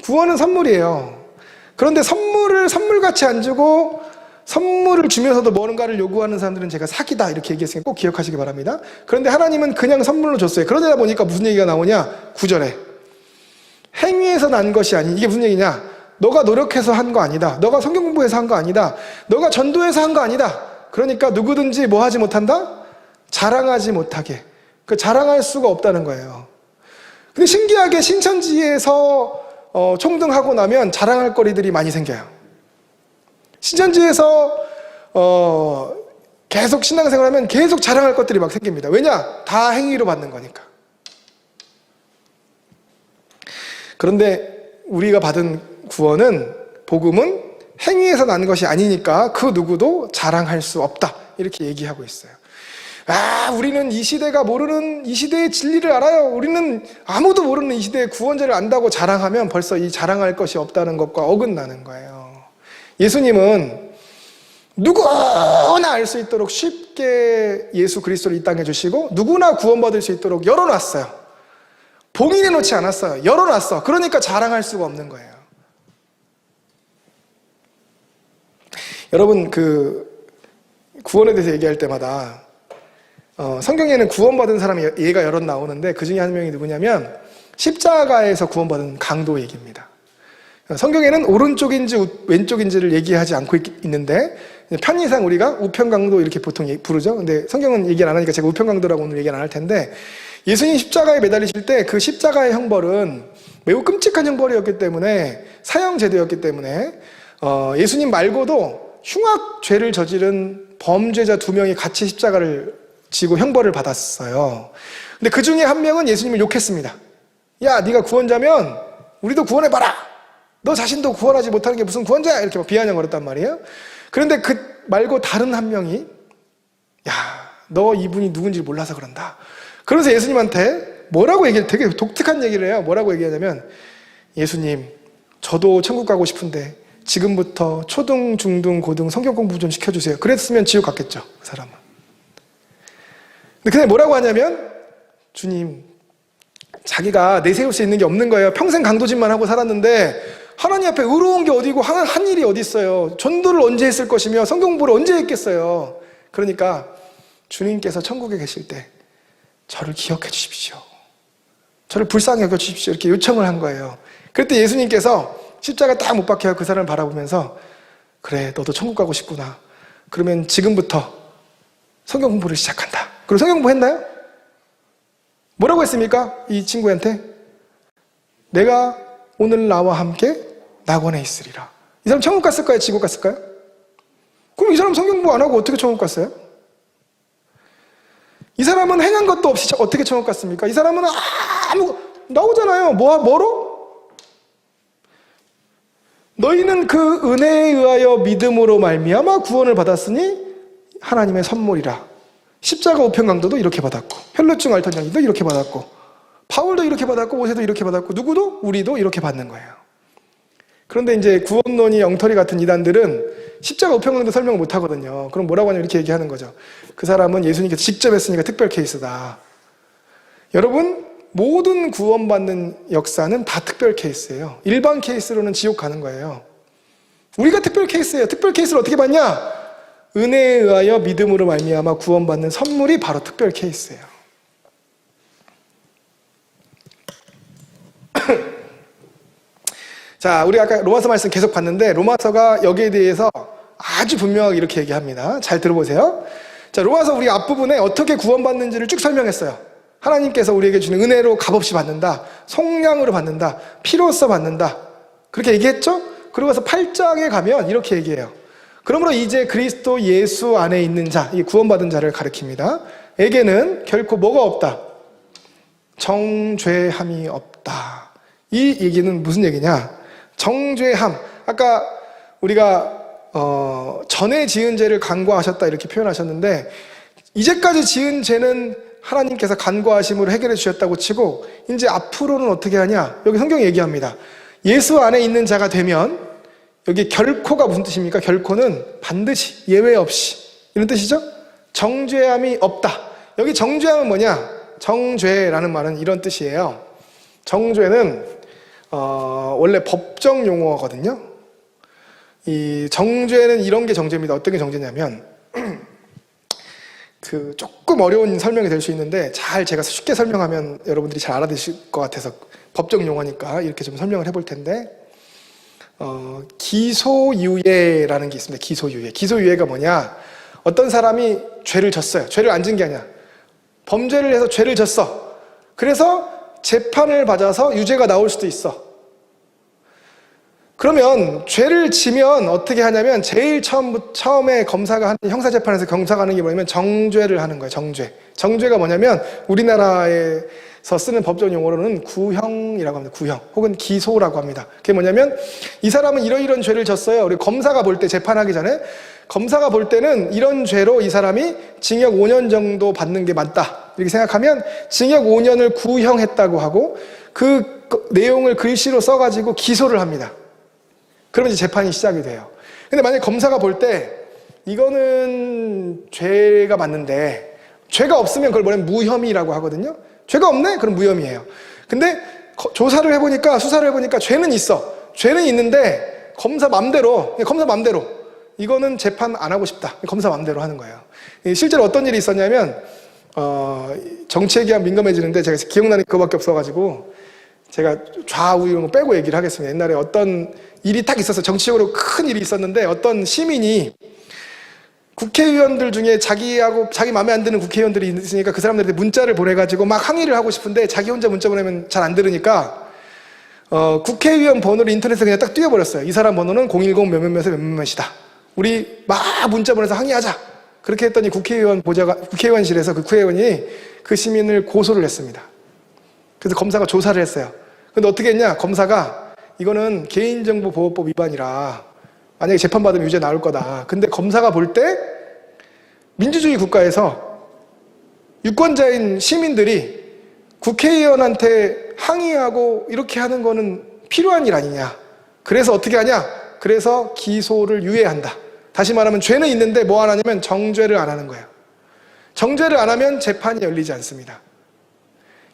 구원은 선물이에요. 그런데 선물을 선물같이 안 주고 선물을 주면서도 뭔가를 요구하는 사람들은 제가 사기다 이렇게 얘기했으니까 꼭 기억하시기 바랍니다. 그런데 하나님은 그냥 선물로 줬어요. 그러다 보니까 무슨 얘기가 나오냐? 9절에 행위에서 난 것이 아닌, 이게 무슨 얘기냐? 너가 노력해서 한 거 아니다. 너가 성경 공부해서 한 거 아니다. 너가 전도해서 한 거 아니다. 그러니까 누구든지 뭐 하지 못한다? 자랑하지 못하게. 그 자랑할 수가 없다는 거예요. 근데 신기하게 신천지에서 총등하고 나면 자랑할 거리들이 많이 생겨요. 신천지에서 계속 신앙생활 하면 계속 자랑할 것들이 막 생깁니다. 왜냐? 다 행위로 받는 거니까. 그런데 우리가 받은 구원은, 복음은 행위에서 난 것이 아니니까 그 누구도 자랑할 수 없다 이렇게 얘기하고 있어요. 아, 우리는 이 시대가 모르는, 이 시대의 진리를 알아요. 우리는 아무도 모르는 이 시대의 구원자를 안다고 자랑하면 벌써 이 자랑할 것이 없다는 것과 어긋나는 거예요. 예수님은 누구나 알 수 있도록 쉽게 예수 그리스도를 이 땅에 주시고 누구나 구원받을 수 있도록 열어놨어요. 봉인해 놓지 않았어요. 열어놨어. 그러니까 자랑할 수가 없는 거예요. 여러분, 구원에 대해서 얘기할 때마다 성경에는 구원받은 사람의 예가 여럿 나오는데 그 중에 한 명이 누구냐면 십자가에서 구원받은 강도 얘기입니다. 성경에는 오른쪽인지 왼쪽인지를 얘기하지 않고 있는데 편의상 우리가 우편강도 이렇게 보통 부르죠. 근데 성경은 얘기를 안 하니까 제가 우편강도라고 오늘 얘기는 안 할 텐데, 예수님 십자가에 매달리실 때 그 십자가의 형벌은 매우 끔찍한 형벌이었기 때문에, 사형제도였기 때문에 예수님 말고도 흉악 죄를 저지른 범죄자 2명이 같이 십자가를 지고 형벌을 받았어요. 근데 그 중에 한 명은 예수님을 욕했습니다. 야, 네가 구원자면 우리도 구원해봐라. 너 자신도 구원하지 못하는 게 무슨 구원자야, 이렇게 막 비아냥거렸단 말이에요. 그런데 그 말고 다른 한 명이, 야, 너 이분이 누군지 몰라서 그런다. 그래서 예수님한테 뭐라고 얘기해? 되게 독특한 얘기를 해요. 뭐라고 얘기하냐면, 예수님, 저도 천국 가고 싶은데 지금부터 초등, 중등, 고등 성경 공부 좀 시켜주세요. 그랬으면 지옥 갔겠죠, 그 사람은. 근데 그냥 뭐라고 하냐면, 주님, 자기가 내세울 수 있는 게 없는 거예요. 평생 강도짓만 하고 살았는데 하나님 앞에 의로운 게 어디고 한 일이 어디 있어요. 전도를 언제 했을 것이며 성경 공부를 언제 했겠어요. 그러니까 주님께서 천국에 계실 때 저를 기억해 주십시오. 저를 불쌍히 여겨 주십시오. 이렇게 요청을 한 거예요. 그때 예수님께서 십자가 딱 못 박혀 그 사람을 바라보면서, 그래, 너도 천국 가고 싶구나. 그러면 지금부터 성경 공부를 시작한다. 그리고 성경 공부 했나요? 뭐라고 했습니까? 이 친구한테, 내가 오늘 나와 함께 낙원에 있으리라. 이 사람 천국 갔을까요? 지옥 갔을까요? 그럼 이 사람 성경 공부 안 하고 어떻게 천국 갔어요? 이 사람은 행한 것도 없이 어떻게 천국 갔습니까? 이 사람은 나오잖아요. 뭐로? 너희는 그 은혜에 의하여 믿음으로 말미암아 구원을 받았으니 하나님의 선물이라. 십자가 우편강도도 이렇게 받았고, 혈루증 앓던 장이도 이렇게 받았고, 바울도 이렇게 받았고, 모세도 이렇게 받았고, 누구도? 우리도 이렇게 받는 거예요. 그런데 이제 구원론이 엉터리 같은 이단들은 십자가 우편강도 설명을 못 하거든요. 그럼 뭐라고 하냐면 이렇게 얘기하는 거죠. 그 사람은 예수님께서 직접 했으니까 특별 케이스다. 여러분, 모든 구원받는 역사는 다 특별 케이스예요. 일반 케이스로는 지옥 가는 거예요. 우리가 특별 케이스예요. 특별 케이스를 어떻게 받냐? 은혜에 의하여 믿음으로 말미암아 구원받는 선물이 바로 특별 케이스예요. 자, 우리 아까 로마서 말씀 계속 봤는데 로마서가 여기에 대해서 아주 분명하게 이렇게 얘기합니다. 잘 들어보세요. 자, 로마서 우리 앞부분에 어떻게 구원받는지를 쭉 설명했어요. 하나님께서 우리에게 주는 은혜로 값없이 받는다, 속량으로 받는다, 피로써 받는다, 그렇게 얘기했죠? 그러고서 8장에 가면 이렇게 얘기해요. 그러므로 이제 그리스도 예수 안에 있는 자, 이 구원받은 자를 가리킵니다. 에게는 결코 뭐가 없다? 정죄함이 없다. 이 얘기는 무슨 얘기냐? 정죄함. 아까 우리가 전에 지은 죄를 간과하셨다 이렇게 표현하셨는데, 이제까지 지은 죄는 하나님께서 간과하심으로 해결해 주셨다고 치고 이제 앞으로는 어떻게 하냐? 여기 성경이 얘기합니다. 예수 안에 있는 자가 되면, 여기 결코가 무슨 뜻입니까? 결코는 반드시, 예외 없이, 이런 뜻이죠? 정죄함이 없다. 여기 정죄함은 뭐냐? 정죄라는 말은 이런 뜻이에요. 정죄는 원래 법정 용어거든요. 이 정죄는 이런 게 정죄입니다. 어떤 게 정죄냐면 그 조금 어려운 설명이 될 수 있는데 잘 제가 쉽게 설명하면 여러분들이 잘 알아듣실 것 같아서 법정 용어니까 이렇게 좀 설명을 해볼 텐데, 기소유예라는 게 있습니다. 기소유예. 기소유예가 뭐냐? 어떤 사람이 죄를 졌어요. 죄를 안 진 게 아니야. 범죄를 해서 죄를 졌어. 그래서 재판을 받아서 유죄가 나올 수도 있어. 그러면 죄를 지면 어떻게 하냐면 제일 처음에 검사가 하는, 형사재판에서 검사가 하는 게 뭐냐면 정죄를 하는 거예요. 정죄. 정죄가 뭐냐면 우리나라에서 쓰는 법정 용어로는 구형이라고 합니다. 구형 혹은 기소라고 합니다. 그게 뭐냐면 이 사람은 이러이런 죄를 졌어요. 우리 검사가 볼 때, 재판하기 전에 검사가 볼 때는 이런 죄로 이 사람이 징역 5년 정도 받는 게 맞다 이렇게 생각하면 징역 5년을 구형했다고 하고 그 내용을 글씨로 써가지고 기소를 합니다. 그러면 이제 재판이 시작이 돼요. 근데 만약에 검사가 볼 때 이거는 죄가 맞는데, 죄가 없으면 그걸 뭐냐면 무혐의라고 하거든요. 죄가 없네? 그럼 무혐의예요. 근데 조사를 해보니까, 수사를 해보니까 죄는 있어. 죄는 있는데 검사 맘대로 이거는 재판 안 하고 싶다. 검사 맘대로 하는 거예요. 실제로 어떤 일이 있었냐면 정치 얘기하면 민감해지는데 제가 기억나는 게 그거밖에 없어가지고 제가 좌우 이런 거 빼고 얘기를 하겠습니다. 옛날에 어떤 일이 딱 있었어요. 정치적으로 큰 일이 있었는데 어떤 시민이 국회의원들 중에 자기 마음에 안 드는 국회의원들이 있으니까 그 사람들한테 문자를 보내가지고 막 항의를 하고 싶은데 자기 혼자 문자 보내면 잘 안 들으니까 국회의원 번호를 인터넷에 그냥 딱 띄워버렸어요. 이 사람 번호는 010 몇몇몇에서 몇몇이다. 우리 막 문자 보내서 항의하자. 그렇게 했더니 국회의원실에서 그 국회의원이 그 시민을 고소를 했습니다. 그래서 검사가 조사를 했어요. 근데 어떻게 했냐? 검사가 이거는 개인정보보호법 위반이라 만약에 재판받으면 유죄 나올 거다. 근데 검사가 볼 때 민주주의 국가에서 유권자인 시민들이 국회의원한테 항의하고 이렇게 하는 거는 필요한 일 아니냐. 그래서 어떻게 하냐? 그래서 기소를 유예한다. 다시 말하면 죄는 있는데 뭐 안 하냐면 정죄를 안 하는 거예요. 정죄를 안 하면 재판이 열리지 않습니다.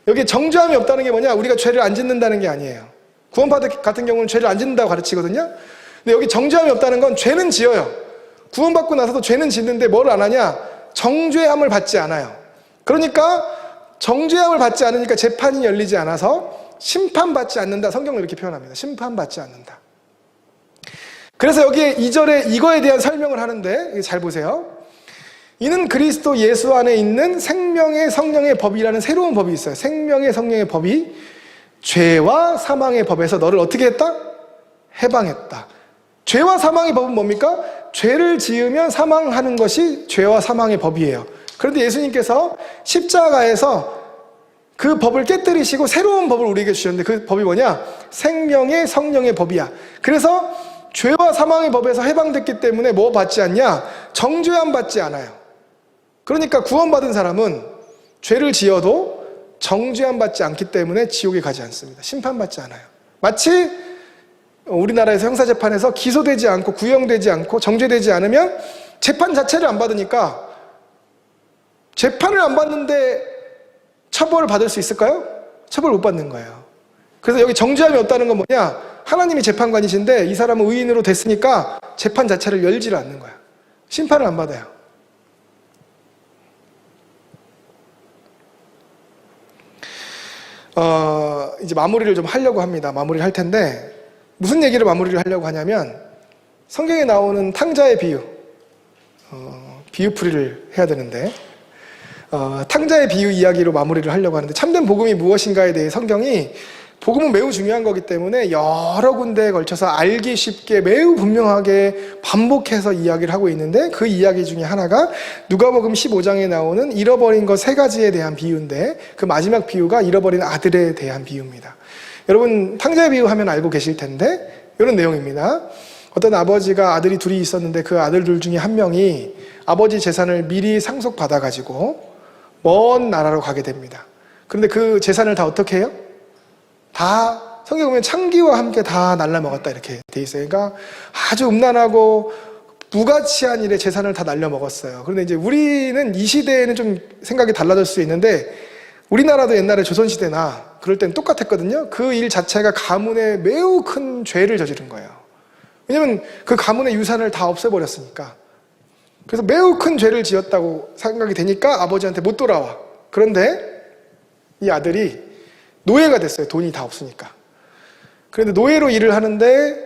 여기 정죄함이 없다는 게 뭐냐? 우리가 죄를 안 짓는다는 게 아니에요. 구원받을 같은 경우는 죄를 안 짓는다고 가르치거든요. 근데 여기 정죄함이 없다는 건 죄는 지어요. 구원받고 나서도 죄는 짓는데 뭘 안 하냐? 정죄함을 받지 않아요. 그러니까 정죄함을 받지 않으니까 재판이 열리지 않아서 심판받지 않는다. 성경은 이렇게 표현합니다. 심판받지 않는다. 그래서 여기에 2절에 이거에 대한 설명을 하는데 잘 보세요. 이는 그리스도 예수 안에 있는 생명의 성령의 법이라는 새로운 법이 있어요. 생명의 성령의 법이 죄와 사망의 법에서 너를 어떻게 했다? 해방했다. 죄와 사망의 법은 뭡니까? 죄를 지으면 사망하는 것이 죄와 사망의 법이에요. 그런데 예수님께서 십자가에서 그 법을 깨뜨리시고 새로운 법을 우리에게 주셨는데 그 법이 뭐냐? 생명의 성령의 법이야. 그래서 죄와 사망의 법에서 해방됐기 때문에 뭐 받지 않냐? 정죄함 받지 않아요. 그러니까 구원받은 사람은 죄를 지어도 정죄함 받지 않기 때문에 지옥에 가지 않습니다. 심판받지 않아요. 마치 우리나라에서 형사재판에서 기소되지 않고 구형되지 않고 정죄되지 않으면 재판 자체를 안 받으니까 재판을 안 받는데 처벌을 받을 수 있을까요? 처벌 못 받는 거예요. 그래서 여기 정죄함이 없다는 건 뭐냐? 하나님이 재판관이신데 이 사람은 의인으로 됐으니까 재판 자체를 열지를 않는 거야. 심판을 안 받아요. 이제 마무리를 좀 하려고 합니다. 마무리를 할 텐데 무슨 얘기를 마무리를 하려고 하냐면 성경에 나오는 탕자의 비유, 비유풀이를 해야 되는데 탕자의 비유 이야기로 마무리를 하려고 하는데 참된 복음이 무엇인가에 대해 성경이 복음은 매우 중요한 거기 때문에 여러 군데에 걸쳐서 알기 쉽게 매우 분명하게 반복해서 이야기를 하고 있는데 그 이야기 중에 하나가 누가복음 15장에 나오는 잃어버린 것 3가지에 대한 비유인데 그 마지막 비유가 잃어버린 아들에 대한 비유입니다. 여러분 탕자의 비유 하면 알고 계실 텐데 이런 내용입니다. 어떤 아버지가 아들이 둘이 있었는데 그 아들들 중에 한 명이 아버지 재산을 미리 상속받아가지고 먼 나라로 가게 됩니다. 그런데 그 재산을 다 어떻게 해요? 다 성경 보면 창기와 함께 다 날라먹었다 이렇게 돼 있어요. 그러니까 아주 음란하고 무가치한 일에 재산을 다 날려먹었어요. 그런데 이제 우리는 이 시대에는 좀 생각이 달라질 수 있는데 우리나라도 옛날에 조선시대나 그럴 땐 똑같았거든요. 그 일 자체가 가문에 매우 큰 죄를 저지른 거예요. 왜냐면 그 가문의 유산을 다 없애버렸으니까. 그래서 매우 큰 죄를 지었다고 생각이 되니까 아버지한테 못 돌아와. 그런데 이 아들이 노예가 됐어요. 돈이 다 없으니까. 그런데 노예로 일을 하는데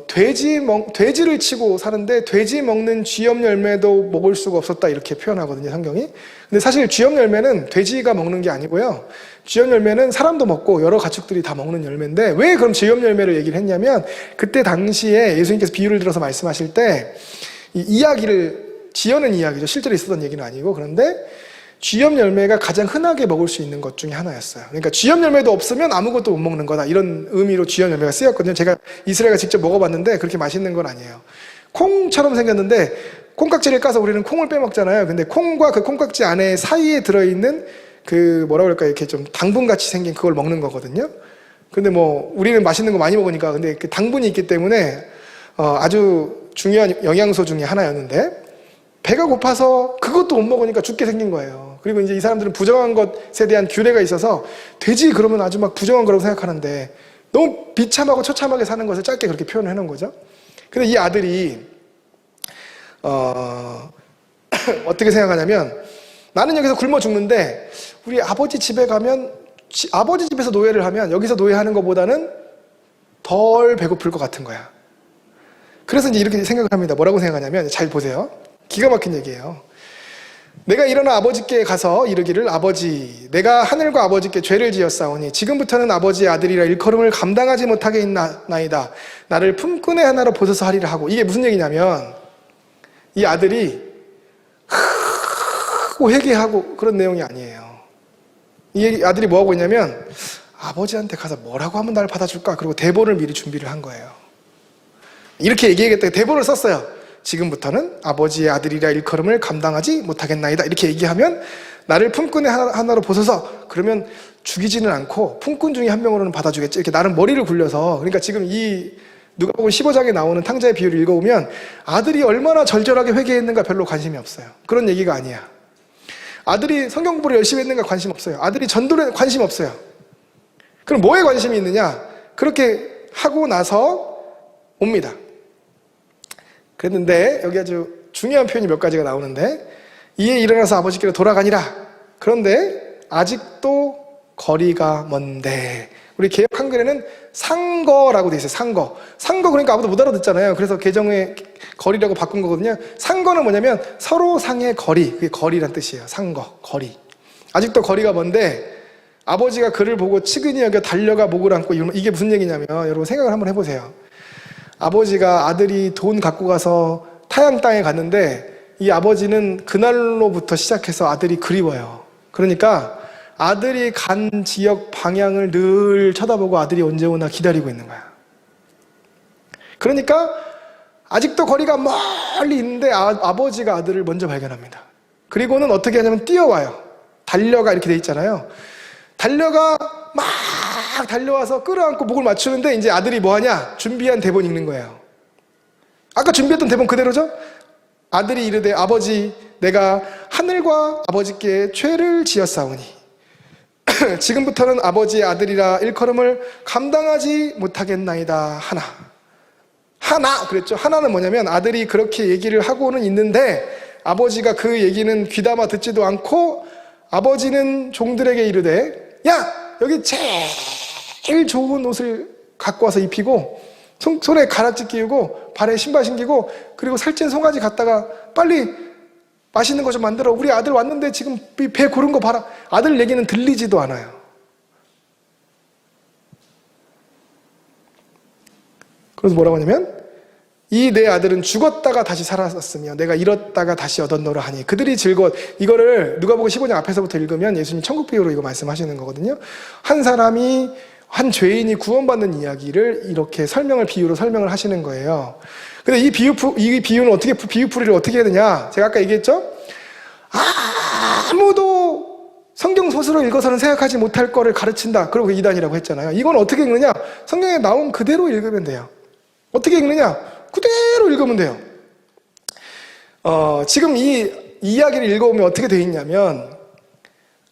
돼지를 치고 사는데 돼지 먹는 쥐염 열매도 먹을 수가 없었다 이렇게 표현하거든요, 성경이. 근데 사실 쥐염 열매는 돼지가 먹는 게 아니고요. 쥐염 열매는 사람도 먹고 여러 가축들이 다 먹는 열매인데 왜 그럼 쥐염 열매를 얘기를 했냐면 그때 당시에 예수님께서 비유를 들어서 말씀하실 때 이 이야기를 지어낸 이야기죠. 실제로 있었던 얘기는 아니고. 그런데 쥐염 열매가 가장 흔하게 먹을 수 있는 것 중에 하나였어요. 그러니까 쥐염 열매도 없으면 아무것도 못 먹는 거다. 이런 의미로 쥐염 열매가 쓰였거든요. 제가 이스라엘에 직접 먹어봤는데 그렇게 맛있는 건 아니에요. 콩처럼 생겼는데 콩깍지를 까서 우리는 콩을 빼먹잖아요. 근데 콩과 그 콩깍지 안에 사이에 들어있는 그 뭐라 그럴까 이렇게 좀 당분같이 생긴 그걸 먹는 거거든요. 근데 뭐 우리는 맛있는 거 많이 먹으니까 근데 그 당분이 있기 때문에 아주 중요한 영양소 중에 하나였는데 배가 고파서 그것도 못 먹으니까 죽게 생긴 거예요. 그리고 이제 이 사람들은 부정한 것에 대한 규례가 있어서 돼지 그러면 아주 막 부정한 거라고 생각하는데 너무 비참하고 처참하게 사는 것을 짧게 그렇게 표현을 해놓은 거죠. 근데 이 아들이 어떻게 생각하냐면 나는 여기서 굶어 죽는데 우리 아버지 집에 가면 아버지 집에서 노예를 하면 여기서 노예하는 것보다는 덜 배고플 것 같은 거야. 그래서 이제 이렇게 생각을 합니다. 뭐라고 생각하냐면 잘 보세요. 기가 막힌 얘기예요. 내가 일어나 아버지께 가서 이르기를 아버지 내가 하늘과 아버지께 죄를 지었사오니 지금부터는 아버지의 아들이라 일컬음을 감당하지 못하게 있나이다. 나를 품꾼의 하나로 보소서 하리라 하고 이게 무슨 얘기냐면 이 아들이 회개하고 그런 내용이 아니에요. 이 아들이 뭐하고 있냐면 아버지한테 가서 뭐라고 하면 나를 받아줄까 그리고 대본을 미리 준비를 한 거예요. 이렇게 얘기하겠다. 대본을 썼어요. 지금부터는 아버지의 아들이라 일컬음을 감당하지 못하겠나이다. 이렇게 얘기하면 나를 품꾼의 하나로 보소서. 그러면 죽이지는 않고 품꾼 중에 한 명으로는 받아주겠지. 이렇게 나름 머리를 굴려서 그러니까 지금 이 누가복음 15장에 나오는 탕자의 비유를 읽어보면 아들이 얼마나 절절하게 회개했는가 별로 관심이 없어요. 그런 얘기가 아니야. 아들이 성경 공부를 열심히 했는가 관심 없어요. 아들이 전도에 관심 없어요. 그럼 뭐에 관심이 있느냐? 그렇게 하고 나서 옵니다. 그랬는데 여기 아주 중요한 표현이 몇 가지가 나오는데 이에 일어나서 아버지께로 돌아가니라. 그런데 아직도 거리가 먼데 우리 개역 한글에는 상거라고 돼 있어요. 상거 그러니까 아무도 못 알아듣잖아요. 그래서 개정의 거리라고 바꾼 거거든요. 상거는 뭐냐면 서로 상의 거리, 그게 거리란 뜻이에요. 상거, 거리. 아직도 거리가 먼데 아버지가 그를 보고 측은히 여겨 달려가 목을 안고 이게 무슨 얘기냐면 여러분 생각을 한번 해보세요. 아버지가 아들이 돈 갖고 가서 타양 땅에 갔는데 이 아버지는 그날로부터 시작해서 아들이 그리워요. 그러니까 아들이 간 지역 방향을 늘 쳐다보고 아들이 언제 오나 기다리고 있는 거야. 그러니까 아직도 거리가 멀리 있는데 아버지가 아들을 먼저 발견합니다. 그리고는 어떻게 하냐면 뛰어와요. 달려가 이렇게 돼 있잖아요. 막 달려와서 끌어안고 목을 맞추는데 이제 아들이 뭐하냐? 준비한 대본 읽는 거예요. 아까 준비했던 대본 그대로죠? 아들이 이르되 아버지 내가 하늘과 아버지께 죄를 지었사오니 지금부터는 아버지의 아들이라 일컬음을 감당하지 못하겠나이다. 하나 그랬죠. 하나는 뭐냐면 아들이 그렇게 얘기를 하고는 있는데 아버지가 그 얘기는 귀담아 듣지도 않고 아버지는 종들에게 이르되 야 여기 제일 좋은 옷을 갖고 와서 입히고 손에 가락지 끼우고 발에 신발 신기고 그리고 살찐 송아지 갖다가 빨리 맛있는 거 좀 만들어. 우리 아들 왔는데 지금 배 고른 거 봐라. 아들 얘기는 들리지도 않아요. 그래서 뭐라고 하냐면 이 내 아들은 죽었다가 다시 살았으며 내가 잃었다가 다시 얻었노라 하니 그들이 즐거워. 이거를 누가복음 15장 앞에서부터 읽으면 예수님 천국 비유로 이거 말씀하시는 거거든요. 한 사람이 한 죄인이 구원받는 이야기를 이렇게 비유로 설명을 하시는 거예요. 근데 이 비유는 어떻게, 비유풀이를 어떻게 해야 되냐? 제가 아까 얘기했죠? 아무도 성경 소설을 읽어서는 생각하지 못할 거를 가르친다. 그리고 이단이라고 했잖아요. 이건 어떻게 읽느냐? 성경에 나온 그대로 읽으면 돼요. 어떻게 읽느냐? 그대로 읽으면 돼요. 지금 이 이야기를 읽어보면 어떻게 되어 있냐면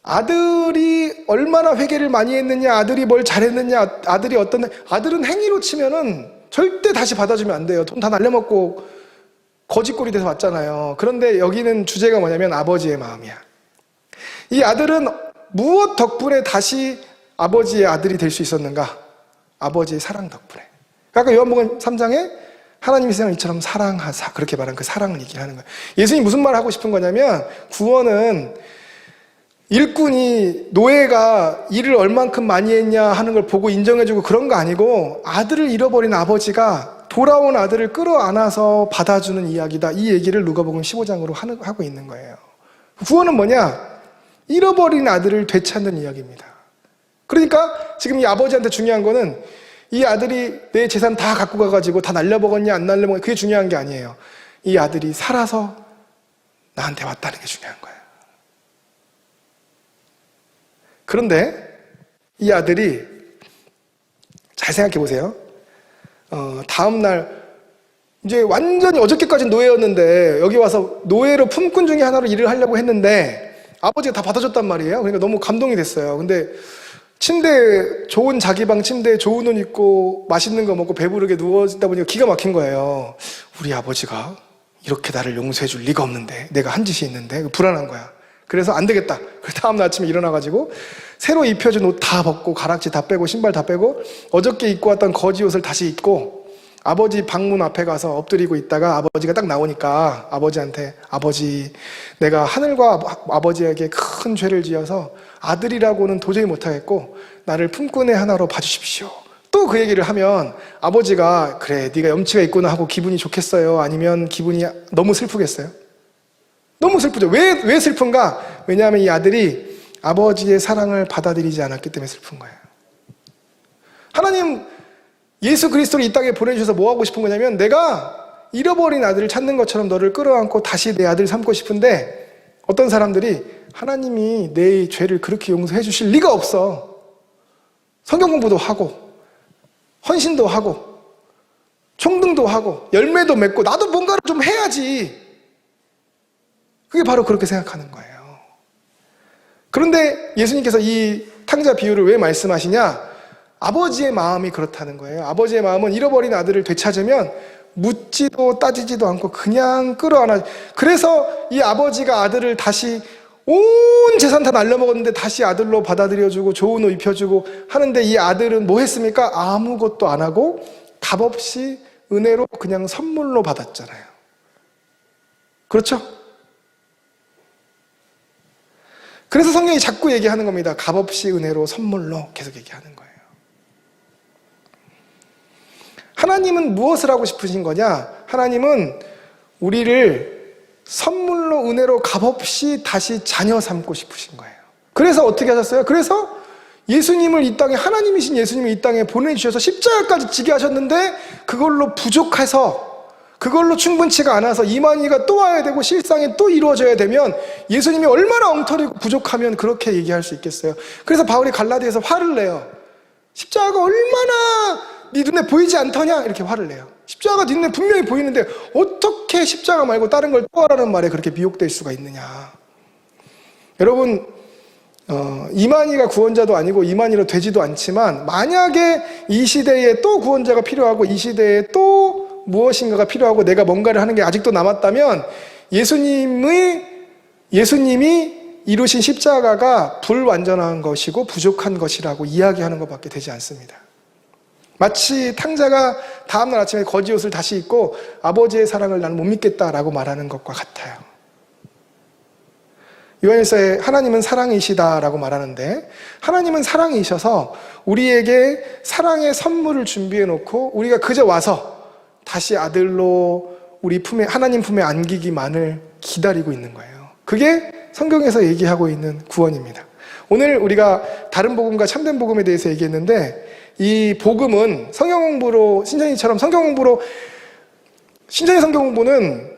아들이 얼마나 회개를 많이 했느냐, 아들이 뭘 잘했느냐, 아들은 행위로 치면은 절대 다시 받아주면 안 돼요. 돈 다 날려먹고 거짓골이 돼서 왔잖아요. 그런데 여기는 주제가 뭐냐면 아버지의 마음이야. 이 아들은 무엇 덕분에 다시 아버지의 아들이 될 수 있었는가? 아버지의 사랑 덕분에. 아까 요한복음 3장에 하나님이 세상을 이처럼 사랑하사 그렇게 말한 그 사랑을 얘기하는 거예요. 예수님이 무슨 말을 하고 싶은 거냐면 구원은 일꾼이 노예가 일을 얼만큼 많이 했냐 하는 걸 보고 인정해주고 그런 거 아니고 아들을 잃어버린 아버지가 돌아온 아들을 끌어안아서 받아주는 이야기다. 이 얘기를 누가복음 15장으로 하고 있는 거예요. 구원은 뭐냐? 잃어버린 아들을 되찾는 이야기입니다. 그러니까 지금 이 아버지한테 중요한 거는 이 아들이 내 재산 다 갖고 가가지고 다 날려먹었냐 안 날려먹었냐 그게 중요한 게 아니에요. 이 아들이 살아서 나한테 왔다는 게 중요한 거예요. 그런데 이 아들이 잘 생각해 보세요. 다음날 이제 완전히 어저께까지 노예였는데 여기 와서 노예로 품꾼 중에 하나로 일을 하려고 했는데 아버지가 다 받아줬단 말이에요. 그러니까 너무 감동이 됐어요. 근데 좋은 자기 방 침대에 좋은 옷 입고 맛있는 거 먹고 배부르게 누워있다 보니까 기가 막힌 거예요. 우리 아버지가 이렇게 나를 용서해 줄 리가 없는데 내가 한 짓이 있는데 불안한 거야. 그래서 안 되겠다. 다음날 아침에 일어나가지고 새로 입혀준 옷 다 벗고 가락지 다 빼고 신발 다 빼고 어저께 입고 왔던 거지 옷을 다시 입고 아버지 방문 앞에 가서 엎드리고 있다가 아버지가 딱 나오니까 아버지한테 아버지 내가 하늘과 아버지에게 큰 죄를 지어서 아들이라고는 도저히 못하겠고 나를 품꾼의 하나로 봐주십시오. 또 그 얘기를 하면 아버지가 그래 네가 염치가 있구나 하고 기분이 좋겠어요? 아니면 기분이 너무 슬프겠어요? 너무 슬프죠. 왜 슬픈가? 왜냐하면 이 아들이 아버지의 사랑을 받아들이지 않았기 때문에 슬픈 거예요. 하나님 예수 그리스도를 이 땅에 보내주셔서 뭐 하고 싶은 거냐면 내가 잃어버린 아들을 찾는 것처럼 너를 끌어안고 다시 내 아들 삼고 싶은데 어떤 사람들이 하나님이 내 죄를 그렇게 용서해 주실 리가 없어. 성경 공부도 하고 헌신도 하고 총등도 하고 열매도 맺고 나도 뭔가를 좀 해야지. 그게 바로 그렇게 생각하는 거예요. 그런데 예수님께서 이 탕자 비유를 왜 말씀하시냐? 아버지의 마음이 그렇다는 거예요. 아버지의 마음은 잃어버린 아들을 되찾으면 묻지도 따지지도 않고 그냥 끌어안아. 그래서 이 아버지가 아들을 다시 온 재산 다 날려먹었는데 다시 아들로 받아들여주고 좋은 옷 입혀주고 하는데 이 아들은 뭐 했습니까? 아무것도 안 하고 값없이 은혜로 그냥 선물로 받았잖아요. 그렇죠? 그래서 성경이 자꾸 얘기하는 겁니다. 값없이 은혜로 선물로 계속 얘기하는 거예요. 하나님은 무엇을 하고 싶으신 거냐? 하나님은 우리를 선물로 은혜로 값없이 다시 자녀 삼고 싶으신 거예요. 그래서 어떻게 하셨어요? 그래서 예수님을 이 땅에 하나님이신 예수님을 이 땅에 보내주셔서 십자가까지 지게 하셨는데 그걸로 부족해서 그걸로 충분치가 않아서 이만희가 또 와야 되고 실상이 또 이루어져야 되면 예수님이 얼마나 엉터리고 부족하면 그렇게 얘기할 수 있겠어요. 그래서 바울이 갈라디아에서 화를 내요. 십자가가 얼마나 네 눈에 보이지 않더냐 이렇게 화를 내요. 십자가가 네 눈에 분명히 보이는데 어떻게 십자가 말고 다른 걸 또 하라는 말에 그렇게 미혹될 수가 있느냐. 여러분 이만희가 구원자도 아니고 이만희로 되지도 않지만 만약에 이 시대에 또 구원자가 필요하고 이 시대에 또 무엇인가가 필요하고 내가 뭔가를 하는 게 아직도 남았다면 예수님이 이루신 십자가가 불완전한 것이고 부족한 것이라고 이야기하는 것밖에 되지 않습니다. 마치 탕자가 다음날 아침에 거지 옷을 다시 입고 아버지의 사랑을 나는 못 믿겠다라고 말하는 것과 같아요. 요한일서에 하나님은 사랑이시다라고 말하는,데 하나님은 사랑이셔서 우리에게 사랑의 선물을 준비해 놓고 우리가 그저 와서 다시 아들로 우리 품에, 하나님 품에 안기기만을 기다리고 있는 거예요. 그게 성경에서 얘기하고 있는 구원입니다. 오늘 우리가 다른 복음과 참된 복음에 대해서 얘기했는데 이 복음은 성경 공부로, 신천지처럼 신천지 성경 공부는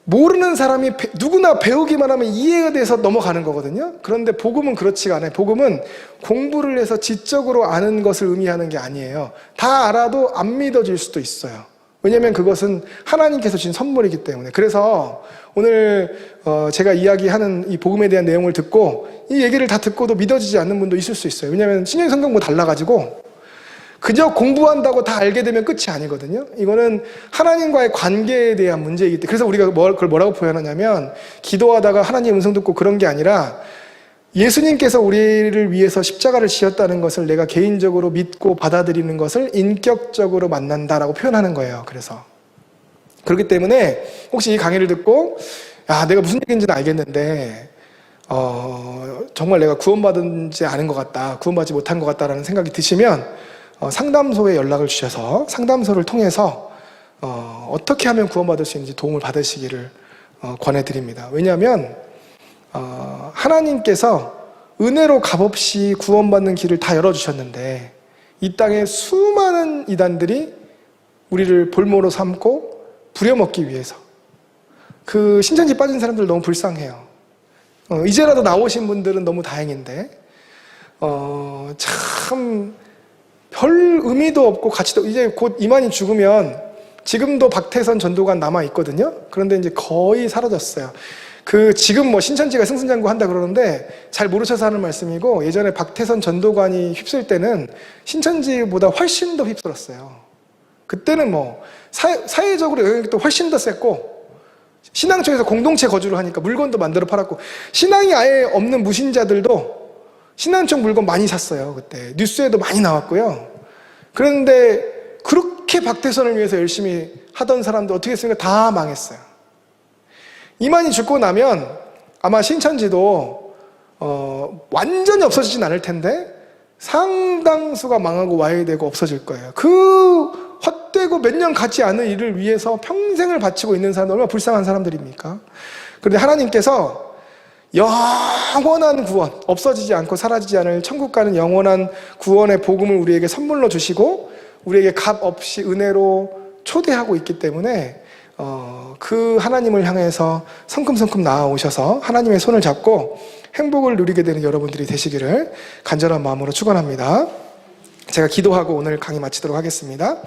모르는 사람이 누구나 배우기만 하면 이해가 돼서 넘어가는 거거든요. 그런데 복음은 그렇지가 않아요. 복음은 공부를 해서 지적으로 아는 것을 의미하는 게 아니에요. 다 알아도 안 믿어질 수도 있어요. 왜냐하면 그것은 하나님께서 주신 선물이기 때문에. 그래서 오늘 제가 이야기하는 이 복음에 대한 내용을 듣고 이 얘기를 다 듣고도 믿어지지 않는 분도 있을 수 있어요. 왜냐하면 신약의 성경과 달라가지고 그저 공부한다고 다 알게 되면 끝이 아니거든요. 이거는 하나님과의 관계에 대한 문제이기 때문에. 그래서 우리가 그걸 뭐라고 표현하냐면 기도하다가 하나님의 음성 듣고 그런 게 아니라 예수님께서 우리를 위해서 십자가를 지었다는 것을 내가 개인적으로 믿고 받아들이는 것을 인격적으로 만난다라고 표현하는 거예요. 그래서 그렇기 때문에 혹시 이 강의를 듣고 내가 무슨 얘기인지는 알겠는데 정말 내가 구원받은지 아는 것 같다, 구원받지 못한 것 같다라는 생각이 드시면 상담소에 연락을 주셔서 상담소를 통해서 어떻게 하면 구원받을 수 있는지 도움을 받으시기를 권해드립니다. 왜냐하면 하나님께서 은혜로 값없이 구원받는 길을 다 열어주셨는데 이 땅에 수많은 이단들이 우리를 볼모로 삼고 부려먹기 위해서, 그 신천지 빠진 사람들 너무 불쌍해요. 이제라도 나오신 분들은 너무 다행인데 참 별 의미도 없고 가치도, 이제 곧 이만희 죽으면 지금도 박태선 전도관 남아 있거든요. 그런데 이제 거의 사라졌어요. 지금 뭐 신천지가 승승장구한다 그러는데 잘 모르셔서 하는 말씀이고, 예전에 박태선 전도관이 휩쓸 때는 신천지보다 훨씬 더 휩쓸었어요. 그때는 뭐 사회적으로 영향력도 훨씬 더 셌고, 신앙 쪽에서 공동체 거주를 하니까 물건도 만들어 팔았고, 신앙이 아예 없는 무신자들도 신앙 쪽 물건 많이 샀어요. 그때 뉴스에도 많이 나왔고요. 그런데 그렇게 박태선을 위해서 열심히 하던 사람들 어떻게 했습니까? 다 망했어요. 이만희 죽고 나면 아마 신천지도 완전히 없어지진 않을 텐데 상당수가 망하고 와해되고 없어질 거예요. 그 헛되고 몇 년 가지 않은 일을 위해서 평생을 바치고 있는 사람들, 얼마나 불쌍한 사람들입니까? 그런데 하나님께서 영원한 구원, 없어지지 않고 사라지지 않을 천국 가는 영원한 구원의 복음을 우리에게 선물로 주시고 우리에게 값 없이 은혜로 초대하고 있기 때문에 그 하나님을 향해서 성큼성큼 나아오셔서 하나님의 손을 잡고 행복을 누리게 되는 여러분들이 되시기를 간절한 마음으로 축원합니다. 제가 기도하고 오늘 강의 마치도록 하겠습니다.